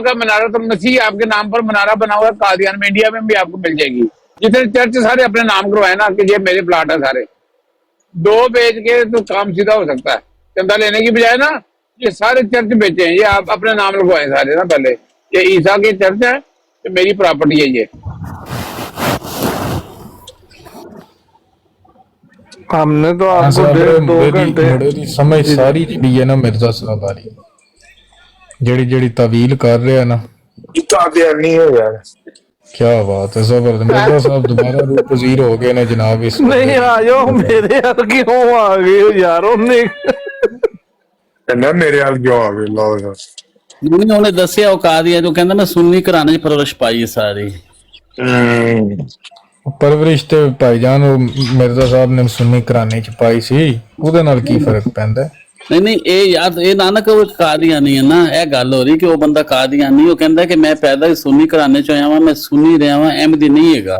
का मनारा तो मसीह आपके नाम पर मनारा बना हुआ है कादियान में, इंडिया में भी आपको मिल जाएगी। जितने चर्च सारे अपने नाम करवाए ना कि ये मेरे प्लाट है सारे, 2 बेच के तो काम सीधा हो सकता है। चंदा लेने की बजाय ना ये सारे चर्च बेचे हैं, ये आप अपने नाम लगवाए सारे ना। पहले ये ईसा के चर्च है, ये मेरी प्रॉपर्टी है। ये हमने तो आपको 1.5-2 घंटे ਮੁੰਡੇ ਦੀ ਸਮਝ ਸਾਰੀ ਜਿਹੜੀ ਹੈ ਨਾ ਮਿਰਜ਼ਾ ਸਾਹਿਬ ਬਾਰੇ, ਜਿਹੜੀ ਤਵੀਲ ਕਰ ਰਿਹਾ ਨਾ, कादियानी हो यार। क्या बात है, जबरदस्त। मिर्जा साहब दोबारा रूप पजीर हो गए ना जनाब। इस नहीं आ जाओ मेरे हल क्यों आ गए हो यार? ਕਹਿੰਦਾ ਮੇਰੇ ਹਾਲ ਕਿਉਂ ਆ ਗਏ? ਲਓ ਯਾਰ ਉਹਨੇ ਦੱਸਿਆ ਔਕਾਤ ਹੈ ਜੋ ਕਹਿੰਦਾ ਮੈਂ ਸੁੰਨੀ ਘਰਾਣੇ 'ਚ ਪਰਵਰਿਸ਼ ਪਾਈ ਹੈ ਸਾਰੀ। ਪਰਵਰਿਸ਼ ਤੇ ਭਾਈਜਾਨ ਉਹ ਮਿਰਜ਼ਾ ਸਾਹਿਬ ਨੇ ਸੁੰਨੀ ਘਰਾਣੇ ਚ ਪਾਈ ਸੀ, ਉਹਦੇ ਨਾਲ ਕੀ ਫਰਕ ਪੈਂਦਾ? ਨਹੀਂ ਇਹ ਯਾਰ ਇਹ ਨਾਨਕ ਉਹ ਕਾਦੀਆਨੀ ਹੈ ਨਾ, ਇਹ ਗੱਲ ਹੋ ਰਹੀ ਕਿ ਉਹ ਬੰਦਾ ਕਾਦੀਆਨੀ, ਉਹ ਕਹਿੰਦਾ ਕਿ ਮੈਂ ਪੈਦਾ ਹੀ ਸੁੰਨੀ ਘਰਾਣੇ ਚ ਹੋਇਆ ਵਾਂ, ਮੈਂ ਸੁੰਨੀ ਰਿਹਾ ਵਾਂ, ਅਹਿਮਦੀ ਨਹੀਂ ਹੈਗਾ।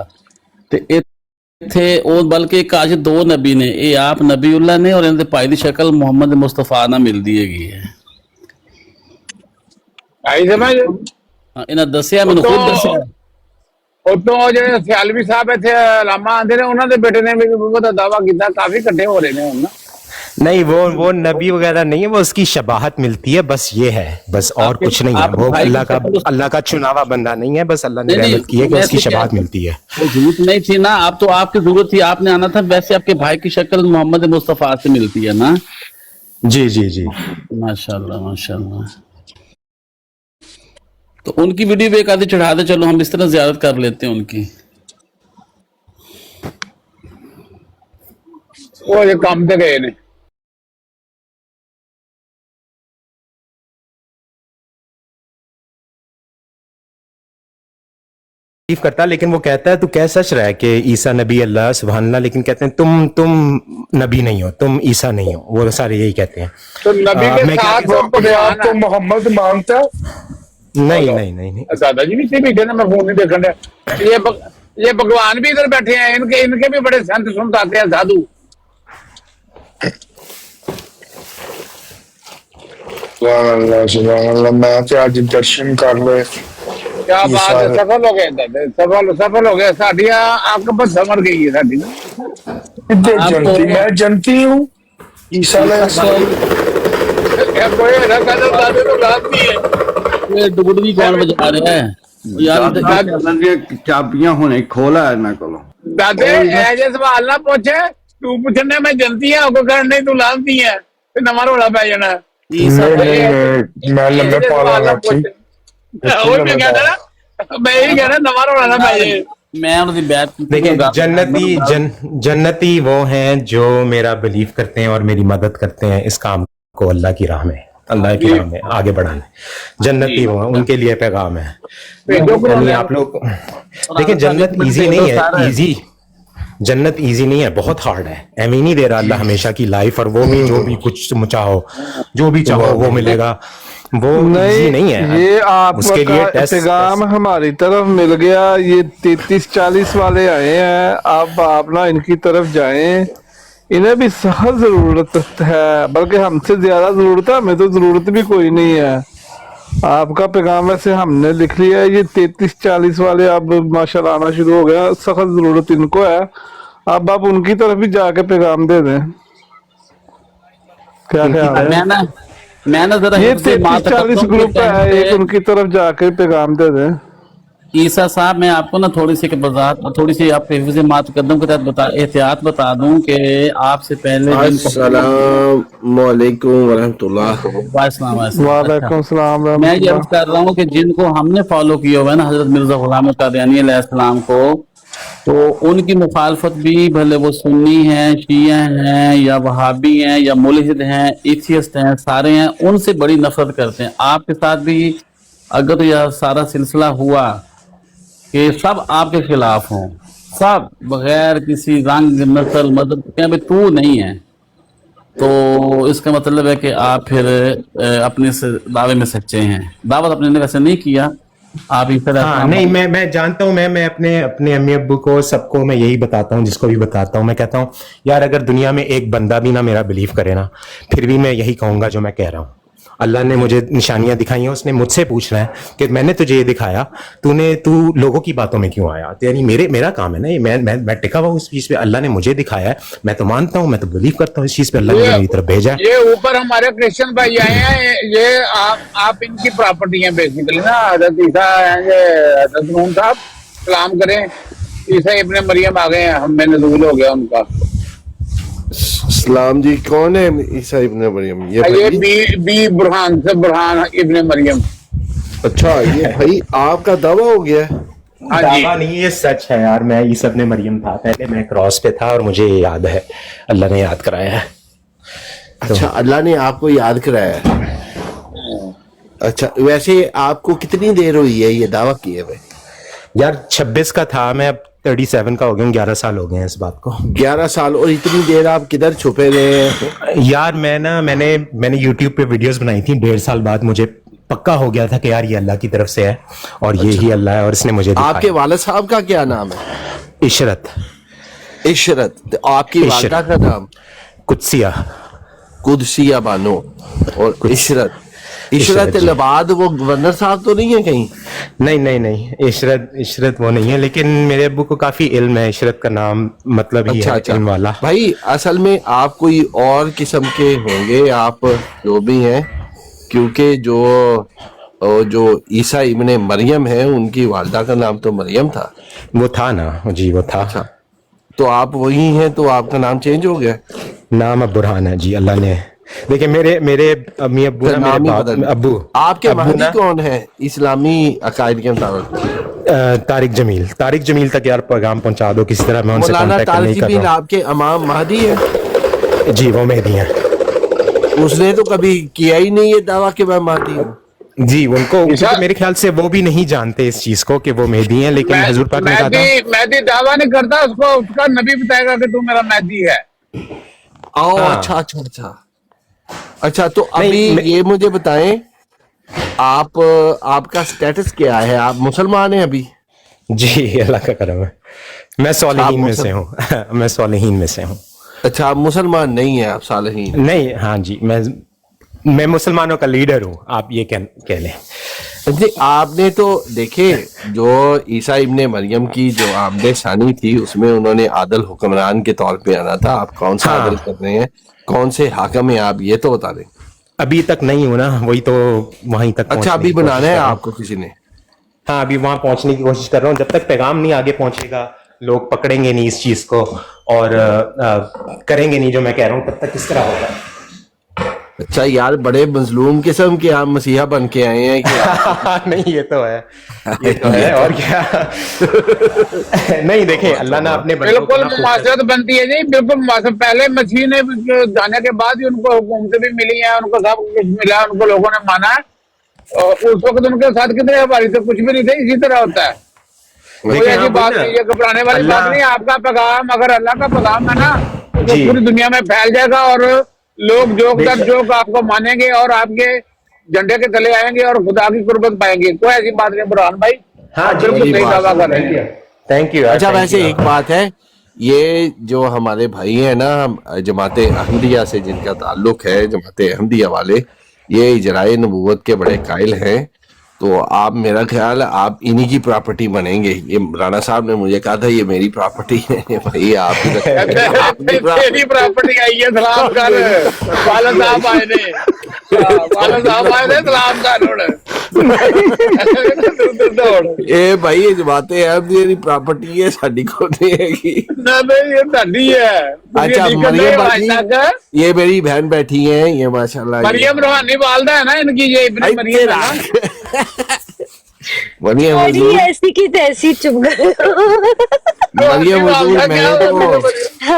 ਤੇ ਇੱਥੇ ਉਹ ਬਲਕਿ ਇੱਕ ਅੱਜ 2 ਨਬੀ ਨੇ, ਇਹ ਆਪ ਨਬੀਉੱਲਾ ਨੇ ਔਰ ਇਹਨਾਂ ਦੇ ਭਾਈ ਦੀ ਸ਼ਕਲ ਮੁਹੰਮਦ ਮੁਸਤਫਾ ਨਾਲ ਮਿਲਦੀ ਹੈਗੀ ਹੈ। आई समझ। ਇਹਨਾਂ ਦੱਸਿਆ, ਮੈਨੂੰ ਖੁਦ ਦੱਸਿਆ। ਉਤੋਂ ਜਿਹੜੇ ਸਿਆਲਵੀ ਸਾਹਿਬ ਇੱਥੇ ਲਾਮਾ ਆਂਦੇ ਨੇ, ਉਹਨਾਂ ਦੇ ਬੇਟੇ ਨੇ ਵੀ ਉਹਦਾ ਦਾਵਾ ਕੀਤਾ, ਕਾਫੀ ਇਕੱਠੇ ਹੋ ਰਹੇ ਨੇ ਹੁਣ ਨਾ। नहीं वो नबी वगैरह नहीं है, वो उसकी शबाहत मिलती है, बस ये है, बस और कुछ नहीं है। वो अल्लाह का चुनावा बंदा नहीं है, बस अल्लाह ने रहमत की है कि उसकी शबाहत मिलती है। वो झूठ नहीं थी ना, अब तो आपकी जरूरत थी, आपने आना था। वैसे आपके भाई की शक्ल मोहम्मद मुस्तफा से मिलती है ना। जी जी जी, माशाल्लाह माशाल्लाह। तो उनकी वीडियो भी एक आधी चढ़ा दे, चलो हम इस तरह ज़ियारत कर लेते हैं उनकी। वो ये काम ते गए ने। तारीफ करता, लेकिन वो कहता है तू कह सच रहा है कि ईसा नबी अल्लाह सुभान अल्लाह, लेकिन कहते हैं तुम नबी नहीं हो, तुम ईसा नहीं हो। वो सारे यही कहते हैं। तो नबी के मैं साथ आप तो मोहम्मद मानता? नहीं नहीं नहीं नहीं। दादाजी भी इतने बैठे ना, मैं फोन नहीं देखने। ये भगवान भी इधर बैठे हैं, इनके भी बड़े संत सुनत आते हैं, साधु। सुभान अल्लाह, मैं तो आज दर्शन कर ले। क्या बात है, सफल हो गए दादा, सफल हो गए। साड़ी आंख पर समर गई है साड़ी ना। जनती मैं जनती हूँ ईसा कोई ना कदर दादे तो बात नहीं है। ये डुगडगी कौन बजा रहा है यार? चाबियां होने खोला है ना कोलो दादे ऐसे सवाल ना पूछे, तू पूछने मैं जनती है, को कर नहीं तू लानती है, ते नवा रोला पै जाना। मैं लम्बे पाला रखी और मैं कह रहा मैं यही कह रहा नवा रोला ना पै जाए। मैं उनकी बैठ देखिए जन्नती वो हैं जो मेरा बिलीव करते हैं और मेरी मदद करते हैं इस काम को अल्लाह की राह में, अल्लाह की राह में आगे बढ़ाने। जन्नती वो हैं, उनके लिए पैगाम है। यानी आप लोग देखिए, जन्नत इजी नहीं है, इजी जन्नत इजी नहीं है, बहुत हार्ड है। एमी नहीं दे रहा अल्लाह हमेशा की लाइफ, और वो भी जो भी कुछ चाहो, जो भी चाहो वो मिलेगा, वो इजी नहीं है। ये आपका उसके लिए पैगाम हमारी तरफ मिल गया। ये 33-40 वाले आए हैं, आप ना इनकी तरफ जाएं। इन्हें भी सख्त जरूरत है, बल्कि हमसे ज्यादा जरूरत है, हमें तो जरूरत भी कोई नहीं है। आपका पैगाम वैसे हमने लिख लिया है। ये 33-40 वाले अब माशाल्लाह आना शुरू हो गया, सख्त जरूरत इनको है। अब आप उनकी तरफ भी जाके पैगाम दे दें। क्या ख्याल है? मैं ना जरा ये 33-40 ग्रुप है, एक उनकी तरफ जाके पैगाम दे दें। ईसा साहब, मैं आपको ना थोड़ी सी वजाहत, थोड़ी सी आपके हिफ्ज़ मुक़द्दम के तहत एहतियात बता दूं कि आपसे पहले अस्सलामु अलैकुम वरहमतुल्लाह। वालेकुम सलाम। मैं ये अर्ज कर रहा हूँ कि जिनको हमने फॉलो किया हुआ है ना हजरत मिर्जा गुलाम कादियानी अलैहिस्सलाम को, तो उनकी मुखालफत भी, भले वो सुन्नी हैं, शिया हैं, या वहाबी हैं, या मुल्हिद हैं, एथियस्ट हैं, सारे हैं, उनसे बड़ी नफरत करते हैं। आपके साथ भी अगर यह सारा सिलसिला हुआ कि सब आपके खिलाफ हों, सब बगैर किसी रंग नस्ल मदद के, भाई तू नहीं है, तो इसका मतलब है कि आप फिर अपने से दावे में सच्चे हैं। दावत अपने ने वैसे नहीं किया, आप ही फिर नहीं, मैं जानता हूँ, मैं अपने अम्मी अब्बू को, सबको मैं यही बताता हूँ, जिसको भी बताता हूँ, मैं कहता हूँ यार अगर दुनिया में एक बंदा भी ना मेरा बिलीव करे ना, फिर भी मैं यही कहूंगा जो मैं कह रहा हूँ। अल्लाह ने मुझे निशानियां दिखाई हैं, उसने मुझसे पूछ रहा है कि मैंने तुझे ये दिखाया, तू लोगों की बातों में क्यों आया? यानी मेरा काम है ना ये, मैं टिका हुआ उस चीज पे, अल्लाह ने मुझे दिखाया है, मैं तो मानता हूँ, मैं तो बिलीव करता हूँ इस चीज पे, अल्लाह ने मेरी तरफ भेजा है। ये ऊपर हमारे क्रिश्चियन भाई आए हैं, ये आप इनकी प्रॉपर्टी है बेसिकली ना। हजरत ईसा आएंगे, हजरत नून साहब सलाम करें, ईसा इब्ने मरियम आ गए हैं, हम में नज़ूल हो गया उनका। सलाम जी, कौन है ईसा इब्ने मरियम? ये ये भाई? बी बुरहान से बुरहान इब्ने मरियम। अच्छा, ये भाई आपका दावा हो गया है? हाँ जी, दावा नहीं, ये सच है यार, मैं ईसा इब्ने मरियम था, पहले मैं क्रॉस पे था और मुझे ये याद है, अल्लाह ने याद कराया है। अच्छा, अल्लाह ने आपको याद कराया है। अच्छा, वैसे आपको कितनी देर हुई है ये दावा किए हुए? यार 26 का था मैं, अब 37 का हो गया हूँ, 11 साल हो गए हैं इस बात को। 11 साल। और इतनी देर आप किधर छुपे रहे हैं? यार मैंने YouTube पे वीडियोस बनाई थी, 1.5 साल बाद मुझे पक्का हो गया था कि यार ये अल्लाह की तरफ से है और ये ही अल्लाह है और इसने मुझे दिखाया। आपके वालिद साहब का क्या नाम है? इशरत। इशरत। तो आपकी इशरत। वालिदा का नाम? कुदसिया। कुदसिया बानो। और इशरत जी। लबाद वो गवर्नर साहब तो नहीं है कहीं? नहीं, इशरत वो नहीं है, लेकिन मेरे अब्बू को काफी इल्म है, इशरत का नाम मतलब ही है इल्म वाला। भाई असल में आप कोई और किस्म के होंगे, आप जो भी हैं, क्योंकि जो ईसा इब्ने मरियम है उनकी वालिदा का नाम तो मरियम था। वो था ना जी, वो था। अच्छा, तो आप वही हैं, तो आपका नाम चेंज हो गया? नाम अब बुरहान है जी, अल्लाह ने। देखिए मेरे अम्मी अब्बू ना, मेरे बाप अब्बू, आपके अब्बू महदी ना कौन है इस्लामी अकायद के मुताबिक? तारिक जमील तक यार पैगाम पहुंचा दो किसी तरह, मैं उनसे मौलाना कांटेक्ट नहीं तारिक कर जमील रहा आपके इमाम महदी है? हूँ जी, वो मेहदी हैं उसने तो कभी किया ही नहीं ये दावा कि मैं महदी हूँ। जी। उनको क्योंकि मेरे ख्याल से वो भी नहीं जानते इस चीज को कि वो मेहदी हैं, लेकिन हुजूर पाक ने कहा था मेहदी दावा नहीं करता, उसको उसका नबी बताएगा कि तू मेरा मेहदी है। अच्छा। अच्छा, तो अभी नहीं, ये मुझे बताएं, आपका स्टेटस क्या है? आप मुसलमान हैं अभी? जी, अल्लाह का करम है, मैं सॉलिहीन में से हूँ मैं सॉलिहीन में से हूँ। अच्छा, आप मुसलमान नहीं है, आप सालेहीन? नहीं, हाँ जी, मैं मुसलमानों का लीडर हूँ, आप ये कह लें जी। आपने तो देखे जो ईसा इब्ने मरियम की जो आमदे शानी थी, उसमें उन्होंने आदल हुक्मरान के तौर पे आना था। आप कौन सा आदल कर रहे हैं, कौन से हाकम हैं आप, ये तो बता दें। अभी तक नहीं हूँ ना, वही तो वहीं तक अच्छा, अभी बनाना है आपको किसी ने? हाँ, अभी वहां पहुंचने की कोशिश कर रहा हूँ। जब तक पैगाम नहीं आगे पहुंचेगा, लोग पकड़ेंगे नहीं इस चीज को और करेंगे नहीं जो मैं कह रहा हूँ, तब तक किस तरह होगा। अच्छा यार, बड़े मजलूम किस्म के आप मसीहा बन के आए हैं कि नहीं, ये तो है और क्या नहीं, देखें अल्लाह ने अपने बिल्कुल मुमासरत बनती है जी, बिल्कुल मुमासरत। पहले मसीह ने जाने के बाद ही उनको हुकूमतें भी मिली हैं, उनको सब कुछ मिला, उनको लोगों ने माना है। और उस वक्त उनके साथ कितने हमारी तो कुछ भी नहीं थे, इसी तरह होता है। कोई ऐसी बात नहीं है, घबराने वाली बात नहीं। आपका पैगाम अगर अल्लाह का पैगाम है ना, तो पूरी दुनिया में फैल जाएगा और लोग जोक आपको मानेंगे और आपके झंडे के तले आएंगे और खुदा की कुर्बत पाएंगे। कोई ऐसी बात नहीं बुरहान भाई। हाँ, बिल्कुल सही दावा कर रहे हैं। Thank you. अच्छा, वैसे एक बात है, ये जो हमारे भाई हैं ना जमाते अहमदिया से जिनका ताल्लुक है, जमाते अहमदिया वाले, ये इजराए नबूवत के बड़े कायल हैं। तो आप, मेरा ख्याल है आप इन्हीं की प्रॉपर्टी बनेंगे। ये राणा साहब ने मुझे कहा था ये मेरी प्रॉपर्टी है। भाई आप तेरी प्रॉपर्टी आई है, सलाम कर। वाला साहब आए ने, सलाम कर। ਇਹ ਭਾਈ ਇਹ ਜਮਾਤੇ अहमदिया ਦੀ प्रॉपर्टी है, साडी को नहीं हैगी। ना भाई, ये साडी है। अच्छा, मरियम भाई, ये मेरी बहन बैठी है, ये माशाल्लाह मरियम रूहानी वालदा है ना इनकी, ये इब्ने मरियम है ना। मरियम हुजूर, ऐसी की तैसी चुप गए। मरियम हुजूर, मैं तो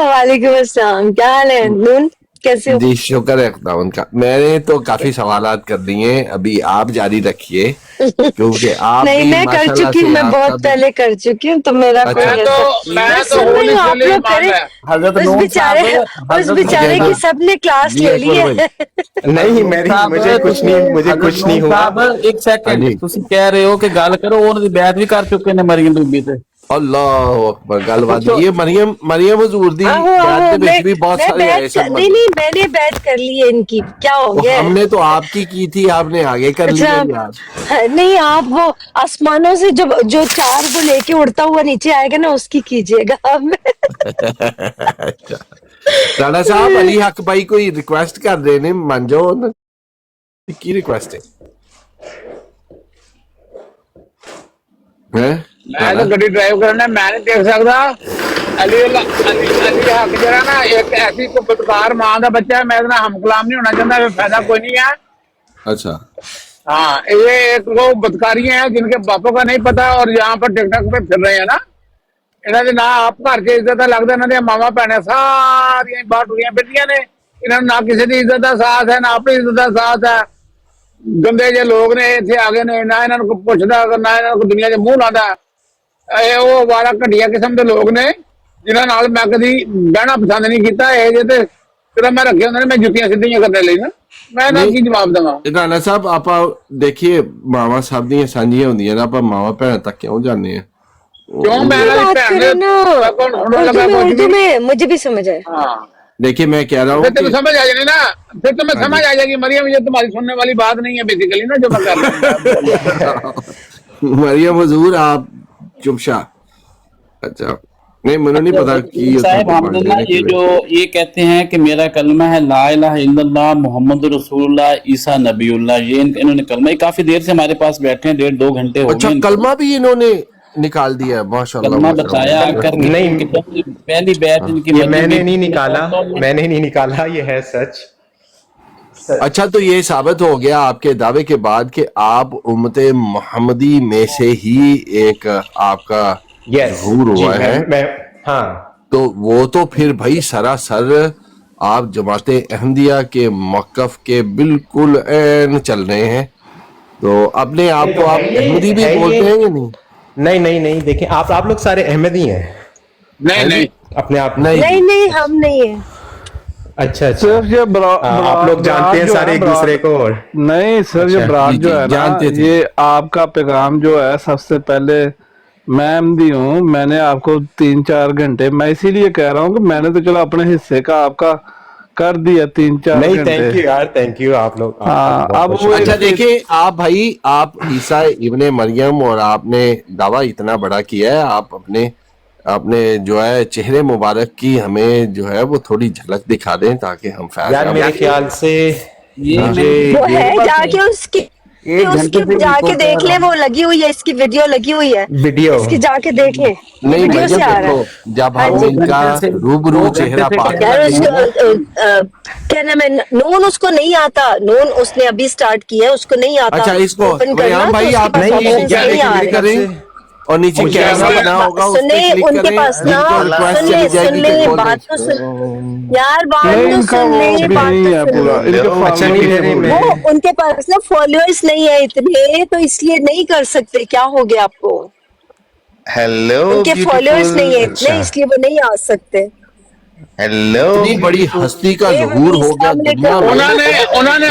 वालेकुम अस्सलाम, क्या हाल है नून, कैसे हो? जी शुक्र है खुदावंद का। मैंने तो काफी सवालात कर दिए, अभी आप जारी रखिए क्योंकि आप नहीं, भी मैं कर माशाल्लाह चुकी हूँ, से मैं आपका बहुत भी- पहले कर चुकी हूँ, तो मेरा कोई अच्छा। मैं तो सुन रही हूँ, आप होली लोग करें। उस बेचारे की सबने क्लास जी, ले अकबर ली भाई। है। नहीं, मुझे कुछ नहीं हुआ। ਸਾਹਿਬ ਇੱਕ ਸੈਕਿੰਡ, ਤੁਸੀਂ ਕਹਿ ਰਹੇ ਹੋ ਕਿ ਗੱਲ ਕਰੋ, ਉਹਨਾਂ ਦੀ ਬੈਤ ਵੀ ਕਰ ਚੁੱਕੇ ਨੇ ਮਰੀਮ ਬੀਬੀ ਤੇ। अल्लाह अकबर गलबात ये मरियम हजूर दी बैठ दे ਵਿੱਚ भी बहुत सारे आए सब नहीं नहीं मैंने बैठ कर ली है इनकी, क्या हो तो गया है? हमने तो आपकी की थी, आपने आगे कर लिया यार। नहीं आप वो आसमानों से जो 4 को लेके उड़ता हुआ नीचे आएगा ना उसकी कीजिएगा। राणा साहब अली हक भाई कोई रिक्वेस्ट कर रहे ने, मान जाओ ना की रिक्वेस्ट है मैं तो गड्डी ड्राइव करना, मैं नहीं देख सकता अली हक जरा ना एक ऐसी को बदकार मां का बच्चा है, मैं इतना हम कलाम नहीं होना चाहता, फायदा कोई नहीं है। अच्छा हाँ ये एक वो बदकारी हैं जिनके बापों का नहीं पता और यहाँ पर टिकटॉक पे फिर रहे हैं ना, इन्हों ने ना आप घर च इज्जत लगता, इन्होंने मावा भैन सारिया बाहर टुरिया फिरदियां ने, इन्होंने ना किसी की इज्जत का साथ है ना अपनी इज्जत का साथ है। गंदे जे लोग ने इतने आ गए ने, ना इन्होंने को पुछदा ना इन्होंने को दुनिया च मूंह लादा। ਇਹ ਉਹ ਵਾਰਾ ਘਟੀਆ ਕਿਸਮ ਦੇ ਲੋਕ ਨੇ ਜਿਨ੍ਹਾਂ ਨਾਲ ਮੈਂ ਕਦੀ ਬਹਿਣਾ ਪਸੰਦ ਨਹੀਂ ਕੀਤਾ। ਇਹ ਜੇ ਤੇ ਫਿਰ ਮੈਂ ਰੱਖੇ ਹੁੰਦੇ ਨੇ ਮੈਂ ਜੁੱਤੀਆਂ ਸਿੱਧੀਆਂ ਕਰਨ ਲਈ ਨਾ, ਮੈਂ ਇਹਨਾਂ ਕੀ ਜਵਾਬ ਦੇਵਾਂ। ਰਾਣਾ ਸਾਹਿਬ ਆਪਾਂ ਦੇਖੀਏ ਮਾਵਾ ਸਭ ਦੀਆਂ ਸਾਂਝੀਆਂ ਹੁੰਦੀਆਂ ਨੇ, ਆਪਾਂ ਮਾਵਾ ਭੈਣ ਤੱਕ ਕਿਉਂ ਜਾਂਦੇ ਆ? ਕਿਉਂ ਮੈਂ ਇਹਨਾਂ ਦੀ ਭੈਣ ने मुझे भी समझ आया। हाँ देखिए मैं कह रहा हूँ फिर तुम्हें समझ आ जाएगी ना, फिर तुम्हें समझ आ जाएगी मरियम ये तुम्हारी सुनने वाली बात नहीं है बेसिकली ना जो मैं कर रहा हूँ। मरियम हजूर आप चुपशा। अच्छा नहीं मुझे नहीं पता कि साहब अल्हम्दुलिल्लाह ये कहते हैं कि मेरा कलमा है ला इलाहा इल्लल्लाह मुहम्मद रसूलुल्लाह ईसा नबीउल्लाह, ये इन्होंने कलमा काफी देर से हमारे पास बैठे हैं, 1.5-2 घंटे हो गए। अच्छा कलमा भी इन्होंने निकाल दिया, माशाल्लाह कलमा बताया कर नहीं पहली बैत इनकी मैंने नहीं निकाला, ये है सच। अच्छा तो ये साबित हो गया आपके दावे के बाद कि आप उम्मत मोहम्मदी में से ही एक आपका ज़हूर हुआ है। हाँ तो वो तो फिर भाई सरासर आप जमात अहमदिया के मौक़िफ़ के बिल्कुल ऐन चल रहे हैं, तो अपने आप को आप अहमदी भी बोलते हैं या नहीं? नहीं देखें आप लोग सारे अहमदी हैं। नहीं अपने आप नहीं हम नहीं है। अच्छा सिर्फ ये आप लोग जानते हैं सारे एक दूसरे को? नहीं सर ये बरात जो है ना, जानते थे। ये आपका पैगाम जो है सबसे पहले मैं अहमदी हूँ, मैंने आपको 3-4 घंटे, मैं इसीलिए कह रहा हूँ कि मैंने तो चलो अपने हिस्से का आपका कर दिया 3-4 नहीं घंटे। थैंक यू यार, थैंक यू आप लोग। हाँ अब वो अच्छा देखिए आप भाई आप ईसा इब्ने मरियम और आपने दावा इतना बड़ा किया है, आप अपने जो है चेहरे मुबारक की हमें जो है वो थोड़ी झलक दिखा दें ताकि हम यार मेरे ख्याल से वो है जाके उसकी जाके देख ले, वो लगी हुई है, इसकी वीडियो लगी हुई है, इसकी जाके देख ले। नहीं वीडियो भैया से आ रहा है। देखो जब हम इनका रूबरू चेहरा पाते यार हैं उसको क्या नाम है, नून उसको नहीं आता, नून उसने अभी स्टार्ट किया है, उसको नहीं आता। अच्छा इसको ओपन करना, रियान भाई तो आप उसके पास नहीं options नहीं आ रहे। करें और नीचे कैमरा बना होगा उस पे सुने क्लिक उनके करें, पास ना, जिनको रिक्वेस्ट सुन ले चली जाएगी सुन ले तो खोल बात तो दें। सुन यार, बात नहीं तो इनका सुन वो ले, भी बात नहीं है तो पूरा, सुन ले। इनके अच्छा फॉलोअर्स नहीं नहीं है वो पूरे। उनके पास ना फॉलोअर्स नहीं है इतने, तो इसलिए नहीं कर सकते। क्या हो गया आपको? हेलो उनके फॉलोअर्स नहीं है इतने, इसलिए वो नहीं आ सकते। हेलो इतनी बड़ी हस्ती का ज़हूर हो गया दुनिया में। उन्होंने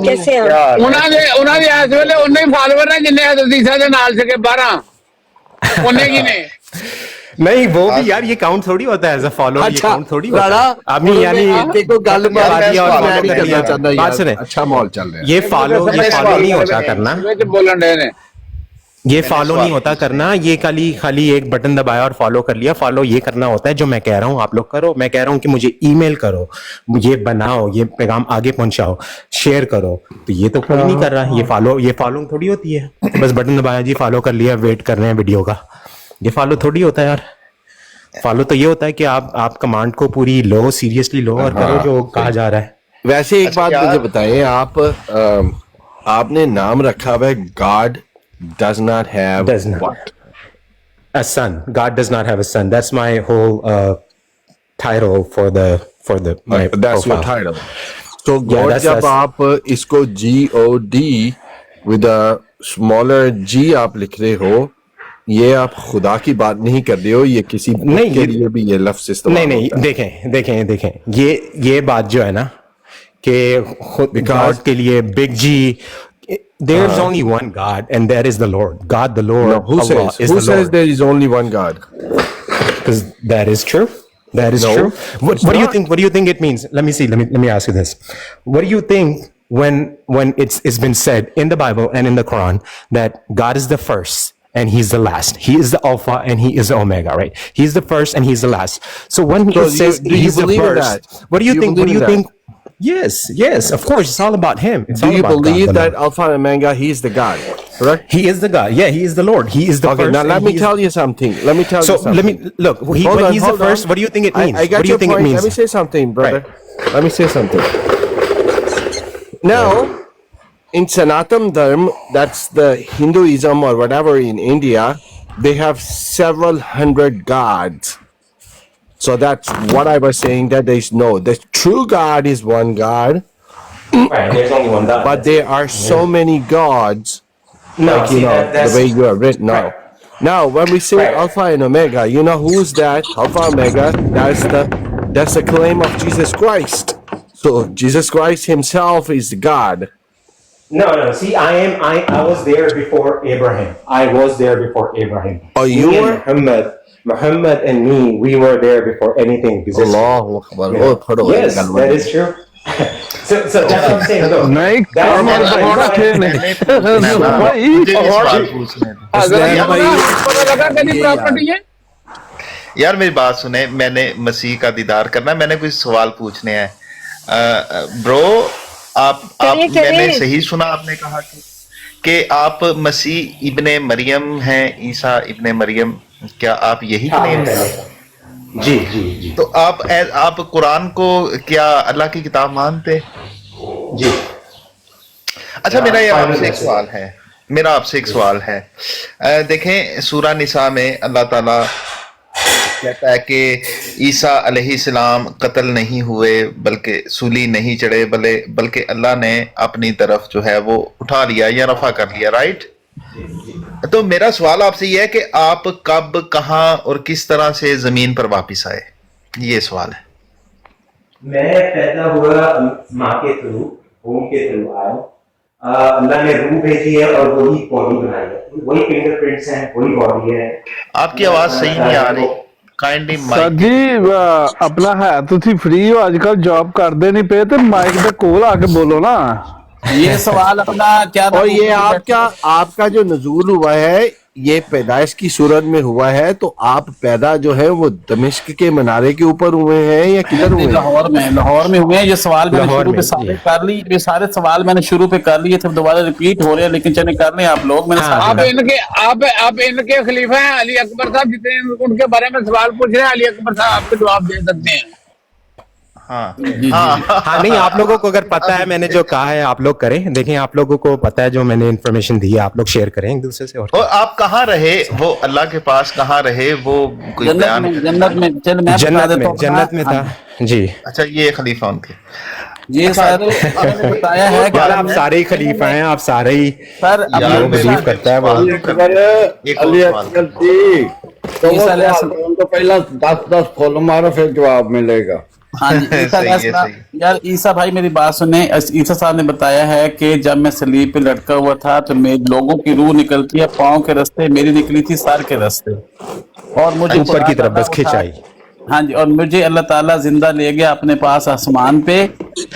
कैसे हैं? उन्होंने इस वेले उन्ने ही फॉलोअर ने जिन्ने हज़रत ईसा दे नाल सके 12 उन्ने की ने। नहीं वो भी यार ये काउंट थोड़ी होता है एज अ फॉलोअर, ये अच्छा काउंट थोड़ी होता है। राणा अभी यानी देखो गल बात ये और मैं follow नहीं कर लिया। करना चाहता बात यार, सुने, अच्छा माहौल चल रहा है। ये फॉलो नहीं होता करना, बोलन रहे ने ये फॉलो नहीं होता करना, ये खाली एक बटन दबाया और फॉलो कर लिया। फॉलो ये करना होता है जो मैं कह रहा हूँ आप लोग करो। मैं कह रहा हूँ कि मुझे ईमेल करो, ये बनाओ, ये पैगाम आगे पहुंचाओ, शेयर करो, तो ये तो कोई नहीं कर रहा। ये फॉलो थोड़ी होती है, बस बटन दबाया जी फॉलो कर लिया, वेट कर रहे हैं वीडियो का। ये फॉलो थोड़ी होता है यार। फॉलो तो ये होता है कि आप कमांड को पूरी लो, सीरियसली लो और करो जो कहा जा रहा है। वैसे एक बात मुझे बताएं, आपने नाम रखा हुआ है God does not have what? A son. God does not have a son. That's my whole title for the my That's your profile. title. So Yeah, God that's- जब आप इसको GOD with a smaller G आप लिख रहे हो, ये आप खुदा की बात नहीं कर रहे हो, ये किसी नहीं, के लिए भी ये लफ्ज इस्तेमाल नहीं होता है। देखें ये बात जो है ना कि खुद गॉड के लिए big ji there's only one God, and that is the Lord. God, the Lord. No, who Allah says? is Who the says Lord. there is only one God? Because that is true. That is No, true. What do you not. think? What do you think it means? Let me see. Let me ask you this. What do you think when it's been said in the Bible and in the Quran that God is the first and He's the last? He is the Alpha and He is the Omega, right? He's the first and He's the last. So when So it says do you He's the believe in first, that? what do you Do you think? What do believe you in that? think? Yes, of course. It's all about Him. It's Do all you about God, believe the that Lord. Alpha and Omega, He is the God? Correct? He is the God? Yeah, He is the Lord. He is the Okay, first. now let and me He is- tell you something. Let me tell So you something. let me look. When He's the Hold first, on. what do you think it means? I got What do you your think point. it means? Let me say something, brother. Let me say something. Now, in Sanatan Dharma, that's the Hinduism or whatever in India, they have several hundred gods. So that's what I was saying, that there is no. The true God is one God, Right, there's only one God. but there are so many gods, No, like, see, the way you have written now. Right. Now, when we say Right. Alpha and Omega, you know who's that? Alpha Omega. That's the claim of Jesus Christ. So Jesus Christ Himself is God. No. See, I was there before Abraham. I was there before Abraham. Oh, Me you and were? Muhammad and me, we were there before anything existed. Allahu Akbar. You know? Oh, pardon. Yes, that is true. so that's what I'm saying. Look, نہیں that's Kamil what بھائی I'm بیٹھے saying. نہیں بھائی مجھے بھی سوال پوچھنے دیں۔ حضرت زین بھائی، مولانا پتہ لگا کدی پراپرٹی ہے یار میری بات سنیں، میں نے مسیح کا دیدار کرنا ہے، میں نے کوئی سوال پوچھنے ہیں۔ برو آپ میں نے صحیح سنا، آپ نے کہا کہ آپ مسیح ابن مریم ہیں، عیسیٰ ابن مریم، کیا آپ یہی کلیم کریں؟ جی تو آپ قرآن کو کیا اللہ کی کتاب مانتے؟ جی اچھا، میرا آپ سے ایک سوال ہے۔ دیکھیں سورہ نساء میں اللہ تعالیٰ کہتا ہے کہ عیسیٰ علیہ السلام قتل نہیں ہوئے، بلکہ سولی نہیں چڑھے، بلکہ اللہ نے اپنی طرف جو ہے وہ اٹھا لیا یا رفع کر لیا، رائٹ؟ تو میرا سوال آپ سے یہ ہے کہ آپ کب، کہاں اور کس طرح سے زمین پر واپس آئے؟ یہ سوال ہے۔ میں پیدا ہوا ماں کے تھرو، ہوم کے تھرو آیا، اللہ نے روح بھیجی ہے اور وہی باڈی بنائی ہے، وہی فنگر پرنٹس ہیں، وہی باڈی ہے۔ آپ کی آواز صحیح نہیں آ رہی، کائنڈلی سر مائک۔ جی اپنا ہے تسی فری ہو اج کل جاب کردے نہیں پے تے مائک دے کول آ کے بولو نا۔ یہ سوال اپنا کیا اور یہ آپ کا جو نزول ہوا ہے یہ پیدائش کی صورت میں ہوا ہے، تو آپ پیدا جو ہے وہ دمشق کے منارے کے اوپر ہوئے ہیں یا کدھر ہوئے ہیں؟ لاہور میں ہوئے ہیں۔ یہ سوال میں نے شروع پہ سارے کر لی، یہ سارے سوال میں نے شروع پہ کر لیے تھے، دوبارہ ریپیٹ ہو رہے ہیں، لیکن چلے کر لیں آپ لوگ۔ میں نے آپ ان کے خلیفہ ہیں علی اکبر صاحب، جتنے ان کے بارے میں سوال پوچھ رہے ہیں علی اکبر صاحب آپ کے جواب دے سکتے ہیں۔ ہاں نہیں، آپ لوگوں کو اگر پتا ہے میں نے جو کہا ہے آپ لوگ کریں، دیکھیں آپ لوگوں کو پتا ہے جو میں نے انفارمیشن دی ہے، آپ لوگ شیئر کریں ایک دوسرے سے۔ اور آپ کہاں رہے؟ وہ اللہ کے پاس کہاں رہے؟ وہ کوئی بیان؟ جنت میں تھا جی۔ اچھا، یہ خلیفہ ان کے؟ یہ سر بتایا ہے کہ آپ سارے ہی خلیفہ ہیں، آپ سارے ہی سر جو بلیو کرتا ہے وہ۔ ایک اور سوال۔ تو پہلا 10 فل مارو پھر جواب ملے گا۔ ہاں جی، یار عیسیٰ بھائی میری بات سنیں، عیسیٰ صاحب نے بتایا ہے کہ جب میں صلیب پہ لٹکا ہوا تھا تو لوگوں کی روح نکلتی ہے پاؤں کے راستے، میری نکلی تھی سر کے راستے، اور مجھے اوپر کی طرف بس کھینچائی۔ ہاں جی، اور مجھے اللہ تعالیٰ زندہ لے گیا اپنے پاس آسمان پہ،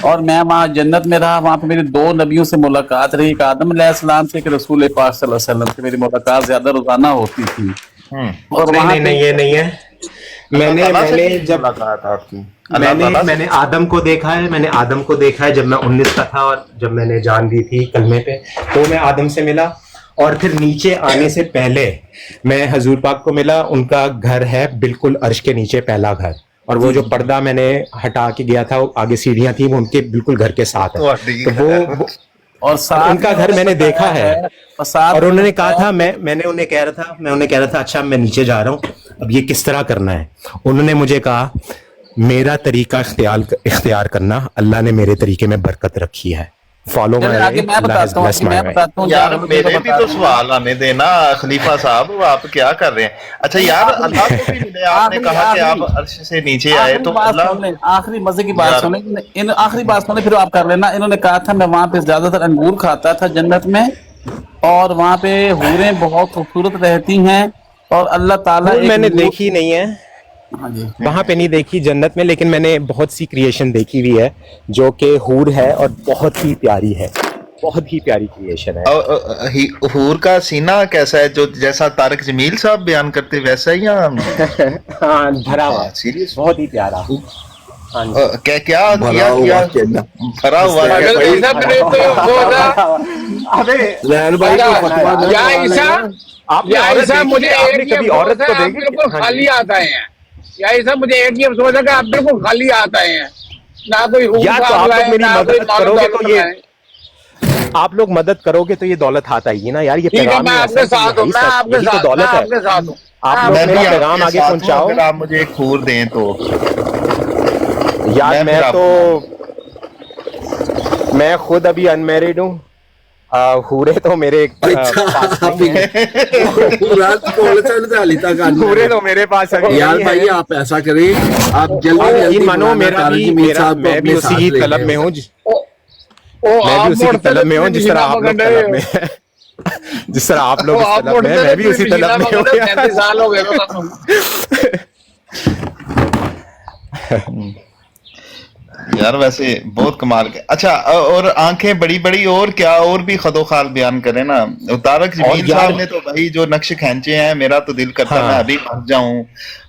اور میں وہاں جنت میں رہا۔ وہاں پہ میری 2 نبیوں سے ملاقات رہی، ایک آدم علیہ السلام سے، ایک رسول پاک صلی اللہ علیہ وسلم سے۔ میری ملاقات زیادہ روزانہ ہوتی تھی۔ اور نہیں یہ نہیں ہے، میں نے آدم کو دیکھا ہے، جب میں 19 کا تھا اور جب میں نے جان دی تھی کلمے پہ تو میں آدم سے ملا، اور پھر نیچے آنے سے پہلے میں حضور پاک کو ملا۔ ان کا گھر ہے بالکل عرش کے نیچے، پہلا گھر، اور وہ جو پردہ میں نے ہٹا کے گیا تھا، آگے سیڑھیاں تھیں، وہ ان کے بالکل گھر کے ساتھ ہے، تو وہ اور ان کا گھر میں نے دیکھا ہے۔ اور انہوں نے کہا تھا، میں انہیں کہہ رہا تھا اچھا میں نیچے جا رہا ہوں، اب یہ کس طرح کرنا ہے؟ انہوں نے مجھے کہا میرا طریقہ اختیار کرنا، اللہ نے میرے طریقے میں برکت رکھی ہے، follow my way. आगे मैं Allah has बताता हूँ, blessed my मैं way. बताता हूँ यार जानबूझ के मेरे भी बता तो रहा हूँ। सवाल आने देना खलीफा साहब, वो आप क्या कर रहे हैं? अच्छा यार, अल्लाह को भी मिले, आपने कहा कि आप अर्श से नीचे आए, आखिरी तो बात अल्लाह सुन लें, आखिरी मजे की बात यार। सुने, इन आखिरी बात सुने फिर आप कर लेना। इन्होंने कहा था मैं वहां पे ज्यादातर अंगूर खाता था जन्नत में, और वहां पे हूरें बहुत खूबसूरत रहती हैं, और अल्लाह ताला हूर एक मैंने नूर- देखी नहीं है, हाँ जी, वहां पे नहीं देखी जन्नत में, लेकिन मैंने बहुत सी क्रिएशन देखी हुई है जो कि हूर है और बहुत ही प्यारी है, बहुत ही प्यारी क्रिएशन है। हूर का सीना कैसा है, जो जैसा तारक जमील साहब बयान करते वैसा ही, या हाँ, भरा हुआ, सीरियस? बहुत ही प्यारा। हाँ जी। क्या क्या भरा किया हुआ किया कहना। भरा हुआ क्या? अगर ईसा मेरे तो वो था, अबे रहन भाई को फतवा देने या वाले ईसा, हैं। आपने या औरत ईसा देखी मुझे है? आपने एक ही कभी अफसोस औरत है, को आप देखी? बिल्कुल हाँ खाली जी। हाथ आए हैं। या ईसा मुझे एक ही अफसोस है कि आप बिल्कुल खाली हाथ आए हैं, ना कोई हूर यार, तो साहब आप लोग लाए, मेरी ना मदद कोई मालो करोगे दौलत तो ये लाए। आप लोग मदद करोगे तो ये दौलत हाथ आएगी ना यार। ये ठीक है, पैगाम मैं ही आपके ऐसा है साथ कि हूँ, यही मैं सब- आपके यही तो साथ, मैं दौलत है। आपके साथ हूँ। आप लोग मैं भी मेरा आपके पैगाम आगे साथ हूँ, पहुंचाओ। अगर आप मुझे एक हूर दें तो यार मैं मैं फिर तो मैं खुद अभी अनमैरिड हूँ, हूरे तो मेरे पास नहीं है। पूरा कोल चल हाली तक आने हूरे तो मेरे पास अभी यार नहीं भाई है। आप ऐसा करें, आप जल्दी आप जल्दी यकीन मानो बुलाना मेरा तारक भी जमील मेरा साहब को मैं भी अपने उसी साथ की ले तलब गए। में हूँ, ओ, मैं आप भी उसी की मोड़ते तलब में हूँ जिस तरह आप लोग तलब में हैं। हैं। जिस तरह आप लोग इस आप तलब में हैं, मैं भी उसी तलब में हूँ। 35 साल हो गए तो यार वैसे बहुत कमाल के। अच्छा और आंखें बड़ी बड़ी, और क्या और भी खदोखाल बयान करें ना। तारक जमील यार- साहब ने तो भाई जो नक्श खींचे हैं, मेरा तो दिल करता है हाँ। मैं अभी भाग जाऊं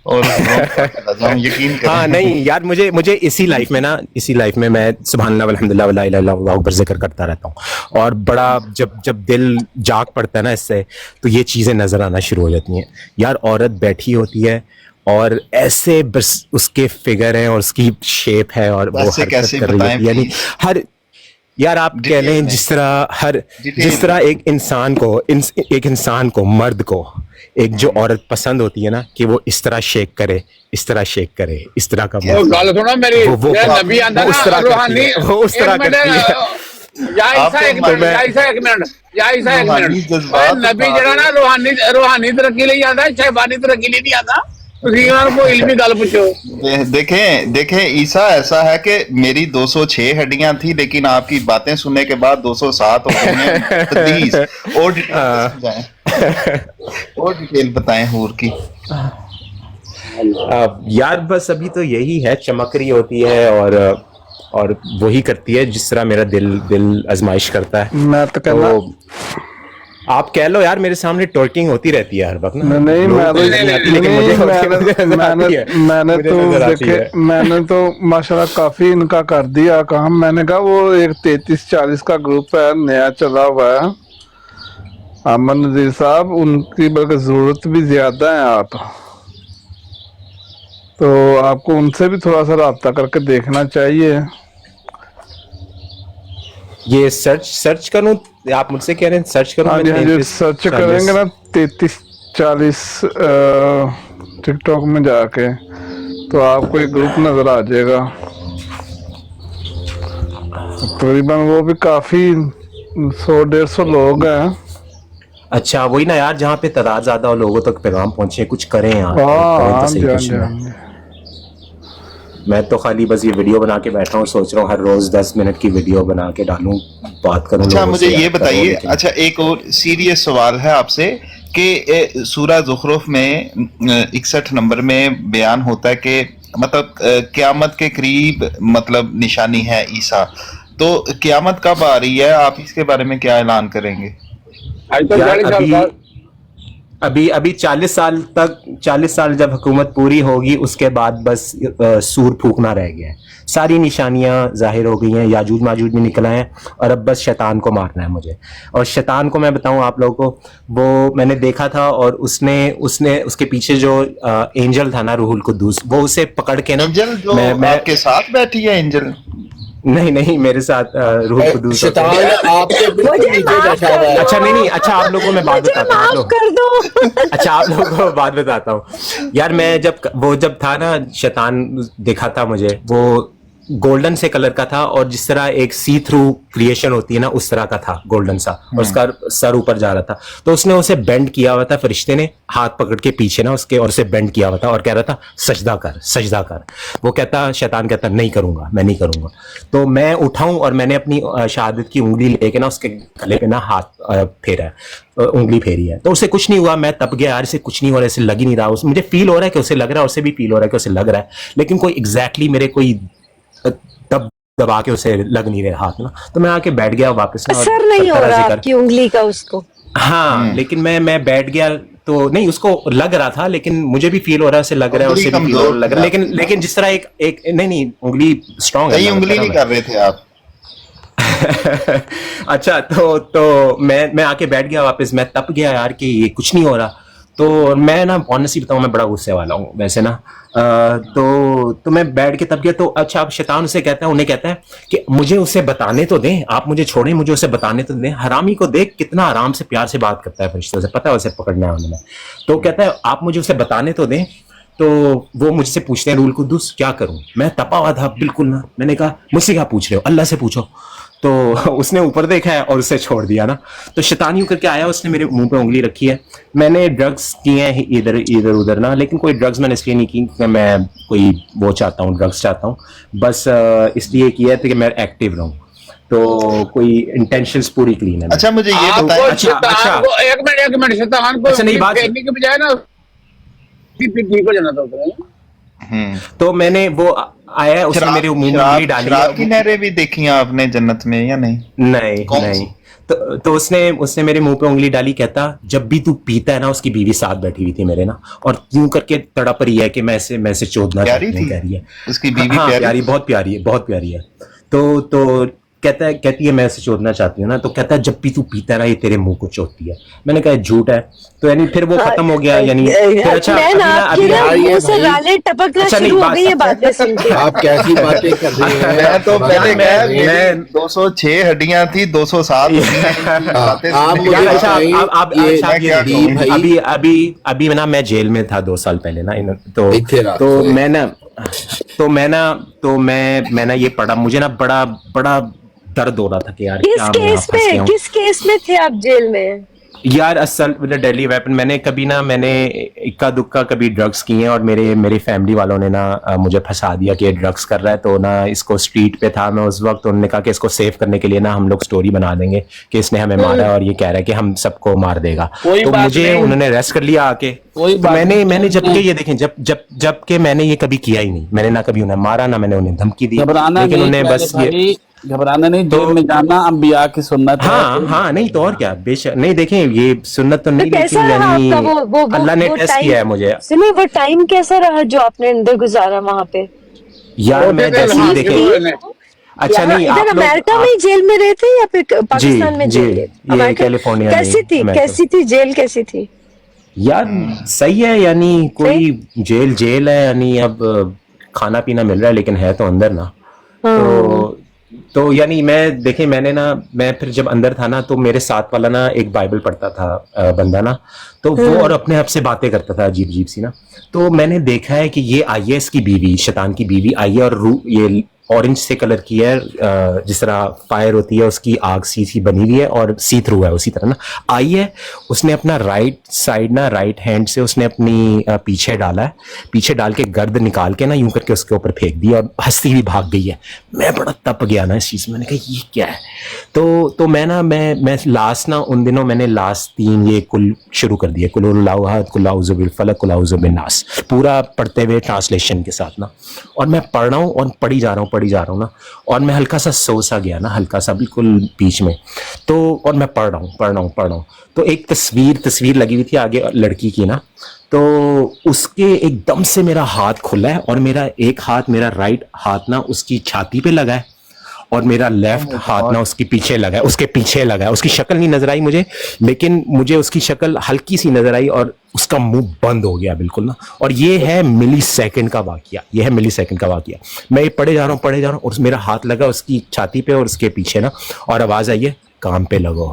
और चला जाऊं, यकीन करें। हाँ नहीं यार, मुझे इसी लाइफ में मैं सुभान अल्लाह वल्हम्दुलिल्लाह वला इलाहा इल्लल्लाह अल्लाहु अकबर जिक्र करता रहता हूँ, और बड़ा जब दिल जाग पड़ता है ना इससे, तो ये चीज़ें नज़र आना शुरू हो जाती हैं। यार औरत बैठी होती है और ऐसे बस उसके फिगर है और उसकी शेप है और वो वैसे हरकत कैसे कर रही बताएं होती है, यानी please? हर यार आप कह डिटेल लें में। जिस डिटेल तरह एक इंसान को मर्द को एक जो औरत पसंद होती है ना, कि वो इस तरह शेक करे, इस तरह का वो मतलब गल सुनो मेरी, वो ये नबी आंदा वो उस ना तरह करती रूहानी, है, वो उस तरह एक मिनट, करती है। या आप ईसा तो एक मिनट, मैं- या ईसा एक मिनट, या ईसा एक रूहानी मिनट। जज्बात ओए नबी उठा जड़ा ना रूहानी तरक्की ਲਈ ਆਂਦਾ, शैबानी तरक्की ਲਈ नहीं आता। ਤੁਸੀਂ ਉਹਨਾਂ को इल्मी गल पूछो। देखें ईसा ऐसा है कि मेरी 206 हड्डियां थी, लेकिन आपकी बातें सुनने के बाद 207 हो गई हैं। प्लीज और डिटेल समझाएं, और डिटेल बताएं हूर की। यार बस अभी तो यही है, चमक रही होती है और वही करती है जिस तरह मेरा दिल आजमाइश करता है। मैं तो कहना तो आप कह लो यार, मेरे सामने टॉर्किंग होती रहती है हर वक्त ना। नहीं, लोगों मैं को नजर नहीं आती, लेकिन मुझे नजर आती है। मैंने मुझे तो नजर आती देखे, है। मैंने तो माशाल्लाह काफी इनका कर दिया काम। मैंने कहा वो एक 33-40 का ग्रुप है, नया चला हुआ है, अमन नजीर साहब, उनकी बल्कि जरूरत भी ज्यादा है आप, तो आपको उनसे भी थोड़ा सा राब्ता करके देखना चाहिए। ये सर्च करूं, आप मुझसे कह रहे हैं सर्च करूं? हाँ मैं जी, हाँ जी, 33, सर्च 40 करेंगे ना 33-40 टिकटॉक में जाके, तो आपको एक ग्रुप नजर आ जाएगा। तकरीबन वो भी काफी 100-150 लोग हैं। अच्छा वही ना यार, जहाँ पे तादाद ज्यादा हो, लोगों तक पैगाम पहुंचे, कुछ करें यार। करें तो सही कुछ ना। मैं तो खाली बस ये वीडियो बना के बैठा हूँ, सोच रहा हूँ हर रोज 10 मिनट की वीडियो बना के डालूं, बात करूं। अच्छा लोगों मुझे से ये यार, बताइए, लेकिन- अच्छा एक और सीरियस सवाल है आपसे कि सूरह ज़ुखरुफ में 61 नंबर में बयान होता है कि मतलब क़यामत के करीब मतलब निशानी है ईसा, तो क़यामत कब आ रही है, आप इसके बारे में क्या ऐलान करेंगे? आज तो यार 40 साल बाद अभी 40 साल जब हुकूमत पूरी होगी, उसके बाद बस सूर फूकना रह गया है। सारी निशानियां जाहिर हो गई हैं, याजूज माजूज भी निकल आए हैं, और अब बस शैतान को मारना है मुझे। और शैतान को मैं बताऊं आप लोगों को, वो मैंने देखा था, और उसने उसके पीछे जो एंजल था ना, रूहुल कुद्दूस, वो उसे पकड़ के ना, एंजल जो मैं आपके साथ बैठी है, एंजल नहीं मेरे साथ रूहुल कुद्दूस होते हैं। शैतान आपके बिल्कुल मुझे नीचे माफ बैठा कर हुआ है। अच्छा नहीं, अच्छा आप लोगों को मैं बात मुझे बताता हूँ, आप माफ लोग कर दो। अच्छा आप लोगों को बात बताता हूँ यार। मैं जब था ना, शैतान देखा था मुझे, वो गोल्डन से कलर का था और जिस तरह एक सी थ्रू क्रिएशन होती है ना उस तरह का था, गोल्डन सा, और उसका सर ऊपर जा रहा था। तो उसने उसे बेंड किया हुआ था, फरिश्ते ने हाथ पकड़ के पीछे ना उसके, और उसे बेंड किया हुआ था और कह रहा था सजदा कर, सजदा कर। वो कहता, शैतान कहता नहीं करूंगा, मैं नहीं करूंगा। तो मैं उठाऊं और मैंने अपनी शहादत की उंगली लेके ना उसके गले पे ना हाथ फेरा है, उंगली फेरी है। तो उसे कुछ नहीं हुआ। मैं तब गया, यार इसे कुछ नहीं हो रहा, इसे लग ही नहीं रहा। मुझे फील हो रहा है कि उसे लग रहा है, उसे भी फील हो रहा है कि उसे लग रहा है, लेकिन कोई एग्जैक्टली मेरे कोई दबा के उसे लग नहीं रहे हाथ ना। तो मैं आके बैठ गया वापस ना, असर नहीं हो रहा आपकी उंगली का उसको। हाँ, लेकिन मैं बैठ गया तो नहीं, उसको लग रहा था, लेकिन मुझे भी फील हो रहा है उसे लग रहा है, उसे भी फील हो लग रहा है, लेकिन जिस तरह एक नहीं उंगली स्ट्रांग है। उंगली नहीं कर रहे थे आप? अच्छा, तो मैं आके बैठ गया वापस। मैं तब गया यार कि ये कुछ नहीं हो रहा। तो मैं ना ऑनेस्टली बताऊं, मैं बड़ा गुस्से वाला हूँ वैसे ना। तो मैं बैठ के तब गया। तो अच्छा, अब शैतान उसे कहता है, उन्हें कहता है कि मुझे उसे बताने तो दें, आप मुझे छोड़ें, मुझे उसे बताने तो दें। हरामी को देख कितना आराम से प्यार से बात करता है फरिश्तों से, पता है उसे पकड़ना है उन्होंने। तो कहता है आप मुझे उसे बताने तो दें। तो वो मुझसे पूछते हैं, रूल कुद्दूस क्या करूं? मैं तपा हुआ था बिल्कुल ना। मैंने कहा मुझसे क्या पूछ रहे हो, अल्लाह से पूछो। तो उसने ऊपर देखा है और उसे छोड़ दिया ना। तो शैतान यूं करके आया, उसने मेरे मुंह पे उंगली रखी है। मैंने ड्रग्स किए हैं इधर उधर ना, लेकिन कोई ड्रग्स मैंने इसलिए नहीं की कि मैं कोई वो चाहता हूँ, ड्रग्स चाहता हूँ, बस इसलिए किया था कि मैं एक्टिव रहूँ। तो कोई इंटेंशंस पूरी क्लीन है। अच्छा, मुझे ये बताएं। अच्छा, एक मिनट, शैतान को अच्छा, नहीं, बात फेंकने के बजाय ना ठीक हो जाना था। तो मैंने वो आया, उसने मेरे मुंह में उंगली डाली। शराब की नहरें भी देखी हैं आपने जन्नत में या नहीं? नहीं। तो उसने मेरे मुंह पे उंगली डाली, कहता जब भी तू पीता है ना, उसकी बीवी साथ बैठी हुई थी मेरे ना, और यूं करके तड़प रही है कि मैं इसे चोदना प्यारी थी, कह रही है उसकी बीवी। हाँ, प्यारी, बहुत प्यारी है। तो कहती है मैं इसे चोदना चाहती हूँ ना। तो कहता है जब भी तू पीता है ना, ये तेरे मुंह को चोदती है। मैंने कहा झूठ है। तो यानी फिर वो खत्म हो गया, यानी फिर अच्छा टपकना शुरू हो गई, ये बातें सुन के। आप कैसी बातें कर रहे हैं? मैं तो पहले मैं 206 हड्डियां थी, 207 अभी ना मैं जेल में था 2 साल पहले ना। तो मैं ना ये पढ़ा, मुझे ना बड़ा दर्द हो रहा था कि यार किस केस में थे आप जेल में? यार असल डेडली वेपन। मैंने इक्का दुक्का कभी ड्रग्स किए हैं, और मेरे फैमिली वालों ने ना मुझे फंसा दिया कि ये ड्रग्स कर रहा है। तो ना इसको स्ट्रीट पे था मैं उस वक्त, उन्होंने कहा कि इसको सेव करने के लिए ना हम लोग स्टोरी बना देंगे कि इसने हमें मारा है और ये कह रहा है कि हम सबको मार देगा। तो मुझे उन्होंने अरेस्ट कर लिया आके। तो मैंने जबकि ये देखें, जब के मैंने ये कभी किया ही नहीं। मैंने ना कभी उन्हें मारा, ना मैंने उन्हें धमकी दी, लेकिन उन्हें बस ये घबराना नहीं, जेल में जाना अंबिया की सुन्नत है। हाँ, नहीं तो और क्या, बेशक नहीं। देखें ये सुन्नत तो नहीं, लेकिन यानी अल्लाह ने टेस्ट किया है मुझे। सुनिए, वो टाइम कैसा रहा जो आपने अंदर गुजारा वहाँ पे? यार मैं जैसे ही देखें, अच्छा नहीं, इधर अमेरिका में जेल में रहे थे या फिर पाकिस्तान में जेल? ये कैलिफोर्निया। कैसी थी जेल, कैसी थी? यार सही है, यानी कोई जेल है, यानी अब खाना पीना मिल रहा है, लेकिन है तो अंदर ना। तो यानी मैं फिर जब अंदर था ना, तो मेरे साथ वाला ना एक बाइबल पढ़ता था बंदा ना। तो वो और अपने आप से बातें करता था अजीब सी ना। तो मैंने देखा है कि ये आई है, इसकी बीवी, शैतान की बीवी आई है, और ये ऑरेंज से कलर की है, जिस तरह फायर होती है उसकी आग सी बनी हुई है, और सी थ्रू है उसी तरह ना आई है। उसने अपना राइट हैंड से उसने अपनी पीछे डाला है, पीछे डाल के गर्द निकाल के ना यूं करके उसके ऊपर फेंक दी, और हंसती हुई भाग गई है। मैं बड़ा तप गया ना इस चीज में, मैंने कहा ये क्या है। तो मैं लास्ट ना उन दिनों मैंने लास्ट 3 ये कुल शुरू कर दिए, कुल हुवल्लाहु अहद, कुल औज़ु बिल फलक, कुल औज़ु बिन नास, पूरा पढ़ते हुए ट्रांसलेशन के साथ ना। और मैं पढ़ रहा हूँ और पढ़ी जा रहा हूँ ना, और मैं हल्का सा सो सा गया ना, हल्का सा बिल्कुल बीच में। तो और मैं पढ़ रहा हूँ। तो एक तस्वीर लगी हुई थी आगे लड़की की ना। तो उसके एकदम से मेरा हाथ खुला है, और मेरा एक हाथ, मेरा राइट हाथ ना उसकी छाती पे लगा है, और मेरा लेफ्ट हाथ ना उसके पीछे लगा है। उसकी शक्ल नहीं नजर आई मुझे, लेकिन मुझे उसकी शक्ल हल्की सी नजर आई, और उसका मुंह बंद हो गया बिल्कुल ना। और ये है मिली सेकंड का वाकया। मैं ये पढ़े जा रहा हूँ और मेरा हाथ लगा उसकी छाती पे और उसके पीछे ना, और आवाज आई है काम पे लगो।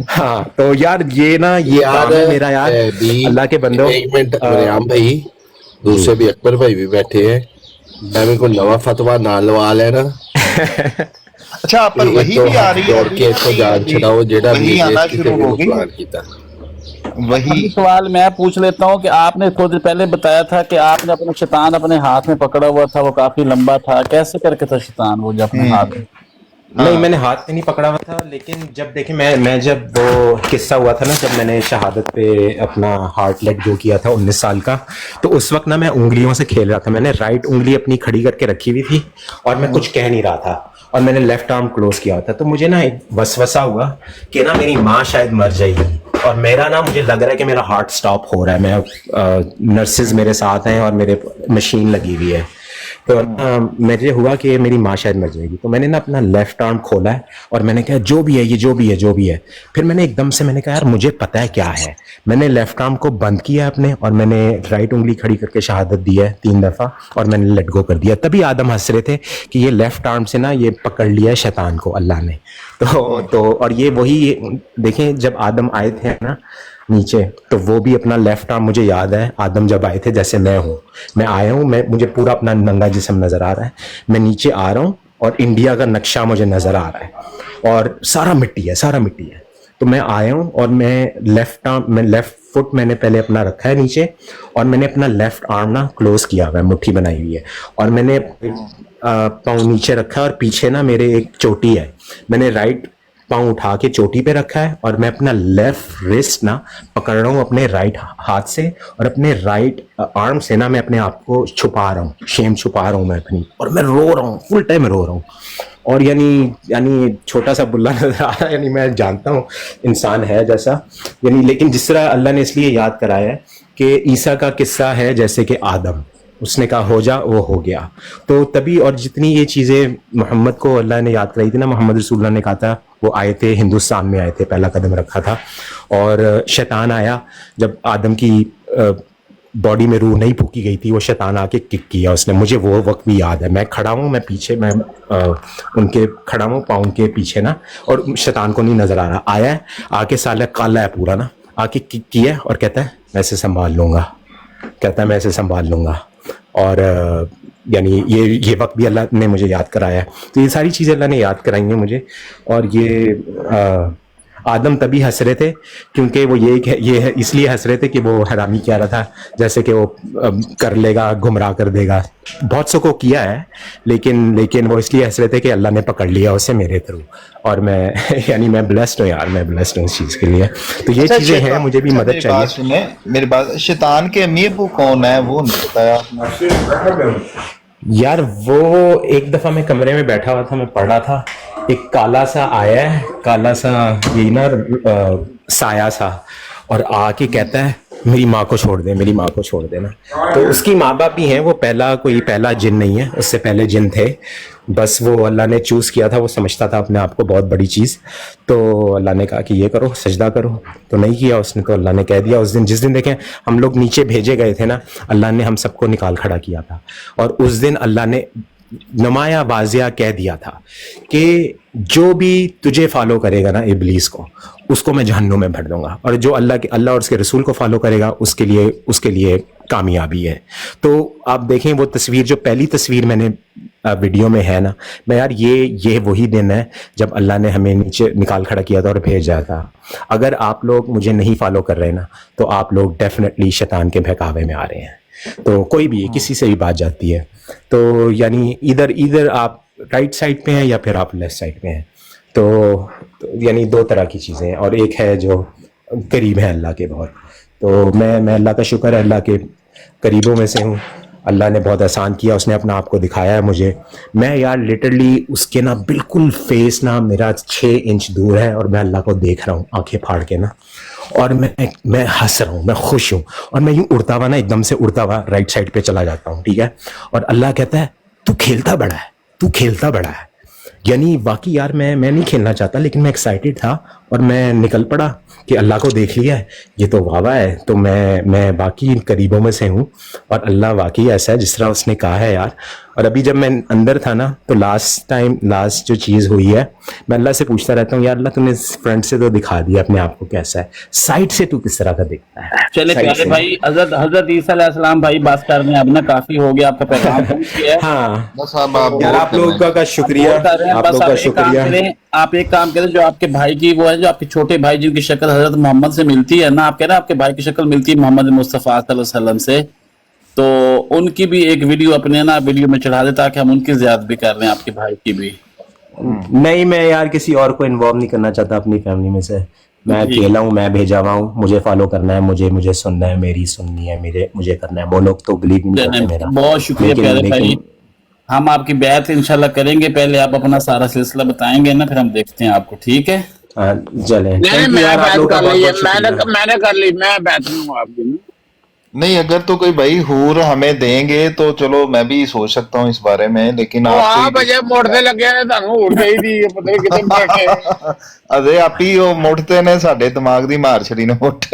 हाँ, तो यार ये काम है मेरा यार, अल्लाह के बंदो। एक मिनट भाई, दूसरे भी अकबर भाई भी बैठे हैं, मैं कोई नवा फतवा ना लवा लेना। अच्छा पर वही भी आ रही है दौड़ के इसको जान छड़ाओ जेड़ा वही आना शुरू हो गई वही। सवाल मैं पूछ लेता हूँ कि आपने थोड़ी देर पहले बताया था कि आपने अपना शैतान अपने हाथ में पकड़ा हुआ था, वो काफी लंबा था, कैसे करके था शैतान वो जो अपने हाथ में? नहीं, मैंने हाथ में नहीं पकड़ा हुआ था, लेकिन जब देखे मैं जब वो किस्सा हुआ था ना, जब मैंने शहादत पे अपना हार्ट लेट गो किया था 19 साल का, तो उस वक्त ना मैं उंगलियों से खेल रहा था। मैंने राइट उंगली अपनी खड़ी करके रखी हुई थी और मैं कुछ कह नहीं रहा था, और मैंने लेफ्ट आर्म क्लोज किया था। तो मुझे ना एक वसवसा हुआ कि ना मेरी माँ शायद मर जाएगी, और मेरा ना मुझे लग रहा है कि मेरा हार्ट स्टॉप हो रहा है। मैं नर्सेज मेरे साथ हैं और मेरे मशीन लगी हुई है, तो मुझे हुआ कि मेरी माँ शायद मर जाएगी। तो मैंने ना अपना लेफ्ट आर्म खोला है और मैंने कहा जो भी है ये, जो भी है, जो भी है। फिर मैंने एकदम से मैंने कहा यार मुझे पता है क्या है। मैंने लेफ्ट आर्म को बंद किया अपने, और मैंने राइट उंगली खड़ी करके शहादत दी है 3 दफा, और मैंने लेट गो कर दिया। तभी आदम हंस रहे थे कि ये लेफ्ट आर्म से ना ये पकड़ लिया है शैतान को अल्लाह ने। तो और ये वही देखें, जब आदम आए थे ना नीचे, तो वो भी अपना लेफ्ट आर्म, मुझे याद है आदम जब आए थे, जैसे मैं हूँ, मैं आया हूँ, मुझे पूरा अपना नंगा जिस्म नजर आ रहा है, मैं नीचे आ रहा हूँ और इंडिया का नक्शा मुझे नजर आ रहा है और सारा मिट्टी है, सारा मिट्टी है। तो मैं आया हूँ और मैं लेफ्ट फुट मैंने पहले अपना रखा है नीचे, और मैंने अपना लेफ्ट आर्म ना क्लोज किया हुआ है, मुट्ठी बनाई हुई है, और मैंने पाँव नीचे रखा है, और पीछे ना मेरे एक चोटी है, मैंने राइट पाँव उठा के चोटी पे रखा है, और मैं अपना लेफ्ट रिस्ट ना पकड़ रहा हूँ अपने राइट हाथ से, और अपने राइट आर्म से ना मैं अपने आप को छुपा रहा हूँ, शेम छुपा रहा हूँ मैं अपनी, और मैं रो रहा हूँ, फुल टाइम रो रहा हूँ। और यानी छोटा सा बुल्ला नजर आ रहा है, यानी मैं जानता हूँ इंसान है जैसा, यानी लेकिन जिस तरह अल्लाह ने इसलिए याद कराया है कि ईसा का किस्सा है जैसे कि आदम, उसने कहा हो जा, वो हो गया। तो तभी, और जितनी ये चीज़ें मोहम्मद को अल्लाह ने याद कराई थी ना, मोहम्मद रसूलुल्लाह ने कहा था, वो आए थे हिंदुस्तान में आए थे, पहला कदम रखा था, और शैतान आया जब आदम की बॉडी में रूह नहीं फूकी गई थी, वो शैतान आके किक किया उसने। मुझे वो वक्त भी याद है, मैं खड़ा हूँ, मैं पीछे, मैं उनके खड़ा हूँ पाँव के पीछे ना, और शैतान को नहीं नजर आ रहा, आया है आके, साला काला है पूरा ना, आके किक किया और कहता है मैं इसे संभाल लूंगा, कहता है मैं इसे संभाल लूंगा। और यानी ये वक्त भी अल्लाह ने मुझे याद कराया है। तो ये सारी चीज़ें अल्लाह ने याद कराई हैं मुझे। और ये आदम तभी हंस रहे थे क्योंकि वो ये है इसलिए हंस रहे थे कि वो हरामी कह रहा था जैसे कि वो कर लेगा, गुमराह कर देगा। बहुत सौ को किया है, लेकिन वो इसलिए हंस रहे थे कि अल्लाह ने पकड़ लिया उसे मेरे थ्रू। और मैं यानी मैं ब्लेस्ड हूँ यार, मैं ब्लेस्ड हूँ इस चीज़ के लिए। तो ये चीज़ें हैं, मुझे भी मदद चाहिए। सुने मेरी बात, शैतान के अम्मी अबू कौन है वो नहीं बताया यार। वो एक दफ़ा मैं कमरे में बैठा हुआ था, मैं पढ़ रहा था, एक काला सा आया है, काला सा यही ना साया सा, और आके कहता है मेरी माँ को छोड़ दे, मेरी माँ को छोड़ देना। तो उसकी माँ बाप भी हैं, वो पहला जिन नहीं है, उससे पहले जिन थे, बस वो अल्लाह ने चूज़ किया था, वो समझता था अपने आप को बहुत बड़ी चीज़। तो अल्लाह ने कहा कि ये करो, सजदा करो, तो नहीं किया उसने। तो अल्लाह ने कह दिया उस दिन, जिस दिन देखें हम लोग नीचे भेजे गए थे ना, अल्लाह ने हम सबको निकाल खड़ा किया था। और उस दिन अल्लाह ने नुमाया वाजिया कह दिया था कि जो भी तुझे फॉलो करेगा ना इब्लीस को, उसको मैं जहन्नुम में भर दूंगा, और जो अल्लाह और उसके रसूल को फॉलो करेगा उसके लिए कामयाबी है। तो आप देखें वो तस्वीर, जो पहली तस्वीर मैंने वीडियो में है ना, मैं यार ये वही दिन है जब अल्लाह ने हमें नीचे निकाल खड़ा किया था और भेजा था। अगर आप लोग मुझे नहीं फॉलो कर रहे ना, तो आप लोग डेफिनेटली शैतान के बहकावे में आ रहे हैं। तो कोई भी किसी से भी बात जाती है, तो यानी इधर आप राइट साइड पे हैं या फिर आप लेफ्ट साइड पे हैं। तो यानी दो तरह की चीज़ें हैं, और एक है जो करीब है अल्लाह के बहुत। तो मैं अल्लाह का शुक्र है, अल्लाह के करीबों में से हूँ। अल्लाह ने बहुत आसान किया, उसने अपना आप को दिखाया है मुझे। मैं यार लिटरली उसके ना बिल्कुल फेस ना मेरा 6 इंच दूर है, और मैं अल्लाह को देख रहा हूँ आंखें फाड़ के ना, और मैं हंस रहा हूँ, मैं खुश हूँ, और मैं यूँ उड़ता हुआ ना, एकदम से उड़ता हुआ राइट साइड पे चला जाता हूँ, ठीक है। और अल्लाह कहता है तू खेलता बड़ा है, तू खेलता बड़ा है। यानी बाकी यार मैं नहीं खेलना चाहता, लेकिन मैं एक्साइटेड था और मैं निकल पड़ा कि अल्लाह को देख लिया है, ये तो वाह है। तो मैं बाकी करीबों में से हूँ, और अल्लाह वाकई ऐसा है जिस तरह उसने कहा है यार। और अभी जब मैं अंदर था ना तो लास्ट जो चीज हुई है, मैं अल्लाह से पूछता रहता हूँ, यार अल्लाह तूने फ्रंट से तो दिखा दिया अपने आप को कैसा है, साइड से तू किस तरह का दिखता है। चले साइड प्यारे से। भाई, हजरत ईसा अलैहिस्सलाम भाई बात कर रहे हैं, अब ना काफी हो गया, आपका पैगाम पहुंच गया है। हाँ बस अब आप यार, आप लोगों का शुक्रिया, बहुत कर रहे हैं, आप बस लोगों का शुक्रिया। आप एक काम करें, जो आपके भाई की वो है, जो आपके छोटे भाई जिनकी शक्ल हजरत मोहम्मद से मिलती है ना, आप कह रहे हैं आपके भाई की शक्ल मिलती है मोहम्मद मुस्तफा सल्लल्लाहु अलैहि वसल्लम से, तो उनकी भी एक वीडियो अपने ना वीडियो में चढ़ा दे, ताकि हम उनकी ज़ियारत भी कर रहे हैं, आपके भाई की भी। नहीं, मैं यार किसी और को इन्वॉल्व नहीं करना चाहता अपनी फैमिली में से, मैं अकेला हूँ, मैं भेजा हुआ हूँ, मुझे फॉलो करना है, मुझे सुनना है, मेरी सुननी है, मुझे करना है। वो लोग तो बिलीव नहीं करते मेरा। बहुत शुक्रिया प्यारे भाई, हम आपकी बैत इंशाल्लाह करेंगे, पहले आप अपना सारा सिलसिला बताएंगे ना, फिर हम देखते हैं आपको, ठीक है? चले। नहीं, मैं बात कर ली है, मैंने कर ली, मैं बैठ हूँ आपकी। नहीं, अगर तो कोई भाई हूर हमें देंगे तो चलो मैं भी सोच सकता हूँ इस बारे में, लेकिन आप अजय मोड़ते लगे ने ਤੁਹਾਨੂੰ ਉੜਦੇ ਹੀ ਦੀ ਪਤਾ ਨਹੀਂ ਕਿਤੇ ਬੈਠੇ अरे आप ही वो मुड़ते ने साडे दिमाग दी मार छड़ी ने मुठ।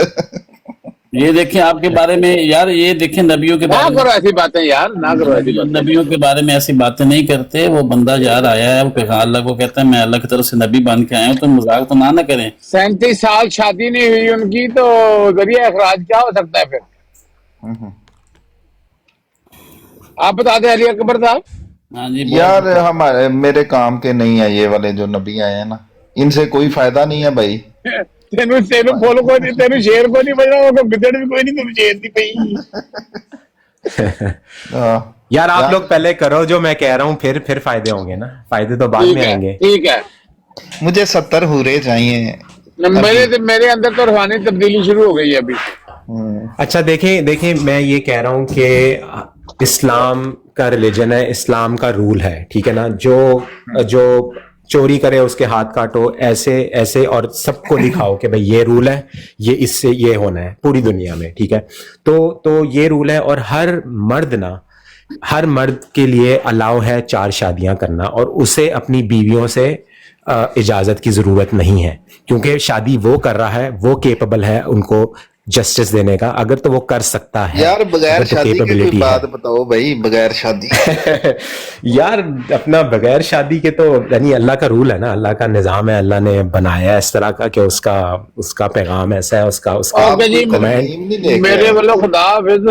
ये देखें आपके बारे में यार, ये देखें नबियों के बारे में, ना करो ऐसी बातें यार, ना करो ऐसी बातें। नबियों के बारे में ऐसी बातें नहीं करते। वो बंदा यार आया है, वो पैगाम अल्लाह को कहता है मैं अल्लाह की तरफ से नबी बन के आया हूँ, तो मजाक तो ना करें। 37 साल शादी नहीं हुई उनकी, तो जरिया अखराज क्या हो सकता है फिर? आप बता दें अली अकबर साहब। हाँ जी यार हमारे मेरे काम के नहीं है ये वाले जो नबी आए हैं ना, इनसे कोई फायदा नहीं है भाई। तेनू फुल को नहीं, तेनू शेर को नहीं बजना, वो गिदड़ भी कोई नहीं, तेनू शेर दी पई। यार आप लोग पहले करो जो मैं कह रहा हूँ, फिर फायदे होंगे ना, फायदे तो बाद में आएंगे। ठीक है, मुझे 70 हूरे चाहिए। मेरे अंदर तो रूहानी तब्दीली शुरू हो गई है अभी। अच्छा देखें मैं ये कह रहा हूँ कि इस्लाम का रिलीजन है, इस्लाम का रूल है, ठीक है ना, जो चोरी करे उसके हाथ काटो, ऐसे और सबको दिखाओ कि भाई ये रूल है, ये इससे ये होना है पूरी दुनिया में, ठीक है। तो ये रूल है, और हर मर्द के लिए अलाउ है 4 शादियां करना, और उसे अपनी बीवियों से इजाजत की जरूरत नहीं है, क्योंकि शादी वो कर रहा है, वो केपेबल है उनको जस्टिस देने का, अगर तो वो कर सकता है। यार बगैर तो शादी की कोई बात बताओ भाई, बगैर शादी। यार अपना बगैर शादी के तो यानी अल्लाह का रूल है ना, अल्लाह का निजाम है, अल्लाह ने बनाया है इस तरह का कि उसका पैगाम ऐसा है, उसका मेरे वालों खुदा हाफिज।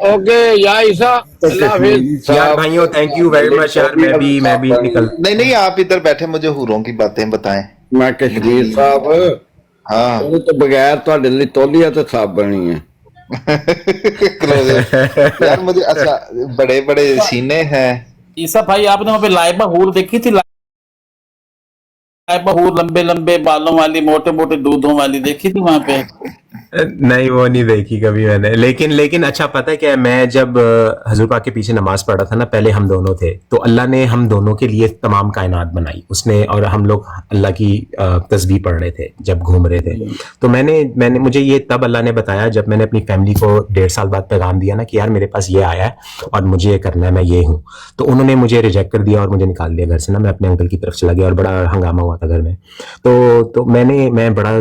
ओके या ईसा, अल्लाह हाफिज। यार भाइयों थैंक यू वेरी मच यार, मैं भी निकल। नहीं आप इधर बैठे, मुझे हूरों की बातें बताएं। मैं कश्मीर साहब, हाँ ਉਹ तो बगैर ਤੁਹਾਡੇ ਲਈ ਤੌਲੀਆ ਤੇ ਸਾਬਣ ਹੀ है। यार मुझे अच्छा बड़े बड़े सीने हैं। ईसा भाई आपने वहाँ पे लाइबा हूर देखी थी? लाइबा हूर लंबे लंबे बालों वाली, मोटे मोटे दूधों वाली देखी थी वहाँ पे? नहीं वो नहीं देखी कभी मैंने, लेकिन अच्छा पता है क्या, मैं जब हजूर पाक के पीछे नमाज पढ़ा था ना, पहले हम दोनों थे, तो अल्लाह ने हम दोनों के लिए तमाम कायनात बनाई उसने, और हम लोग अल्लाह की तस्बीह पढ़ रहे थे जब घूम रहे थे। तो मैंने मुझे ये तब अल्लाह ने बताया जब मैंने अपनी फैमिली को 1.5 साल बाद पैगाम दिया ना कि यार मेरे पास ये आया है और मुझे ये करना है, मैं ये हूँ। तो उन्होंने मुझे रिजेक्ट कर दिया और मुझे निकाल दिया घर से ना, मैं अपने अंकल की तरफ चला गया और बड़ा हंगामा हुआ था घर में। तो मैं बड़ा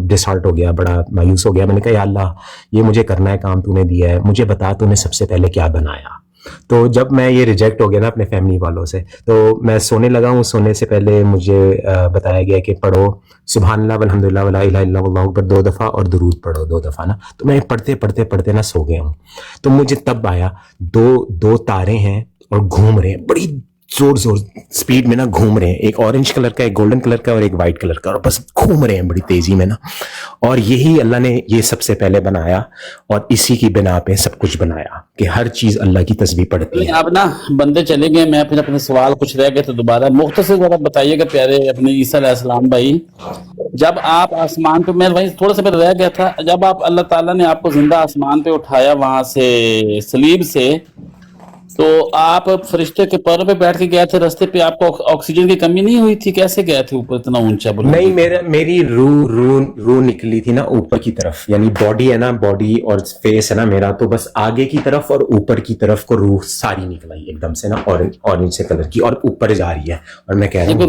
डिसहार्ट हो गया, बड़ा मायूस हो गया। मैंने कहा या अल्लाह ये मुझे करना है काम तूने दिया है, मुझे बता तूने सबसे पहले क्या बनाया। तो जब मैं ये रिजेक्ट हो गया ना अपने फैमिली वालों से, तो मैं सोने लगा हूँ, सोने से पहले मुझे बताया गया कि पढ़ो सुभानअल्लाह वल्हम्दुलिल्लाह वला इलाहा इल्लल्लाह वल्लाहु अकबर 2 दफ़ा और दुरूद पढ़ो 2 दफ़ा ना। तो मैं पढ़ते ना सो गया हूँ। तो मुझे तब आया दो तारे हैं और घूम रहे हैं, बड़ी जोर स्पीड में ना घूम रहे हैं, एक ऑरेंज कलर का, एक गोल्डन कलर का और एक वाइट कलर का, और बस घूम रहे हैं बड़ी तेजी में ना। और यही अल्लाह ने ये सबसे पहले बनाया और इसी की बिना पे सब कुछ बनाया कि हर चीज अल्लाह की तस्बीह पढ़ती है। अब ना बंदे चले गए, मैं फिर अपने सवाल कुछ रह गए तो दोबारा मुख्तसर जरा बताइएगा प्यारे अपने ईसा अलैहिस्सलाम भाई, जब आप आसमान पे, मैं भाई थोड़ा सा मैं रह गया था, जब आप अल्लाह ताला ने आपको जिंदा आसमान पे उठाया वहां से सलीब से, तो आप फरिश्ते के पर पे बैठ के गए थे, रास्ते पे आपको ऑक्सीजन की कमी नहीं हुई थी? कैसे गए थे ऊपर इतना ऊंचा? नहीं, मेरी रूह निकली थी ना ऊपर की तरफ, यानी बॉडी है ना, बॉडी और फेस है ना मेरा, तो बस आगे की तरफ और ऊपर की तरफ को रूह सारी निकल आई एकदम से ना, ऑरेंज से कलर की, और ऊपर जा रही है। और मैं कह रहा हूँ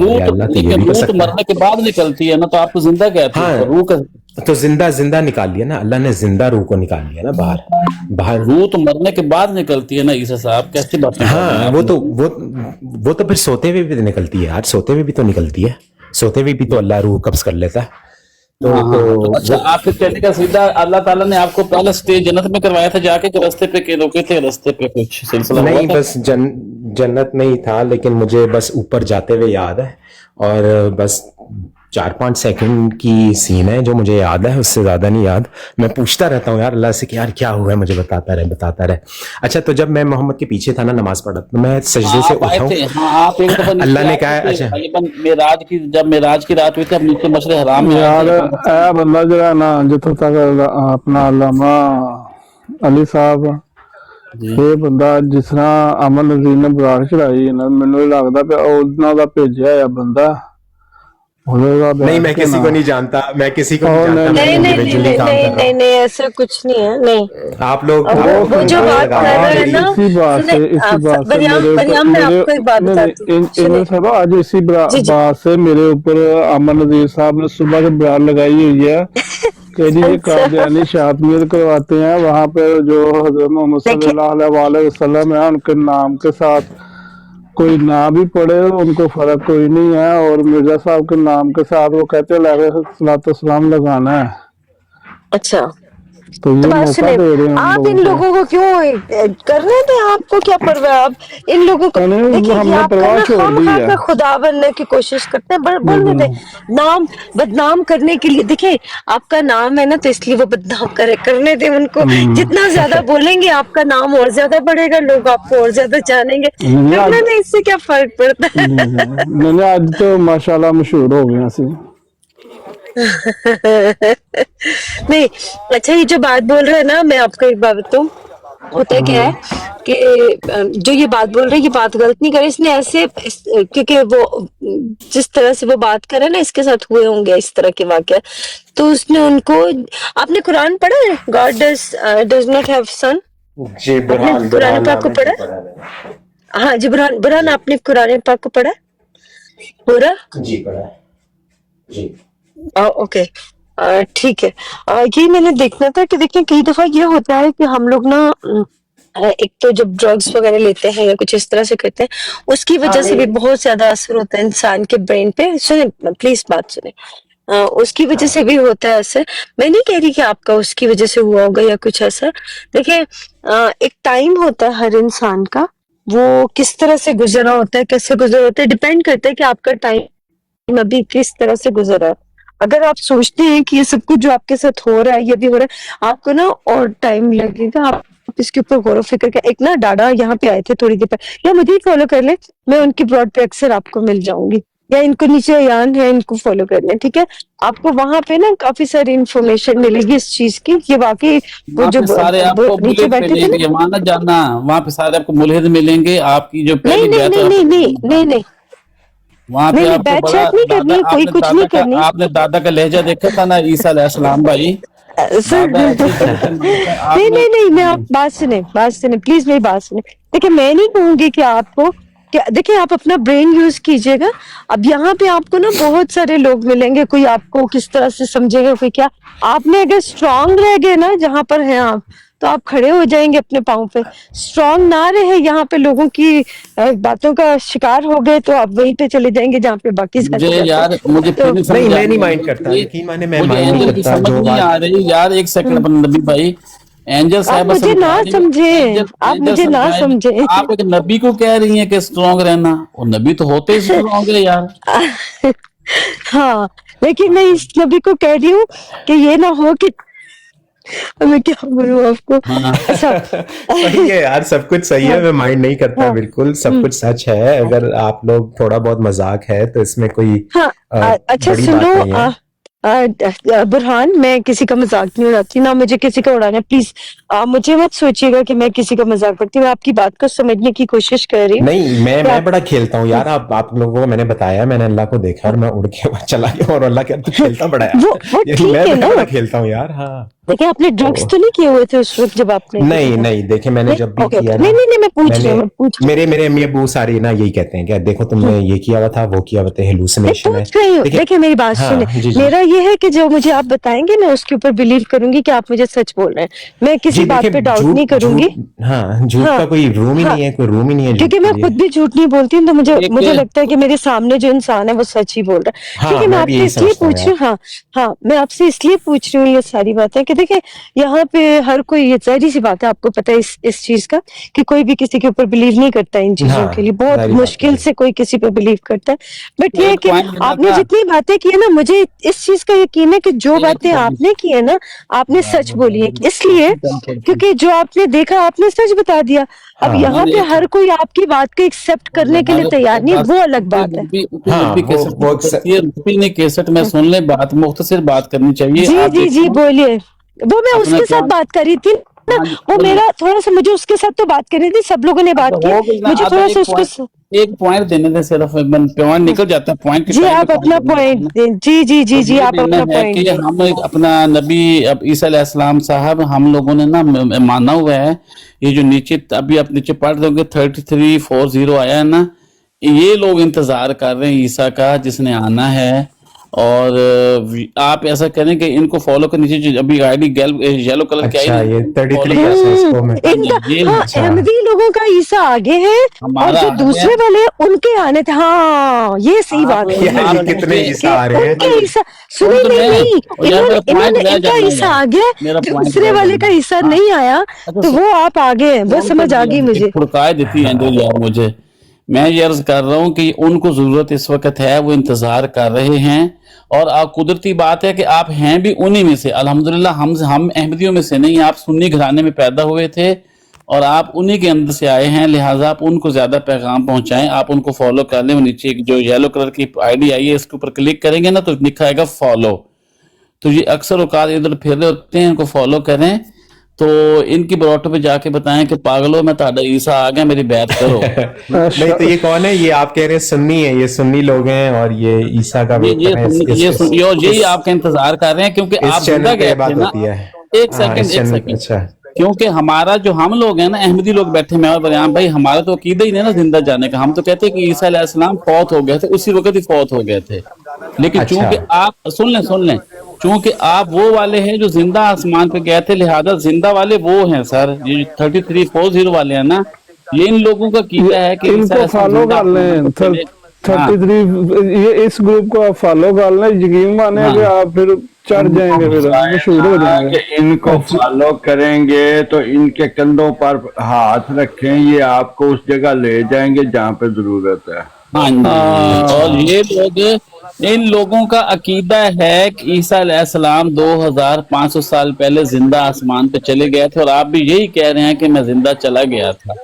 रूह तो मरने के बाद निकलती है ना, तो आपको जिंदा कहते हैं रूह का। तो जिंदा जिंदा निकाल लिया ना अल्लाह ने, जिंदा रूह को निकाल लिया ना बाहर। रूह तो मरने के बाद निकलती है ना ईसा साहब, कैसी बात कर रहे हैं हाँ आप? वो तो फिर सोते हुए भी निकलती है यार, सोते हुए भी तो निकलती है, सोते हुए भी तो अल्लाह रूह कब्ज कर लेता है। तो अच्छा, आपके कहने का सीधा अल्लाह ताला ने आपको पहला स्टे जन्नत में करवाया था जाके, कि रास्ते पे के रोके थे, रास्ते पे कुछ सिलसिला हुआ नहीं, था? बस जन्नत में ही था, लेकिन मुझे बस ऊपर जाते हुए याद है, और बस 4-5 सेकंड की सीन है जो मुझे याद है, उससे ज्यादा नहीं याद। मैं पूछता रहता हूँ यार अल्लाह से कि यार क्या हुआ है, मुझे बताता रहे। अच्छा, तो जब मैं मोहम्मद के पीछे था ना नमाज पढ़ा, तो मैं सजदे से आप आए उठा थे, हूँ, हाँ आप एक दफा अल्लाह ने नीचे कहा आए थे, अच्छा तकरीबन मेराज की, जब मेराज की रात हुई थी, अब नीचे मस्जिद हराम में यार आए थे। ਇਹ ਬੰਦਾ ਜਿਹੜਾ ਨਾ ਜਿੱਥੋਂ ਤੱਕ ਆਪਣਾ ਅਲਾਮਾ ਅਲੀ ਸਾਹਿਬ, जी ਇਹ ਬੰਦਾ ਜਿਸ ਤਰ੍ਹਾਂ ਅਮਨ ਨਜ਼ੀਰ ਨੇ ਬਰਾੜ ਚੜਾਈ ਨਾ, ਮੈਨੂੰ ਇਹ ਲੱਗਦਾ ਪਿਆ ਉਹਨਾਂ ਦਾ ਭੇਜਿਆ ਆ ਬੰਦਾ। नहीं, मैं किसी को नहीं जानता, मैं किसी को नहीं जानता, मैं नहीं नहीं इंडिविजुअली नहीं काम नहीं कर रहा नहीं नहीं ऐसा कुछ नहीं है, नहीं। हूँ। आप लोग वो जो बात कर रहे हैं ना, इसी बात से मरियम मैं आपको एक बात बताती हूँ, सुनिए। सब आज इसी जी, जी। बात से मेरे ऊपर अमन नजीर साहब ने सुबह से बयान लगाई हुई है कि जी ये कादियानी शादमियत करवाते हैं, वहाँ पे जो हजरत मोहम्मद सल्लल्लाहु अलैहि वसल्लम है उनके नाम के साथ कोई ना भी पढ़े उनको फर्क कोई नहीं है, और मिर्जा साहब के नाम के साथ वो कहते हैं सलाम लगाना है। अच्छा, तो ये तो बात मौका सुनिए, दे रहे हैं हम आप लोगों इन को। लोगों को क्यों करने दें, आपको क्या परवाह, आप इन लोगों को नहीं, देखिए, ये हमने आप परवाह करना छोड़ दी खामखा है। का खुदा बनने की कोशिश करते हैं, बोलने दें, नाम बदनाम करने के लिए। देखिए आपका नाम है ना, तो इसलिए वो बदनाम करने दें उनको। जितना ज्यादा बोलेंगे आपका नाम और ज्यादा बढ़ेगा, लोग आपको और ज्यादा जानेंगे, करने दें, इससे क्या फर्क पड़ता है। नहीं आज तो माशाल्लाह मशहूर हो गया सी। नहीं, अच्छा ये जो बात बोल रहे हैं ना, मैं आपको एक बात बताऊं, होता क्या है कि जो ये बात बोल रहे हैं, ये बात गलत नहीं करे, इसने ऐसे क्योंकि वो जिस तरह से वो बात करे ना, इसके साथ हुए होंगे इस तरह के वाक़या, तो उसने उनको, आपने कुरान पढ़ा है, गॉड डज नॉट हैव सन? जी, आपने कुरान पाक को पढ़ा? हाँ जी, बुरहान आपने कुरान पाक को पढ़ा पूरा? जी पढ़ा है जी। ओके, ठीक है। ये मैंने देखना था कि देखिए कई दफा ये होता है कि हम लोग ना एक तो जब ड्रग्स वगैरह लेते हैं या कुछ इस तरह से करते हैं, उसकी वजह से भी बहुत ज्यादा असर होता है इंसान के ब्रेन पे। सुने प्लीज, बात सुने। उसकी वजह से भी होता है असर। मैं नहीं कह रही कि आपका उसकी वजह से हुआ होगा या कुछ ऐसा। देखिए एक टाइम होता है हर इंसान का, वो किस तरह से गुजरा होता है, कैसे गुजरा होता है, डिपेंड करता है कि आपका टाइम अभी किस तरह से गुजरा है। अगर आप सोचते हैं कि ये सब कुछ जो आपके साथ हो रहा है, ये भी हो रहा है, आपको ना और टाइम लगेगा। आप इसके ऊपर गौर फिक्र कर। एक ना डाडा यहाँ पे आए थे थोड़ी देर पहले, या मुझे ही फॉलो कर ले, मैं उनकी ब्रॉड पे अक्सर आपको मिल जाऊंगी, या इनको नीचे अयान है, इनको फॉलो कर लें, ठीक है। आपको वहां पे ना काफी सारी इंफॉर्मेशन मिलेगी इस चीज की। ये वाकई वो जो सारे आपको नीचे बैठे थे मिलेंगे, वहां ना जाना, वहां पे सारे आपको मुल्हिद मिलेंगे। आपकी जो नहीं नहीं नहीं नहीं नहीं नहीं नहीं वहां पे आपको बैच बड़ा नहीं करनी, कोई कुछ नहीं करनी। आपने दादा का लहजा देखा था ना ईसा अलैहिस्सलाम भाई। सर नहीं नहीं नहीं, मैं आप बात सुने प्लीज, मेरी बात सुने। देखिए मैं नहीं कहूंगी कि आपको, देखिए आप अपना ब्रेन यूज कीजिएगा। अब यहाँ पे आपको ना बहुत सारे लोग मिलेंगे, कोई आपको किस तरह से समझेगा, कोई क्या। आपने अगर स्ट्रांग रह गए ना जहाँ पर हैं आप, तो आप खड़े हो जाएंगे अपने पाँव पे। स्ट्रांग ना रहे, यहाँ पे लोगों की बातों का शिकार हो गए, तो आप वहीं पे चले जाएंगे जहाँ पे बाकी यार मुझे नहीं, मैं नहीं माइंड करता, यकीन माने मैं माइंड नहीं करता। समझ नहीं आ रही यार, एक सेकंड नबी भाई, एंजल साहब मुझे ना समझे, आप मुझे ना समझे। आप एक नबी को कह रही हैं कि स्ट्रांग रहना, और नबी तो होते ही स्ट्रांग है यार। हाँ, लेकिन मैं इस नबी को कह रही हूँ कि ये ना हो कि मैं क्या बोलूं आपको। सही है यार, सब कुछ सही है, मैं माइंड नहीं करता बिल्कुल, सब कुछ सच है। अगर आप लोग थोड़ा बहुत मजाक है तो इसमें कोई अच्छा सुनो बुरहान, मैं किसी का मजाक नहीं उड़ाती, ना मुझे किसी का उड़ाना। प्लीज मुझे मत सोचिएगा कि मैं किसी का मजाक करती हूँ, मैं आपकी बात को समझने की कोशिश कर रही हूँ। नहीं, मैं बड़ा खेलता हूँ यार। आप लोगों को मैंने बताया, मैंने अल्लाह को देखा और मैं उड़ के चला गया, और अल्लाह के तू खेलता बड़ा है। वो ठीक है ना, बड़ा खेलता हूँ यार। हाँ देखिए आपने ड्रग्स तो नहीं किए हुए थे उस वक्त जब आपने नहीं नहीं, देखे मैंने जब भी ओके किया नहीं ना, नहीं नहीं मैं पूछ रही हूँ मैं पूछ रही मेरे अम्मी अबू सारे ना यही कहते हैं कि देखो तुमने ये किया हुआ था, वो किया हुआ था, मैं हेलुसिनेशन है। पूछ रही हूँ। देखिए मेरी बात हाँ, सुने, जी जी मेरा ये है कि जो मुझे आप बताएंगे मैं उसके ऊपर बिलीव करूंगी कि आप मुझे सच बोल रहे हैं, मैं किसी जी, बात देखिए पे डाउट झूठ नहीं करूंगी। हाँ, झूठ हाँ का कोई रूम ही हाँ नहीं है, कोई रूम ही नहीं है झूठ क्योंकि के मैं लिए। खुद भी झूठ नहीं बोलती हूँ, तो मुझे मुझे एक लगता है कि मेरे सामने जो इंसान है वो सच ही बोल रहा है। हाँ, देखिए मैं मैं भी आपसे यही इसलिए समझता हूँ पूछ रही हूँ, हाँ हाँ मैं आपसे इसलिए पूछ रही हूँ ये सारी बातें कि देखिए यहाँ पे हर कोई, ये जाहिर सी बात है, आपको पता है इस चीज का कि कोई भी किसी के ऊपर बिलीव नहीं करता इन चीजों हाँ, के लिए, बहुत सारी बात मुश्किल है। से कोई किसी पे बिलीव करता है। बट ये है एक कि पॉइंट देना आपने था, जितनी बातें की है ना, मुझे इस चीज का यकीन है कि जो एक बातें पॉइंट आपने की है ना, आपने सच बोली है, इसलिए क्योंकि जो आपने देखा आपने सच बता दिया। अब हाँ, यहाँ पे मैंने हर कोई आपकी बात को एक्सेप्ट करने के लिए तैयार नहीं, वो अलग बात है। हाँ, वो रुपी केसट में सुन ले, बात मुख्तसर बात करनी चाहिए। जी आप जी जी देखो बोलिए। वो मैं अपना उसके क्या, साथ बात कर रही थी ना, हाँ जी वो बोलिए। मेरा थोड़ा सा, मुझे उसके साथ तो बात करनी थी, सब लोगों ने बात अच्छा की, हो गई ना, मुझे आधा थोड़ा सा उसको एक पॉइंट देने दे, सिर्फ पॉइंट निकल जाता है, पॉइंट के जी टाइम पे आप पॉइंट अपना देना पॉइंट होता है ना। दें। जी जी जी तो जी ये आप देना अपना है पॉइंट कि दें। हम अपना नबी अब ईसा अलैहिस्सलाम साहब, हम लोगों ने ना माना हुआ है, ये जो नीचे अभी आप नीचे पढ़ दोगे 3340 आया है ना, ये लोग इंतजार कर रहे हैं ईसा का जिसने आना है। और आप ऐसा करें कि इनको फॉलो कर, नीचे जो अभी आईडी येलो कलर की अच्छा, आई ये ना, 33 कैसे इसको मैं इनका, ये हाँ अच्छा अहमदी लोगों का ईसा आगे है और हमारा जो आगे दूसरे है। वाले उनके आने थे, हाँ ये सही आप बात बोली यार ये इन्होंने कितने मुझे ईसा कि आ रहे हैं। उनके ईसा, सुन सुने तो नहीं ले, नहीं, और यार मेरा पॉइंट इन्होंने रह इनका जाने ईसा यार, आगे, मेरा जो पॉइंट दूसरे रह वाले का जाने। ईसा हाँ, नहीं आया, अच्छा तो वो आप आगे हैं, वो फोन कर समझ आ दिया, गई मुझे। फुड़काए देती हैं जो यार मुझे। मैं ये अर्ज कर रहा हूँ कि उनको जरूरत इस वक्त है, वो इंतजार कर रहे हैं। और आप कुदरती बात है कि आप हैं भी उन्हीं में से, अल्हम्दुलिल्लाह हम अहमदियों में से नहीं, आप सुन्नी घराने में पैदा हुए थे और आप उन्हीं के अंदर से आए हैं, लिहाजा आप उनको ज्यादा पैगाम पहुंचाएं, आप उनको फॉलो कर लें। वो नीचे एक जो येलो कलर की आईडी आई है, इसके ऊपर क्लिक करेंगे ना तो लिखा आएगा फॉलो, तो ये अक्सर औकात इधर फिर रहे होते हैं, इनको फॉलो करें। तो इनकी बरोटो पे जाके बताएं कि पागलो मैं ताड़ा ईसा आ गया, मेरी बैत करो। नहीं तो ये कौन है? ये आप कह रहे हैं सुन्नी है, ये सुन्नी लोग हैं और ये ईसा का वेट कर रहे हैं यही आपका इंतजार कर रहे हैं, क्योंकि आप इस जिंदा चैनल पे गए ये थे बात ना। होती है। एक हाँ, सेकंड इस चैनल पे। अच्छा, क्योंकि हमारा जो हम लोग हैं ना, अहमदी लोग बैठे, मैं और बरियाम भाई, हमारा तो अकीदा ही नहीं ना जिंदा जाने का। हम तो कहते हैं कि ईसा अलैहिस्सलाम फौत हो गए थे, उसी वक्त ही फौत हो गए थे। लेकिन अच्छा। चूंकि आप सुन लें, चूंकि आप वो वाले हैं जो जिंदा आसमान पे गए थे, लिहाजा जिंदा वाले वो हैं सर, ये 3340 वाले हैं ना, ये इन लोगों का कीदा है कि ईसा इनको अलैहिस्सलाम फॉलो जिंदा कर आसमान लें। पे चले। हाँ 33 ये इस ग्रुप को आप फॉलो कर लें, यकीन माने हाँ कि आप फिर चढ़ जाएंगे, फिर मशहूर हो जाएंगे। कि इनको फॉलो करेंगे तो इनके कंधों पर हाथ रखें, ये आपको उस जगह ले जाएंगे जहाँ पे जरूरत है। हाँ जी। और ये लोग, इन लोगों का अकीदा है कि ईसा अलैहिस्सलाम 2500 साल पहले जिंदा आसमान पे चले गए थे, और आप भी यही कह रहे हैं कि मैं जिंदा चला गया था,